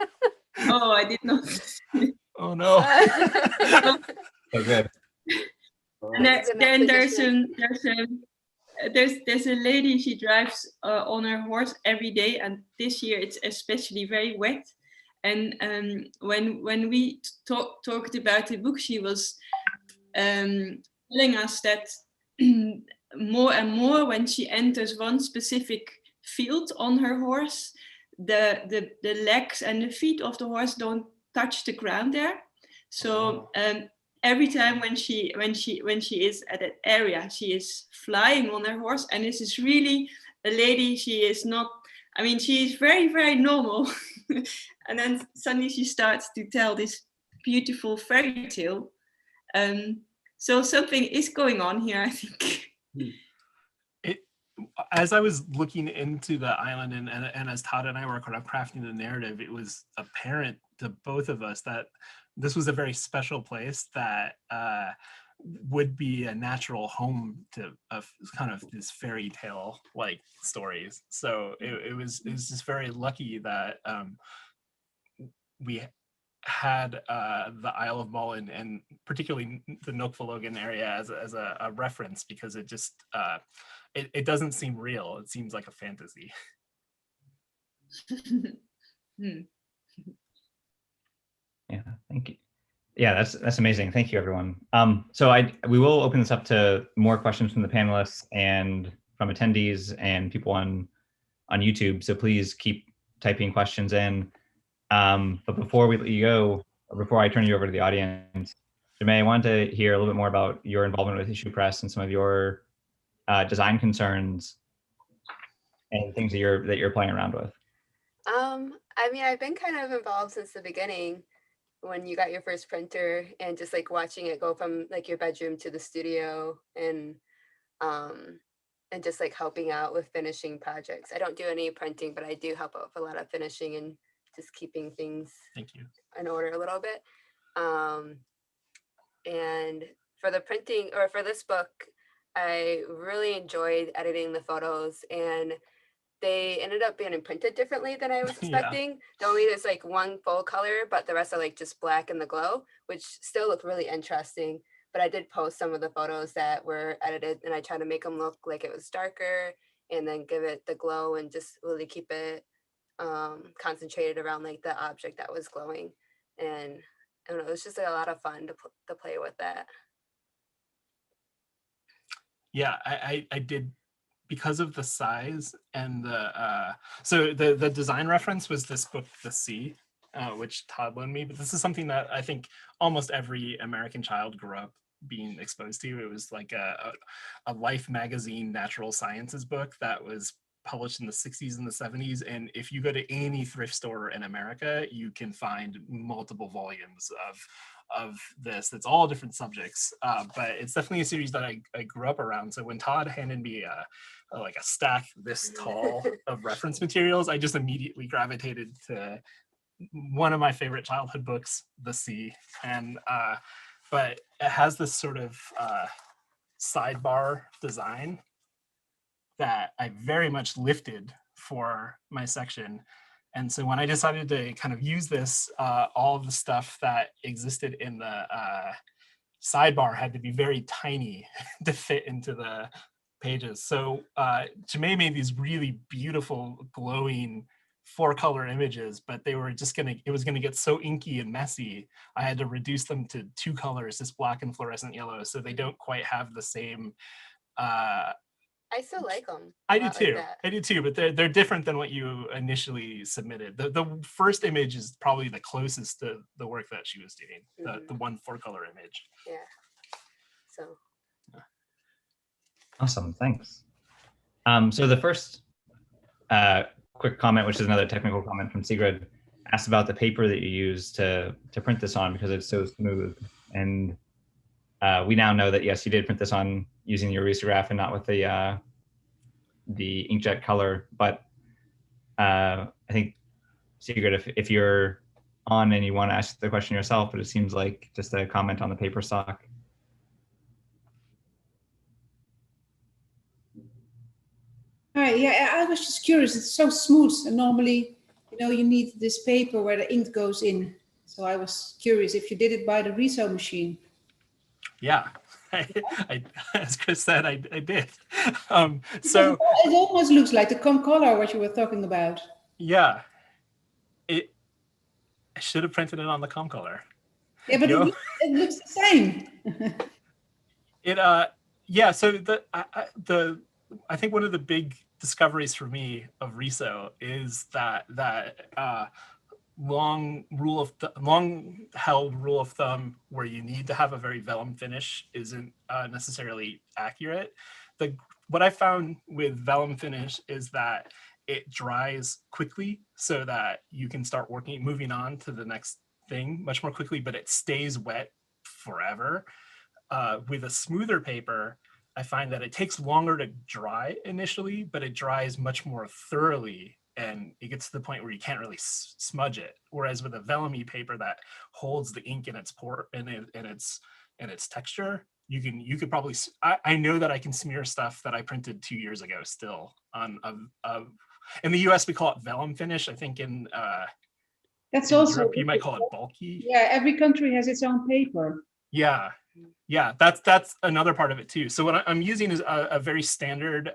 oh, I did not. Oh no. So good. And then there's a lady, she drives on her horse every day, and this year it's especially very wet. And when we talked about the book, she was telling us that more and more, when she enters one specific field on her horse, the legs and the feet of the horse don't touch the ground there. So every time when she is at that area, she is flying on her horse, and this is really a lady. She is not, I mean, she is very, very normal. And then suddenly she starts to tell this beautiful fairy tale. So something is going on here, I think. As I was looking into the island, and as Todd and I were kind of crafting the narrative, it was apparent to both of us that this was a very special place that would be a natural home to kind of this fairy tale like stories. So it was just very lucky that we had the Isle of Mull and particularly the Noordwolken area as a reference, because it just it doesn't seem real. It seems like a fantasy. Yeah, thank you. Yeah, that's amazing. Thank you, everyone. So we will open this up to more questions from the panelists and from attendees and people on YouTube. So please keep typing questions in. But before we let you go, or before I turn you over to the audience, Jemay, I wanted to hear a little bit more about your involvement with Issue Press and some of your design concerns and things that you're playing around with. I mean, I've been kind of involved since the beginning, when you got your first printer, and just like watching it go from like your bedroom to the studio, and just like helping out with finishing projects. I don't do any printing, but I do help out with a lot of finishing and just keeping things in order a little bit. And for the printing, or for this book, I really enjoyed editing the photos, and they ended up being printed differently than I was expecting. The only there's like one full color, but the rest are like just black in the glow, which still look really interesting. But I did post some of the photos that were edited, and I tried to make them look like it was darker, and then give it the glow, and just really keep it concentrated around like the object that was glowing. And I don't know, it was just like a lot of fun to play with that. Yeah, I did, because of the size and so the design reference was this book, The Sea, which Todd loaned me. But this is something that I think almost every American child grew up being exposed to. It was like a Life magazine natural sciences book that was published in the 60s and the 70s. And if you go to any thrift store in America, you can find multiple volumes of this. It's all different subjects, but it's definitely a series that I grew up around. So when Todd handed me like a stack this tall of reference materials, I just immediately gravitated to one of my favorite childhood books, The Sea. And but it has this sort of sidebar design that I very much lifted for my section. And so when I decided to kind of use this, all of the stuff that existed in the sidebar had to be very tiny to fit into the pages. So Jemay made these really beautiful, glowing 4-color images, but they were it was gonna get so inky and messy. I had to reduce them to 2 colors, just black and fluorescent yellow, so they don't quite have the same. I still like them. I do too. I do too, but they're different than what you initially submitted. The first image is probably the closest to the work that she was doing, the one 4-color image. Yeah. So. Awesome, thanks. So the first quick comment, which is another technical comment from Sigrid, asked about the paper that you used to print this on because it's so smooth. And we now know that yes, you did print this on using your risograph and not with the inkjet color. But I think Sigrid, if you're on and you want to ask the question yourself, but it seems like just a comment on the paper stock. Hi, yeah, I was just curious. It's so smooth, and normally, you need this paper where the ink goes in. So I was curious if you did it by the Riso machine. Yeah, I as Chris said, I did. So it almost looks like the color what you were talking about. Yeah, I should have printed it on the color. Yeah, but it looks the same. Yeah. So I think one of the big discoveries for me of Riso is that long held rule of thumb where you need to have a very vellum finish isn't necessarily accurate. What I found with vellum finish is that it dries quickly so that you can start moving on to the next thing much more quickly, but it stays wet forever. With a smoother paper, I find that it takes longer to dry initially, but it dries much more thoroughly, and it gets to the point where you can't really smudge it. Whereas with a vellum-y paper that holds the ink in its pore and its texture, you could probably. I know that I can smear stuff that I printed 2 years ago still on in the U.S. we call it vellum finish. I think in that's also Europe, you might call it bulky. Yeah, every country has its own paper. Yeah, that's another part of it too. So what I'm using is a very standard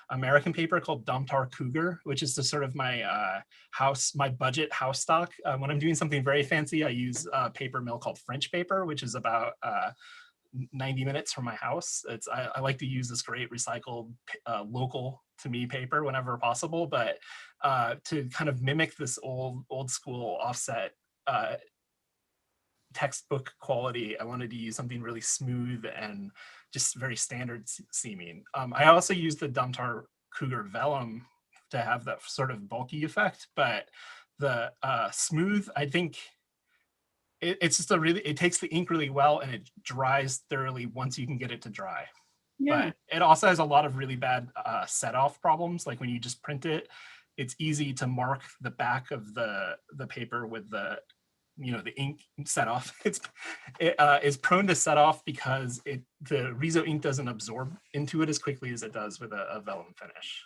American paper called Domtar Cougar, which is the sort of my budget house stock. When I'm doing something very fancy, I use a paper mill called French paper, which is about 90 minutes from my house. I like to use this great recycled local to me paper whenever possible, but to kind of mimic this old school offset textbook quality, I wanted to use something really smooth and just very standard seeming. I also used the Domtar Cougar vellum to have that sort of bulky effect, but the smooth, I think it's just it takes the ink really well and it dries thoroughly once you can get it to dry. Yeah. But it also has a lot of really bad set off problems. Like when you just print it, it's easy to mark the back of the paper with the ink set off. It is prone to set off because the Riso ink doesn't absorb into it as quickly as it does with a vellum finish.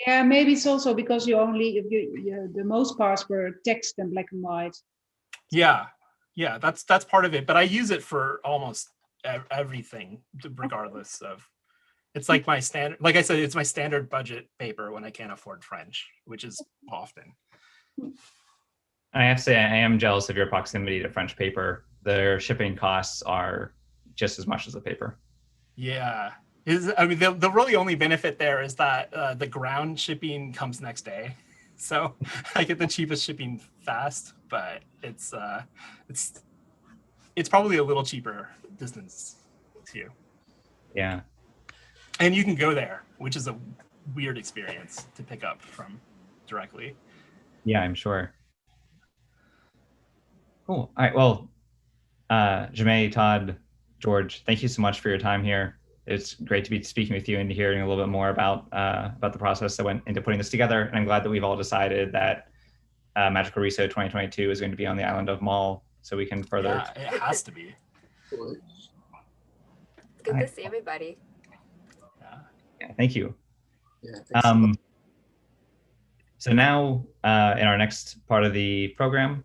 Yeah, maybe it's also because the most parts were text and black and white. Yeah, that's part of it. But I use it for almost everything, regardless of. It's like my standard. Like I said, it's my standard budget paper when I can't afford French, which is often. I have to say, I am jealous of your proximity to French paper. Their shipping costs are just as much as the paper. Yeah. The really only benefit there is that the ground shipping comes next day. So I get the cheapest shipping fast, but it's probably a little cheaper distance too. Yeah. And you can go there, which is a weird experience to pick up from directly. Yeah, I'm sure. Cool. All right. Well, Jemay, Todd, George, thank you so much for your time here. It's great to be speaking with you and hearing a little bit more about the process that went into putting this together. And I'm glad that we've all decided that Magical Riso 2022 is going to be on the island of Mal, so we can further. Yeah, it has to be. Good good Hi. to see everybody. Yeah, thank you. Yeah, thanks. So now, in our next part of the program,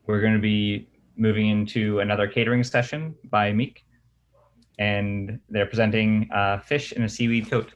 we're going to be moving into another catering session by Meek, and they're presenting Fish in a Seaweed Coat.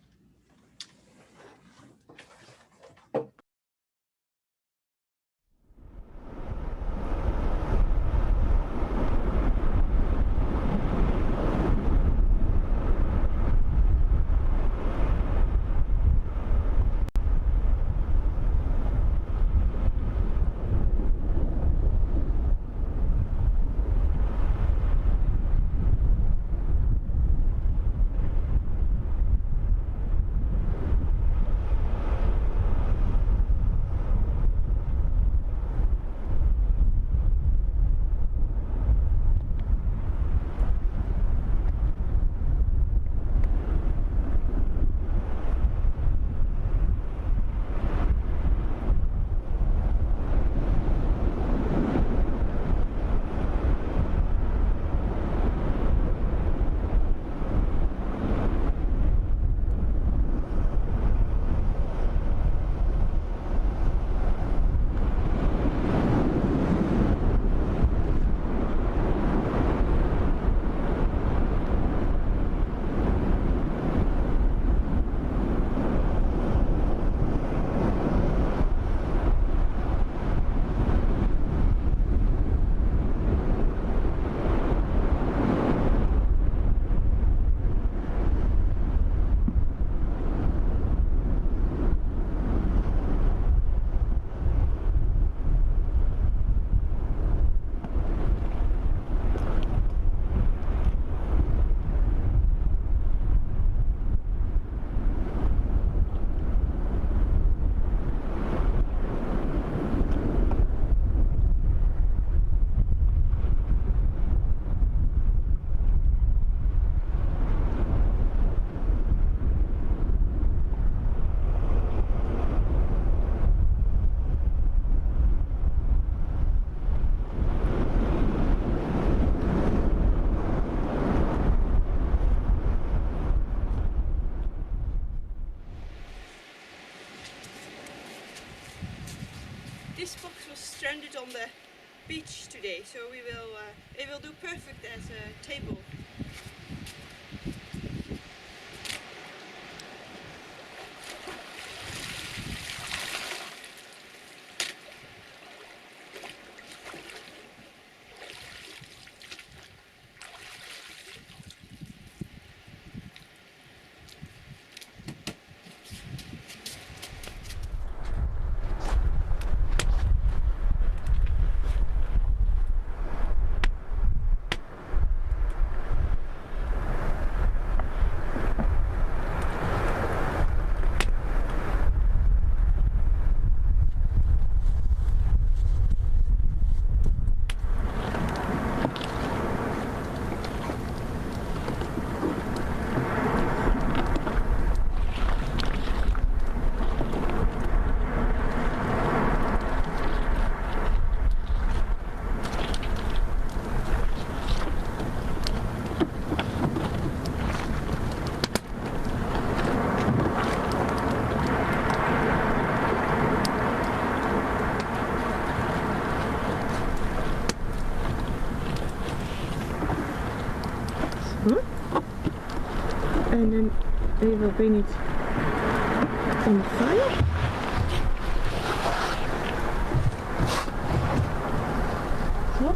This box was stranded on the beach today, so it will do perfect as a table. En dan even op in het on the fire. Zo.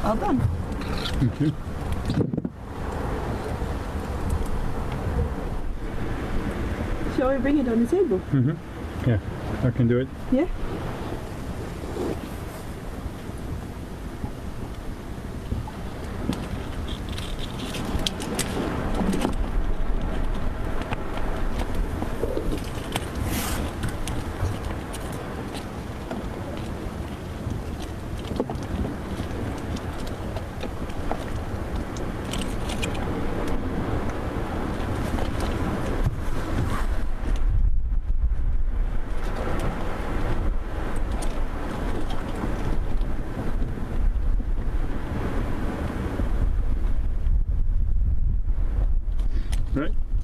Well done. Thank you. Shall we bring it on the table? Yeah, I can do it. Yeah?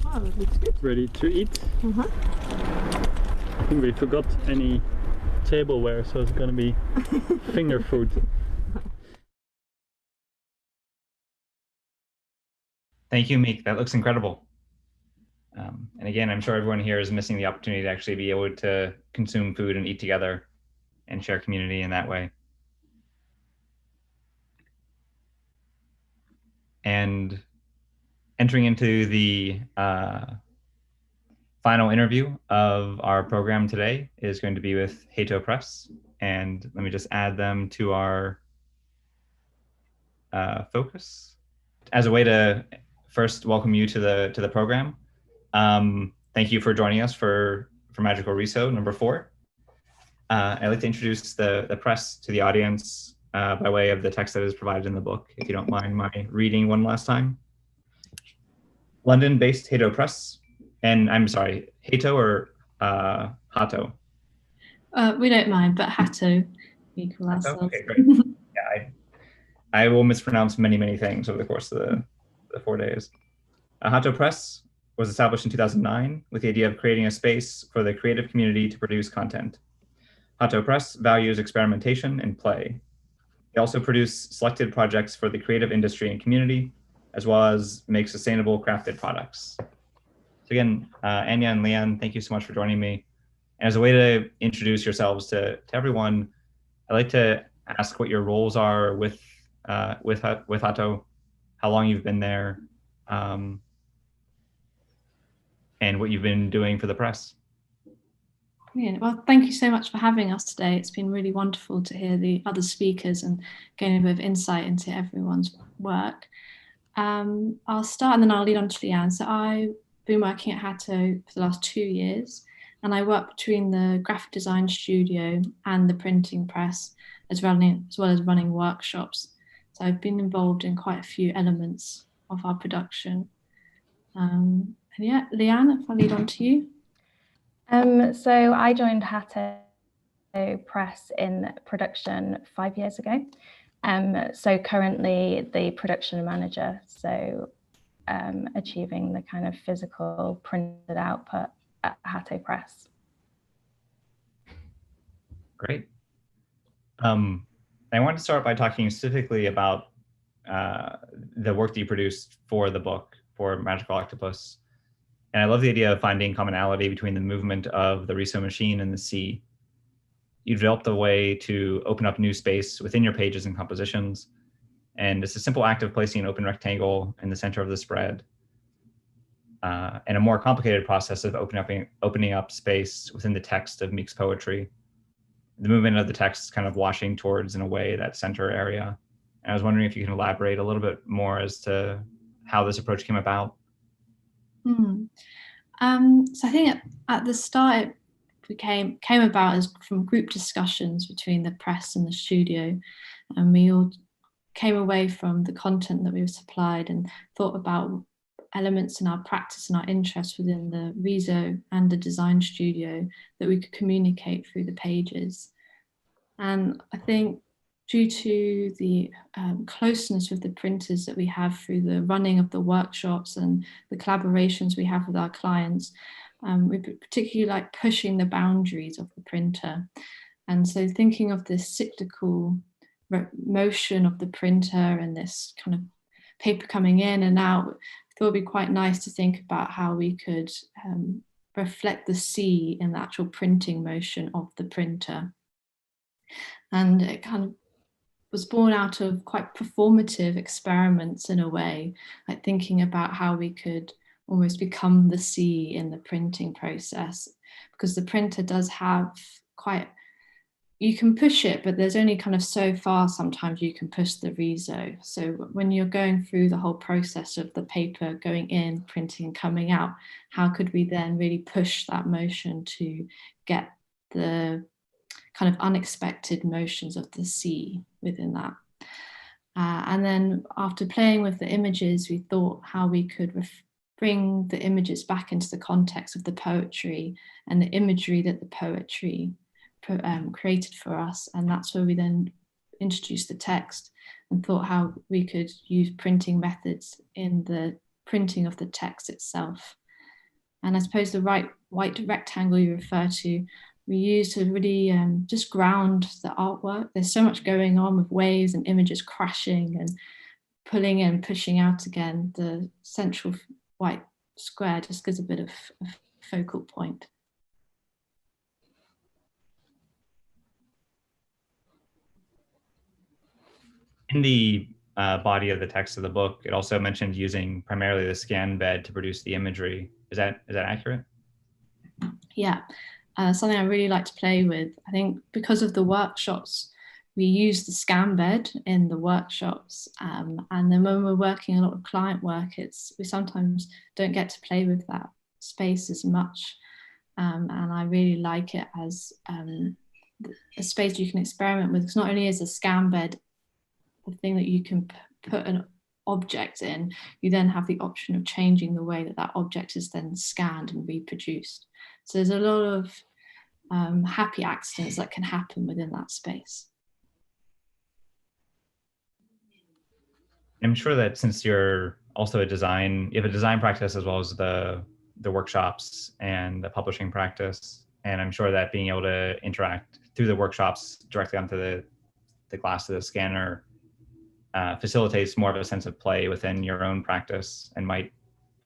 Oh, that looks good. Ready to eat. I think we forgot any tableware, so it's gonna be finger food. Thank you, Meek. That looks incredible. And again, I'm sure everyone here is missing the opportunity to actually be able to consume food and eat together and share community in that way. And entering into the final interview of our program today is going to be with Hato Press. And let me just add them to our focus. As a way to first welcome you to the program. Thank you for joining us for Magical Riso number 4. I'd like to introduce the press to the audience by way of the text that is provided in the book, if you don't mind my reading one last time. London-based Hato Press, and I'm sorry, Hato or Hato? We don't mind, but Hato, we call ourselves. Okay, great. Yeah, I will mispronounce many things over the course of the 4 days. Hato Press was established in 2009 with the idea of creating a space for the creative community to produce content. Hato Press values experimentation and play. They also produce selected projects for the creative industry and community, as well as make sustainable crafted products. So again, Anya and Leanne, thank you so much for joining me. And as a way to introduce yourselves to everyone, I'd like to ask what your roles are with Hato, how long you've been there, and what you've been doing for the press. Brilliant. Well, thank you so much for having us today. It's been really wonderful to hear the other speakers and gain a bit of insight into everyone's work. I'll start and then I'll lead on to Leanne. So I've been working at Hato for the last 2 years, and I work between the graphic design studio and the printing press, as well as running workshops. So I've been involved in quite a few elements of our production. And yeah, Leanne, if I lead on to you. So I joined Hato Press in production 5 years ago. So currently the production manager, so achieving the kind of physical printed output at Hato Press. Great. I want to start by talking specifically about the work that you produced for the book, for Magical Octopus. And I love the idea of finding commonality between the movement of the Riso machine and the sea. You developed a way to open up new space within your pages and compositions. And it's a simple act of placing an open rectangle in the center of the spread, and a more complicated process of opening up space within the text of Meek's poetry. The movement of the text kind of washing towards, in a way, that center area. And I was wondering if you can elaborate a little bit more as to how this approach came about. So I think at the start, it came about as from group discussions between the press and the studio, and we all came away from the content that we were supplied and thought about elements in our practice and our interests within the Riso and the design studio that we could communicate through the pages. And I think due to the closeness with the printers that we have through the running of the workshops and the collaborations we have with our clients, we particularly like pushing the boundaries of the printer. And so thinking of this cyclical motion of the printer and this kind of paper coming in and out, I thought it'd be quite nice to think about how we could reflect the sea in the actual printing motion of the printer. And it kind of was born out of quite performative experiments in a way, like thinking about how we could almost become the sea in the printing process, because the printer does have quite, you can push it, but there's only kind of so far sometimes you can push the Riso. So when you're going through the whole process of the paper going in, printing and coming out, how could we then really push that motion to get the kind of unexpected motions of the sea within that. And then after playing with the images, we thought how we could bring the images back into the context of the poetry and the imagery that the poetry created for us. And that's where we then introduced the text and thought how we could use printing methods in the printing of the text itself. And I suppose the white rectangle you refer to, we use to really just ground the artwork. There's so much going on with waves and images crashing and pulling and pushing out again. The central white square just gives a bit of a focal point. In the body of the text of the book, it also mentioned using primarily the scan bed to produce the imagery. Is that accurate? Yeah, something I really like to play with. I think because of the workshops, we use the scan bed in the workshops, and then when we're working a lot of client work, we sometimes don't get to play with that space as much, and I really like it as a space you can experiment with. Because not only is a scan bed the thing that you can put an object in, you then have the option of changing the way that that object is then scanned and reproduced. So there's a lot of happy accidents that can happen within that space. I'm sure that since you're also you have a design practice as well as the workshops and the publishing practice. And I'm sure that being able to interact through the workshops directly onto the glass of the scanner facilitates more of a sense of play within your own practice and might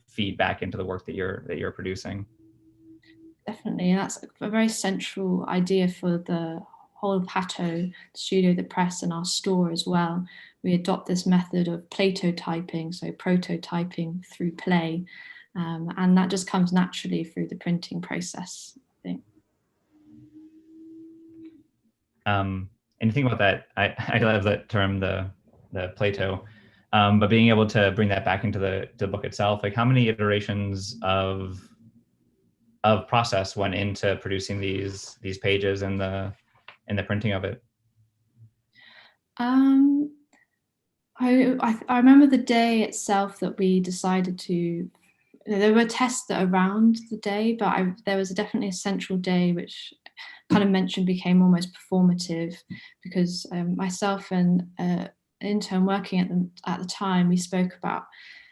feed back into the work that you're producing. Definitely, and that's a very central idea for the whole of Hatto, the studio, the press, and our store as well. We adopt this method of platotyping, so prototyping through play, and that just comes naturally through the printing process, I think. And you think about that, I love that term, the Plato, but being able to bring that back into the book itself, like how many iterations of process went into producing these pages and the printing of it? I remember the day itself that we decided to. There were tests around the day, but there was definitely a central day which kind of mentioned became almost performative, because myself and an intern working at the time, we spoke about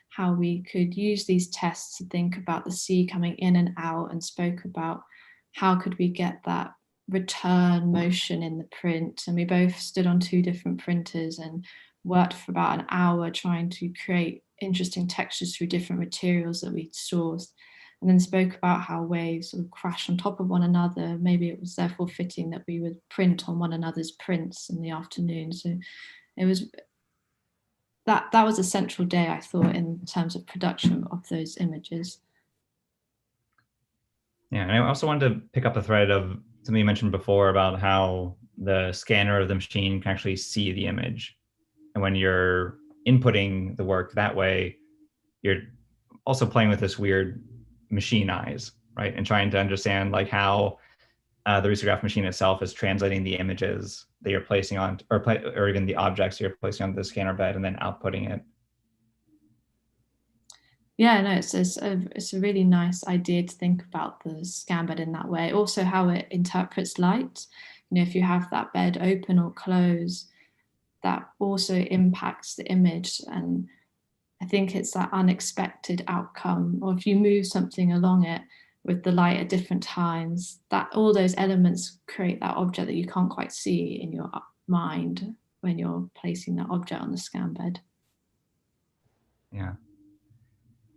how we could use these tests to think about the sea coming in and out, and spoke about how could we get that return motion in the print. And we both stood on 2 different printers and worked for about an hour trying to create interesting textures through different materials that we'd sourced, and then spoke about how waves sort of crash on top of one another. Maybe it was therefore fitting that we would print on one another's prints in the afternoon. So it was that was a central day, I thought, in terms of production of those images. Yeah, and I also wanted to pick up a thread of something you mentioned before about how the scanner of the machine can actually see the image. And when you're inputting the work that way, you're also playing with this weird machine eyes, right? And trying to understand like how the risograph machine itself is translating the images that you're placing on, or even the objects you're placing on the scanner bed and then outputting it. Yeah, no, it's a really nice idea to think about the scan bed in that way. Also how it interprets light. You know, if you have that bed open or close, that also impacts the image. And I think it's that unexpected outcome, or if you move something along it with the light at different times, that all those elements create that object that you can't quite see in your mind when you're placing that object on the scan bed. Yeah.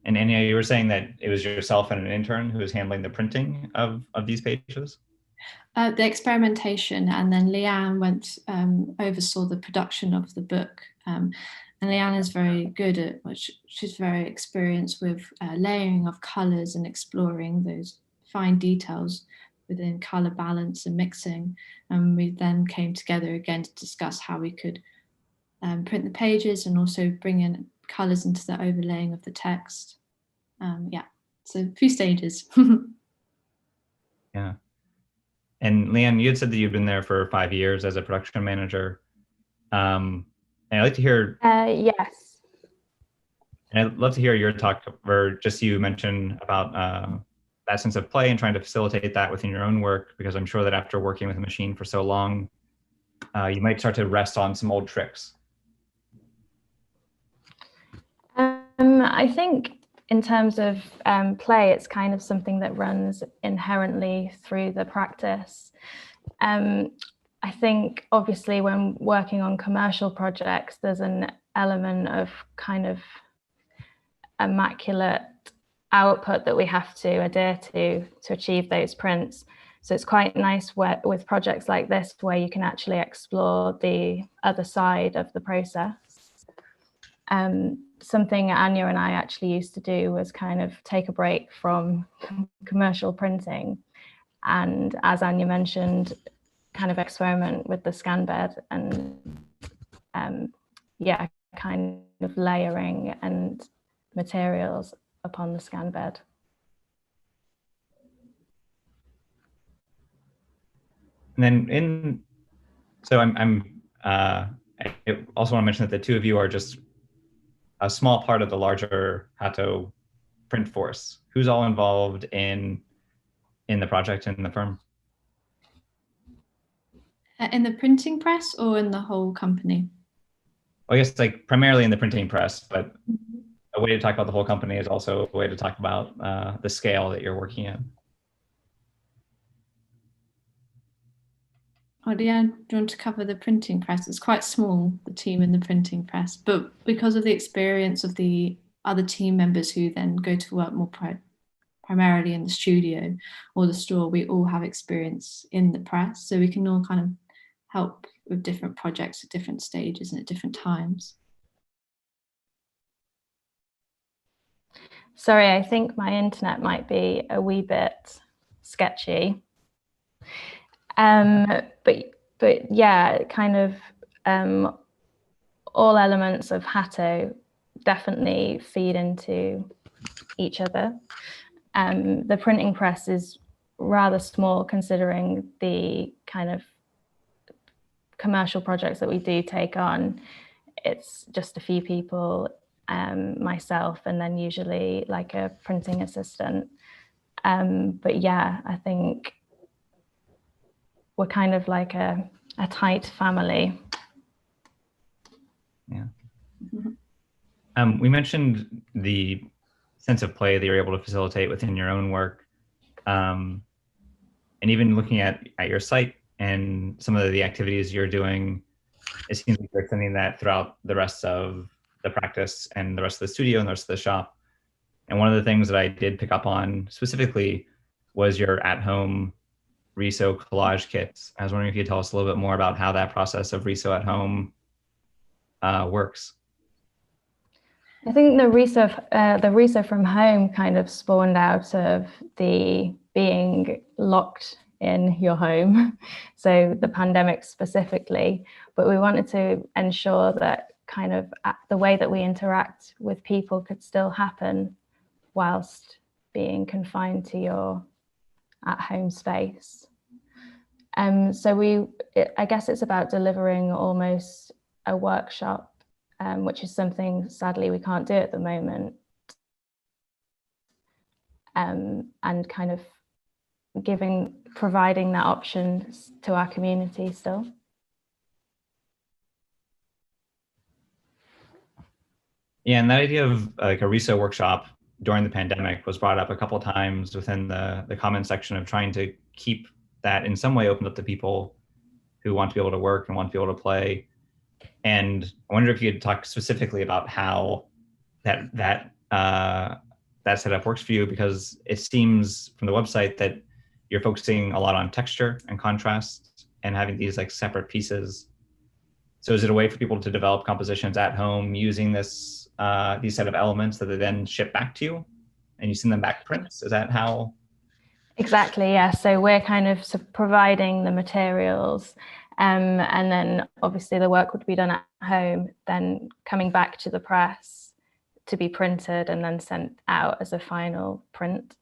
And Anya, you were saying that it was yourself and an intern who was handling the printing of these pages? The experimentation, and then Leanne oversaw the production of the book. And Leanne is very good at, she's very experienced with layering of colours and exploring those fine details within colour balance and mixing. And we then came together again to discuss how we could print the pages and also bring in colours into the overlaying of the text. Yeah, so a few stages. Yeah. And Leanne, you had said that you've been there for 5 years as a production manager. And I'd like to hear. Yes. And I'd love to hear your talk, or just you mention about that sense of play and trying to facilitate that within your own work, because I'm sure that after working with a machine for so long, you might start to rest on some old tricks. I think in terms of play, it's kind of something that runs inherently through the practice. I think obviously when working on commercial projects, there's an element of kind of immaculate output that we have to adhere to achieve those prints. So it's quite nice with projects like this where you can actually explore the other side of the process. Something Anya and I actually used to do was kind of take a break from commercial printing, and as Anya mentioned, kind of experiment with the scan bed and yeah, kind of layering and materials upon the scan bed. And then I also want to mention that the two of you are just a small part of the larger Hato print force. Who's all involved in the project in the firm? In the printing press or in the whole company? Well, I guess like primarily in the printing press, but a way to talk about the whole company is also a way to talk about the scale that you're working in. Oh, Leanne, do you want to cover the printing press? It's quite small, the team in the printing press, but because of the experience of the other team members who then go to work more primarily in the studio or the store, we all have experience in the press, so we can all kind of help with different projects at different stages and at different times. Sorry, I think my internet might be a wee bit sketchy. But yeah, kind of all elements of Hato definitely feed into each other. The printing press is rather small considering the kind of commercial projects that we do take on. It's just a few people, myself, and then usually like a printing assistant. But yeah, I think we're kind of like a tight family. Yeah. We mentioned the sense of play that you're able to facilitate within your own work. And even looking at your site and some of the activities you're doing, it seems like you're extending that throughout the rest of the practice and the rest of the studio and the rest of the shop. And one of the things that I did pick up on specifically was your at-home Riso collage kits. I was wondering if you could tell us a little bit more about how that process of Riso at home works. I think the Riso from home kind of spawned out of the being locked in your home, so the pandemic specifically, but we wanted to ensure that kind of the way that we interact with people could still happen whilst being confined to your at-home space. So I guess it's about delivering almost a workshop, which is something sadly we can't do at the moment, and kind of providing that option to our community still. Yeah, and that idea of like a Riso workshop during the pandemic was brought up a couple of times within the comment section of trying to keep that in some way open up to people who want to be able to work and want to be able to play. And I wonder if you could talk specifically about how that setup works for you, because it seems from the website that you're focusing a lot on texture and contrast and having these like separate pieces. So is it a way for people to develop compositions at home using these set of elements that they then ship back to you and you send them back prints? Is that how? Exactly, yeah. So we're kind of providing the materials, and then obviously the work would be done at home, then coming back to the press to be printed and then sent out as a final print.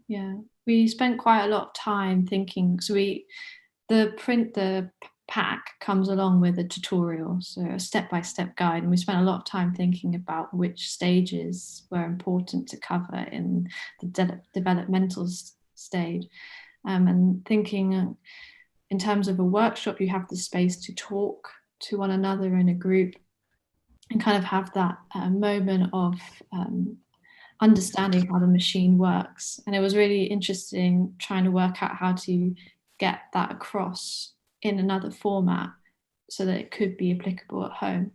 Yeah, we spent quite a lot of time thinking. So the pack comes along with a tutorial, so a step-by-step guide, and we spent a lot of time thinking about which stages were important to cover in the developmental stage, and thinking in terms of a workshop, you have the space to talk to one another in a group and kind of have that moment of understanding how the machine works. And it was really interesting trying to work out how to get that across in another format so that it could be applicable at home.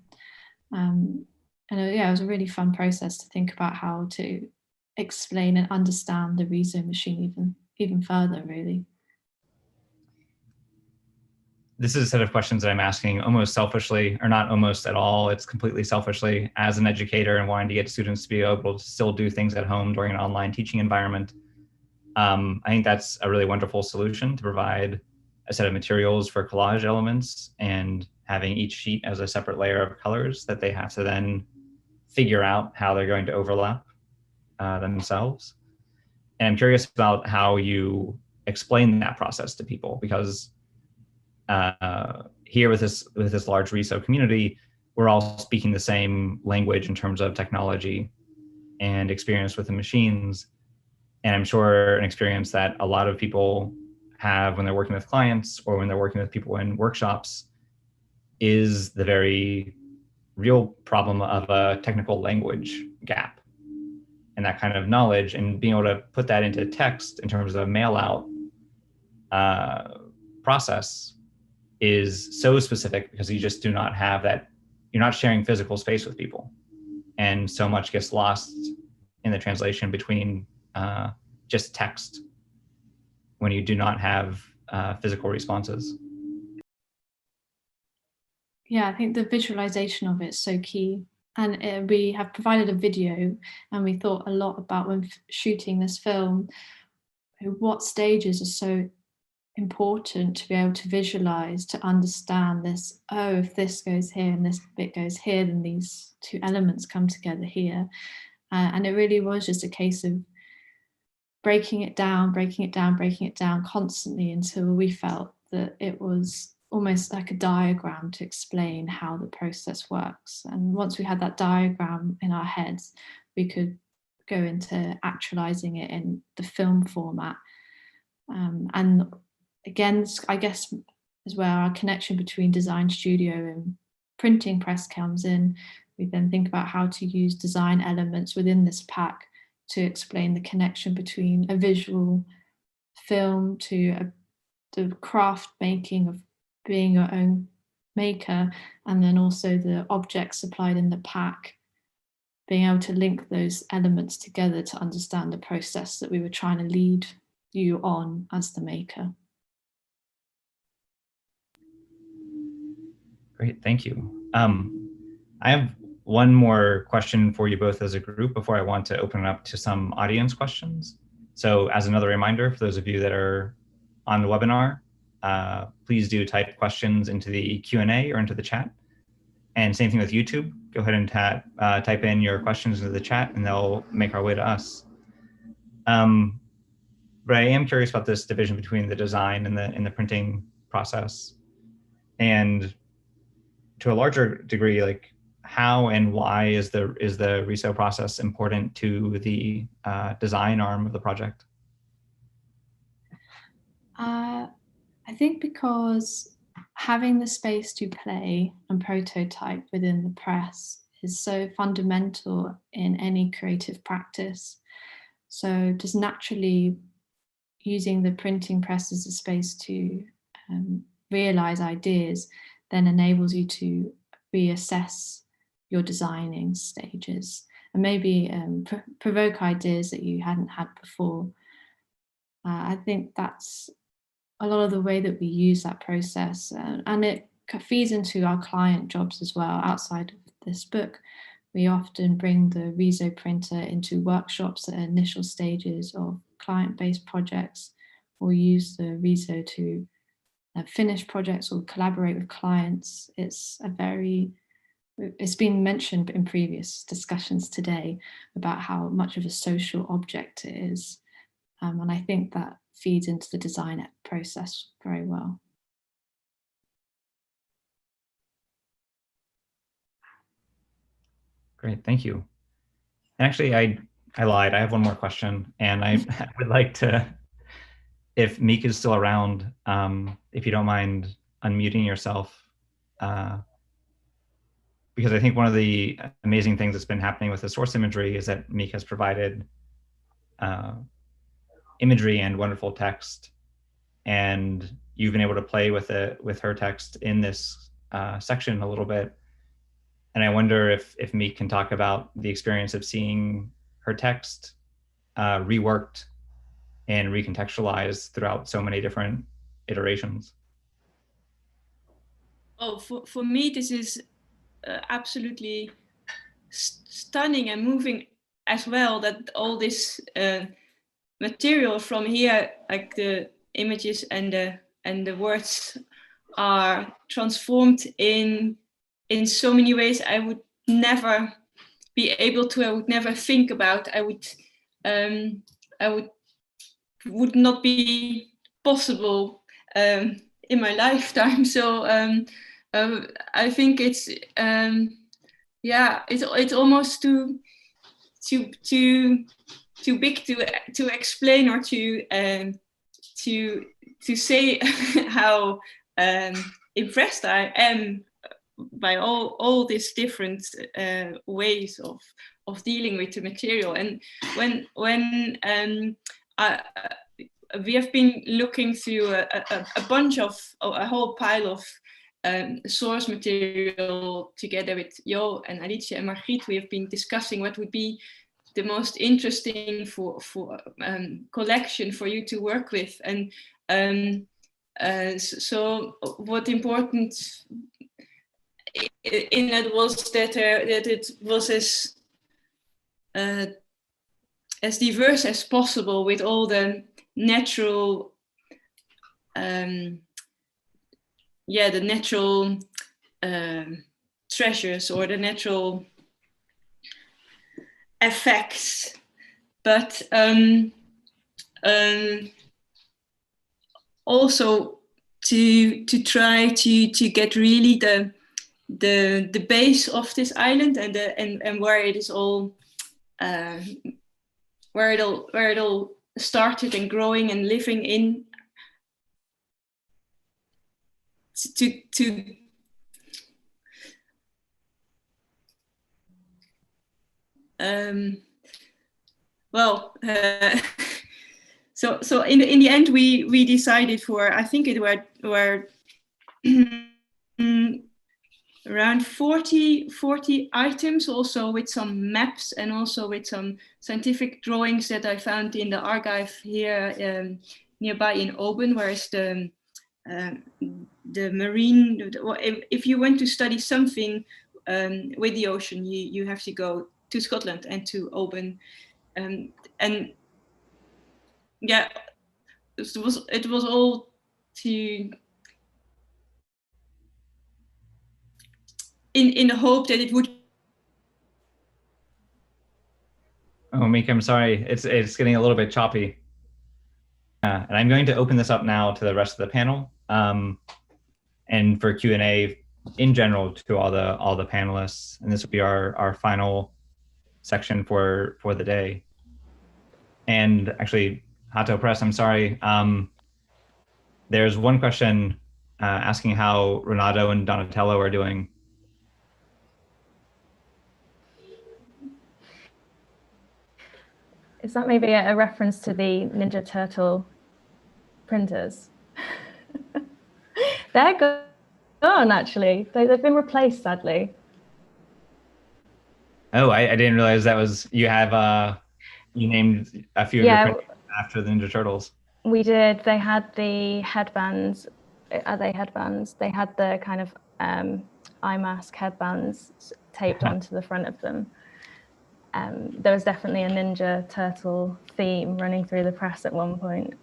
And yeah, it was a really fun process to think about how to explain and understand the Riso machine even further, really. This is a set of questions that I'm asking almost selfishly, or not almost at all, it's completely selfishly, as an educator and wanting to get students to be able to still do things at home during an online teaching environment. I think that's a really wonderful solution, to provide a set of materials for collage elements and having each sheet as a separate layer of colors that they have to then figure out how they're going to overlap themselves. And I'm curious about how you explain that process to people, because here with this large Riso community, we're all speaking the same language in terms of technology and experience with the machines. And I'm sure an experience that a lot of people have when they're working with clients or when they're working with people in workshops is the very real problem of a technical language gap. And that kind of knowledge, and being able to put that into text in terms of a mail out process is so specific, because you just do not have that, you're not sharing physical space with people. And so much gets lost in the translation between just text when you do not have physical responses. Yeah, I think the visualization of it is so key. And we have provided a video, and we thought a lot about when shooting this film, what stages are so important to be able to visualize, to understand this, oh, if this goes here and this bit goes here, then these two elements come together here. And it really was just a case of breaking it down constantly until we felt that it was almost like a diagram to explain how the process works. And once we had that diagram in our heads, we could go into actualizing it in the film format. And again, I guess is where our connection between design studio and printing press comes in. We then think about how to use design elements within this pack to explain the connection between a visual film to the craft making of being your own maker, and then also the objects supplied in the pack, being able to link those elements together to understand the process that we were trying to lead you on as the maker. Great, thank you. I have one more question for you both as a group before I want to open it up to some audience questions. So as another reminder, for those of you that are on the webinar, please do type questions into the Q&A or into the chat. And same thing with YouTube. Go ahead and type in your questions into the chat, and they'll make our way to us. But I am curious about this division between the design and the printing process. And to a larger degree, like, how and why is the Riso process important to the design arm of the project? I think because having the space to play and prototype within the press is so fundamental in any creative practice. So just naturally using the printing press as a space to realize ideas then enables you to reassess your designing stages and maybe provoke ideas that you hadn't had before. I think that's a lot of the way that we use that process, and it feeds into our client jobs as well. Outside of this book, we often bring the Riso printer into workshops at initial stages of client-based projects, or use the Riso to finish projects or collaborate with clients. It's been mentioned in previous discussions today about how much of a social object it is. And I think that feeds into the design process very well. Great, thank you. And actually, I lied. I have one more question, and I would like to, if Meek is still around, if you don't mind unmuting yourself, because I think one of the amazing things that's been happening with the source imagery is that Meek has provided imagery and wonderful text, and you've been able to play with her text in this section a little bit. And I wonder if Meek can talk about the experience of seeing her text reworked and recontextualized throughout so many different iterations. Oh, for me, this is absolutely stunning and moving as well, that all this material from here, like the images and the words, are transformed in so many ways I would never be able to, I would never think about. I would not be possible in my lifetime. So I think it's it's almost too big to explain or to say how impressed I am by all these different ways of dealing with the material. And when we have been looking through a bunch of a whole pile of source material together with Jo and Alicia and Margriet, we have been discussing what would be the most interesting for collection for you to work with. And so what important in it was that it was as diverse as possible, with all the natural the natural treasures or the natural effects, but also to try to get really the base of this island and where it is all where it all started and growing and living in, to so in the end we decided for, I think it were around 40 items, also with some maps and also with some scientific drawings that I found in the archive here nearby in Oban, where is the marine. If you want to study something with the ocean, you have to go to Scotland and to Oban, and yeah, it was all to in the hope that it would. Oh, Meek, I'm sorry. It's getting a little bit choppy. And I'm going to open this up now to the rest of the panel, and for Q&A in general to all the panelists. And this will be our final section for the day. And actually, Hato Press, I'm sorry. There's one question asking how Renato and Donatello are doing. Is that maybe a reference to the Ninja Turtle printers? They're gone, actually. They've been replaced, sadly. Oh, I didn't realize that was, you have, you named a few of your printers after the Ninja Turtles. We did. They had the headbands. Are they headbands? They had the kind of eye mask headbands taped onto the front of them. There was definitely a Ninja Turtle theme running through the press at one point,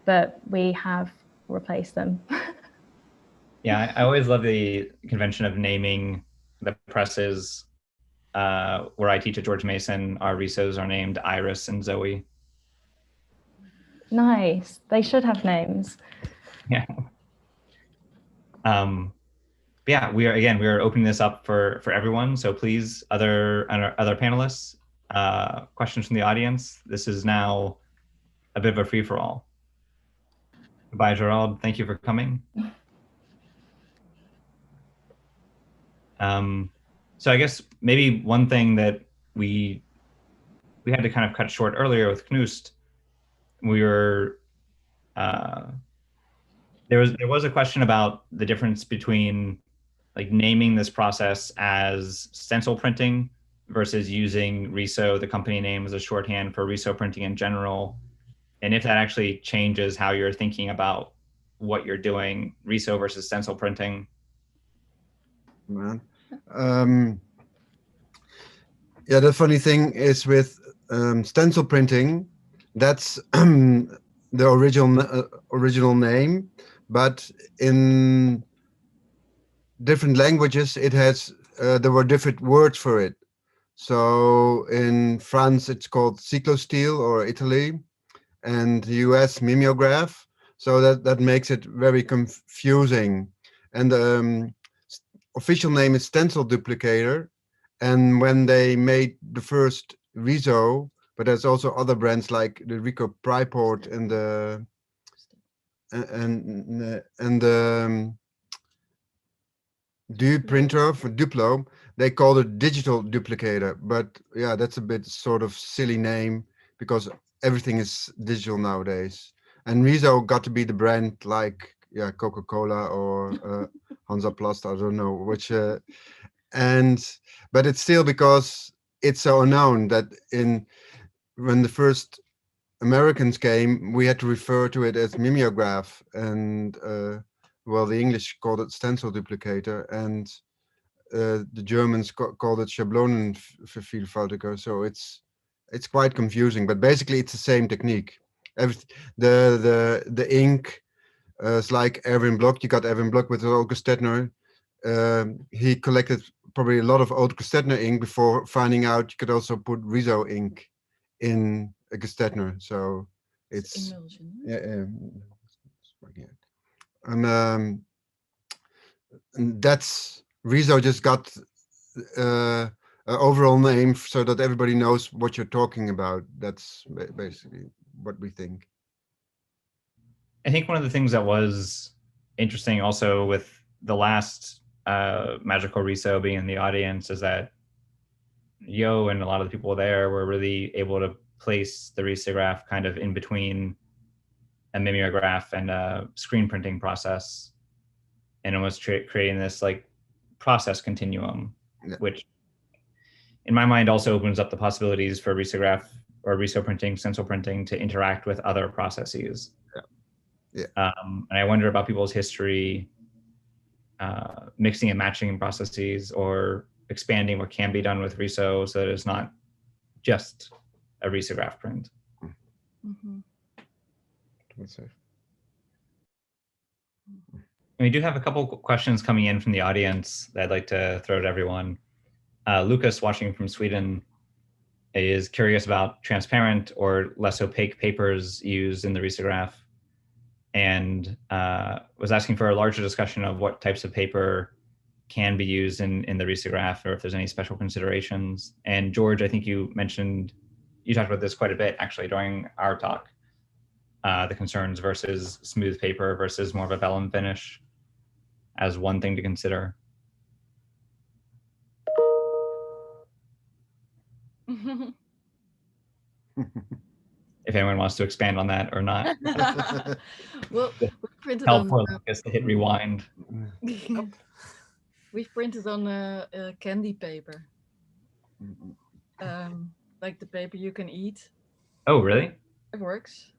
but we have replaced them. Yeah, I always love the convention of naming the presses. Where I teach at George Mason, our Risos are named Iris and Zoe. Nice. They should have names. Yeah. Yeah, we are opening this up for everyone. So please, other panelists, questions from the audience. This is now a bit of a free for all. Goodbye, Gerald. Thank you for coming. So I guess maybe one thing that we had to kind of cut short earlier with Knust, we were there was a question about the difference between like naming this process as stencil printing versus using Riso, the company name, as a shorthand for Riso printing in general, and if that actually changes how you're thinking about what you're doing, Riso versus stencil printing. Man. Yeah, the funny thing is with stencil printing, that's the original name, but in different languages it has there were different words for it. So in France it's called cyclosteel, or Italy, and the US mimeograph. So that makes it very confusing. And the official name is stencil duplicator. And when they made the first Riso, but there's also other brands like the Rico Pryport and the Du printer for Duplo, they called it digital duplicator. But yeah, that's a bit sort of silly name because everything is digital nowadays. And Riso got to be the brand like Coca-Cola or Hansaplast, I don't know which. But it's still because it's so unknown that when the first Americans came, we had to refer to it as mimeograph, and well, the English called it stencil duplicator, and the Germans called it Schablonenvervielfältiger. So it's quite confusing, but basically it's the same technique. The ink is like Erwin Bloch. You got Erwin Bloch with Olga Stettner. He collected probably a lot of old Gestetner ink before finding out you could also put Riso ink in a Gestetner. So it's and that's Riso just got an overall name so that everybody knows what you're talking about. That's basically what we think. I think one of the things that was interesting also with the last Magical Riso being in the audience is that Yo and a lot of the people there were really able to place the risograph kind of in between a mimeograph and a screen printing process, and almost creating this like process continuum, which in my mind also opens up the possibilities for risograph or Riso printing, stencil printing to interact with other processes. And I wonder about people's history mixing and matching processes or expanding what can be done with Riso so that it's not just a risograph print. Mm-hmm. We do have a couple questions coming in from the audience that I'd like to throw to everyone. Lucas, watching from Sweden, is curious about transparent or less opaque papers used in the risograph, and was asking for a larger discussion of what types of paper can be used in the risograph, or if there's any special considerations. And George, I think you talked about this quite a bit actually during our talk, the concerns versus smooth paper versus more of a vellum finish as one thing to consider. If anyone wants to expand on that or not. Well, we printed help on for Lucas to hit rewind. We've printed on candy paper, like the paper you can eat. Oh, really? It works.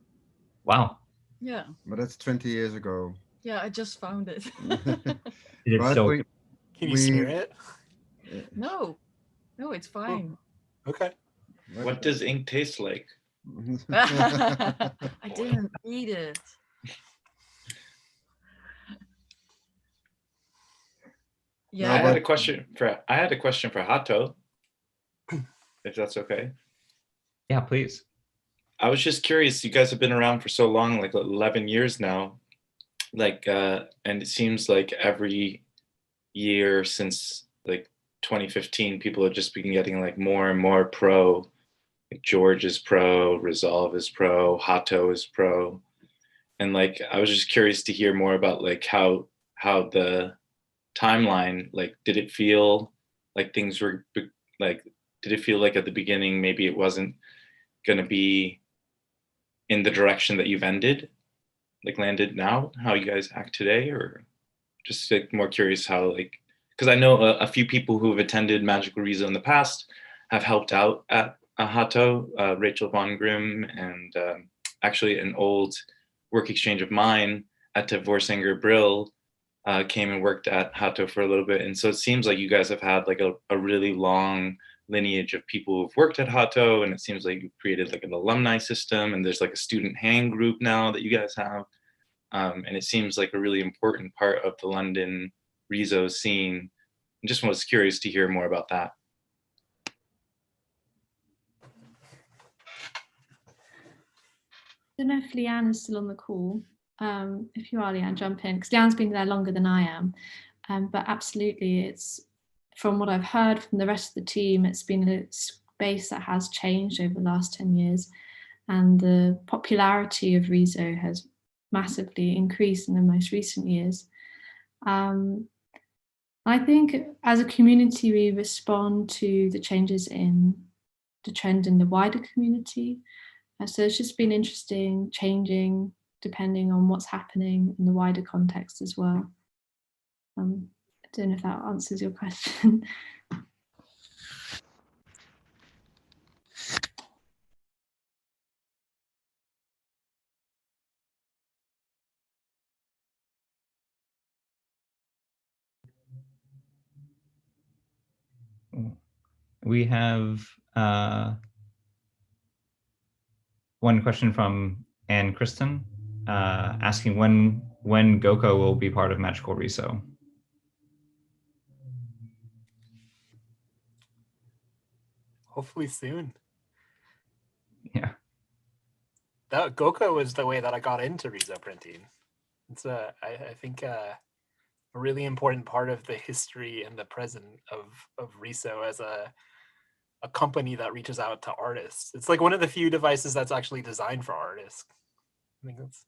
Wow. Yeah. But that's 20 years ago. Yeah, I just found it. Can you smear it? No, it's fine. Okay. What does ink taste like? I didn't eat it. Yeah. I had a question for Hato, if that's okay. Yeah, please. I was just curious, you guys have been around for so long, like 11 years now, and it seems like every year since like 2015, people have just been getting like more and more pro. Like George is pro, Resolve is pro, Hato is pro. And like, I was just curious to hear more about like how the timeline, like, did it feel like things were like, did it feel like at the beginning maybe it wasn't going to be in the direction that you've landed now, how you guys act today? Or just like more curious how, like, because I know a few people who have attended Magical Riso in the past have helped out at Hato, Rachel Von Grimm, and actually an old work exchange of mine at Vorsinger Brill came and worked at Hato for a little bit. And so it seems like you guys have had like a really long lineage of people who've worked at Hato, and it seems like you've created like an alumni system, and there's like a student hang group now that you guys have. And it seems like a really important part of the London Riso scene. I just was curious to hear more about that. I don't know if Leanne is still on the call. If you are, Leanne, jump in, because Leanne's been there longer than I am. But absolutely, it's, from what I've heard from the rest of the team, it's been a space that has changed over the last 10 years. And the popularity of Riso has massively increased in the most recent years. I think as a community, we respond to the changes in the trend in the wider community. So it's just been interesting, changing depending on what's happening in the wider context as well. I don't know if that answers your question. We have one question from Anne Kristen asking when Goko will be part of Magical Riso. Hopefully soon. Yeah. That Goko was the way that I got into Riso printing. It's I think a really important part of the history and the present of Riso as a company that reaches out to artists. It's like one of the few devices that's actually designed for artists. I think that's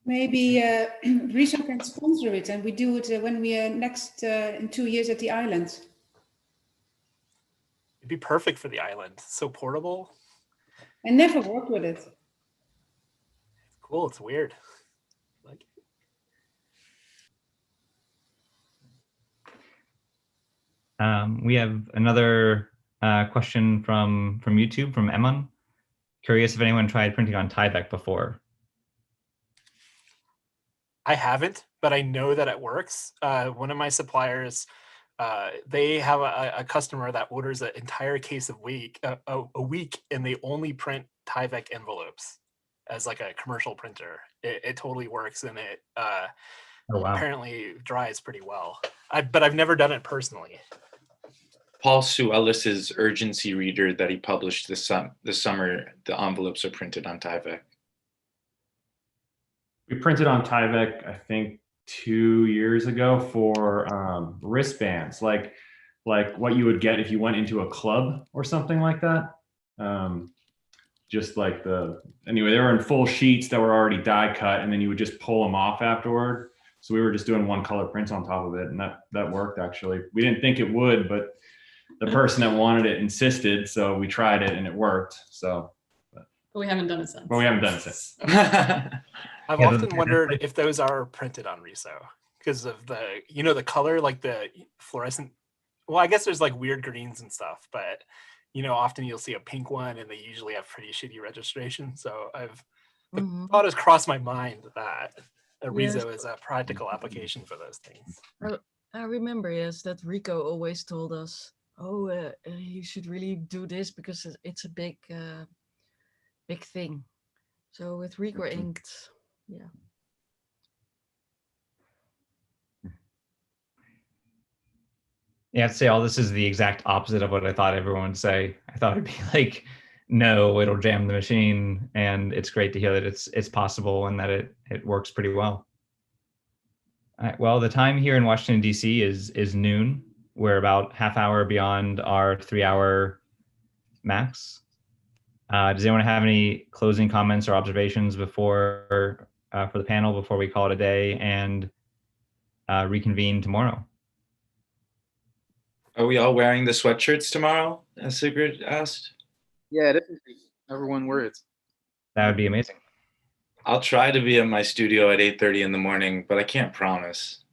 maybe Riso can sponsor it, and we do it when we are next in 2 years at the island. it'd be perfect for the island. So portable. I never worked with it. It's cool. It's weird. Like we have another question from YouTube, from Emon. Curious if anyone tried printing on Tyvek before. I haven't, but I know that it works. One of my suppliers, they have a customer that orders an entire case a week, and they only print Tyvek envelopes as like a commercial printer. It totally works, and it Oh, wow. apparently dries pretty well. But I've never done it personally. Paul Suellis's urgency reader that he published this summer, the envelopes are printed on Tyvek. We printed on Tyvek, I think 2 years ago for wristbands, like what you would get if you went into a club or something like that. Just like anyway, they were in full sheets that were already die cut, and then you would just pull them off afterward. So we were just doing one color prints on top of it, and that worked actually. We didn't think it would, but the person that wanted it insisted, so we tried it and it worked. So, but we haven't done it since. But we haven't done it since. I've often wondered if those are printed on Riso because of the color, like the fluorescent. Well, I guess there's like weird greens and stuff, but often you'll see a pink one, and they usually have pretty shitty registration. So the thought has crossed my mind that a Riso is a practical application for those things. I remember, yes, that Rico always told us, oh, you should really do this because it's a big thing. So with Rico inked, yeah. Yeah, I have to say all this is the exact opposite of what I thought everyone would say. I thought it'd be like, no, it'll jam the machine, and it's great to hear that it's possible and that it works pretty well. All right, well, the time here in Washington, D.C. is noon. We're about half hour beyond our 3-hour max. Does anyone have any closing comments or observations before for the panel before we call it a day and reconvene tomorrow? Are we all wearing the sweatshirts tomorrow, as Sigrid asked? Yeah, definitely. Everyone wear it. That would be amazing. I'll try to be in my studio at 8:30 in the morning, but I can't promise.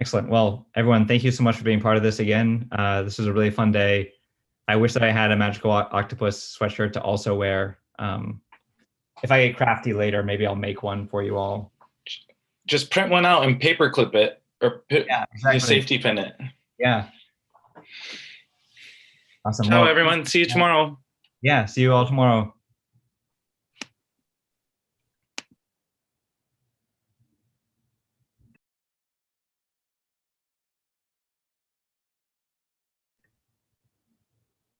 Excellent. Well, everyone, thank you so much for being part of this again. This was a really fun day. I wish that I had a Magical Octopus sweatshirt to also wear. If I get crafty later, maybe I'll make one for you all. Just print one out and paperclip it, or Yeah, exactly. safety pin it. Yeah. Awesome. Ciao, Well, everyone. See you tomorrow. Yeah, see you all tomorrow.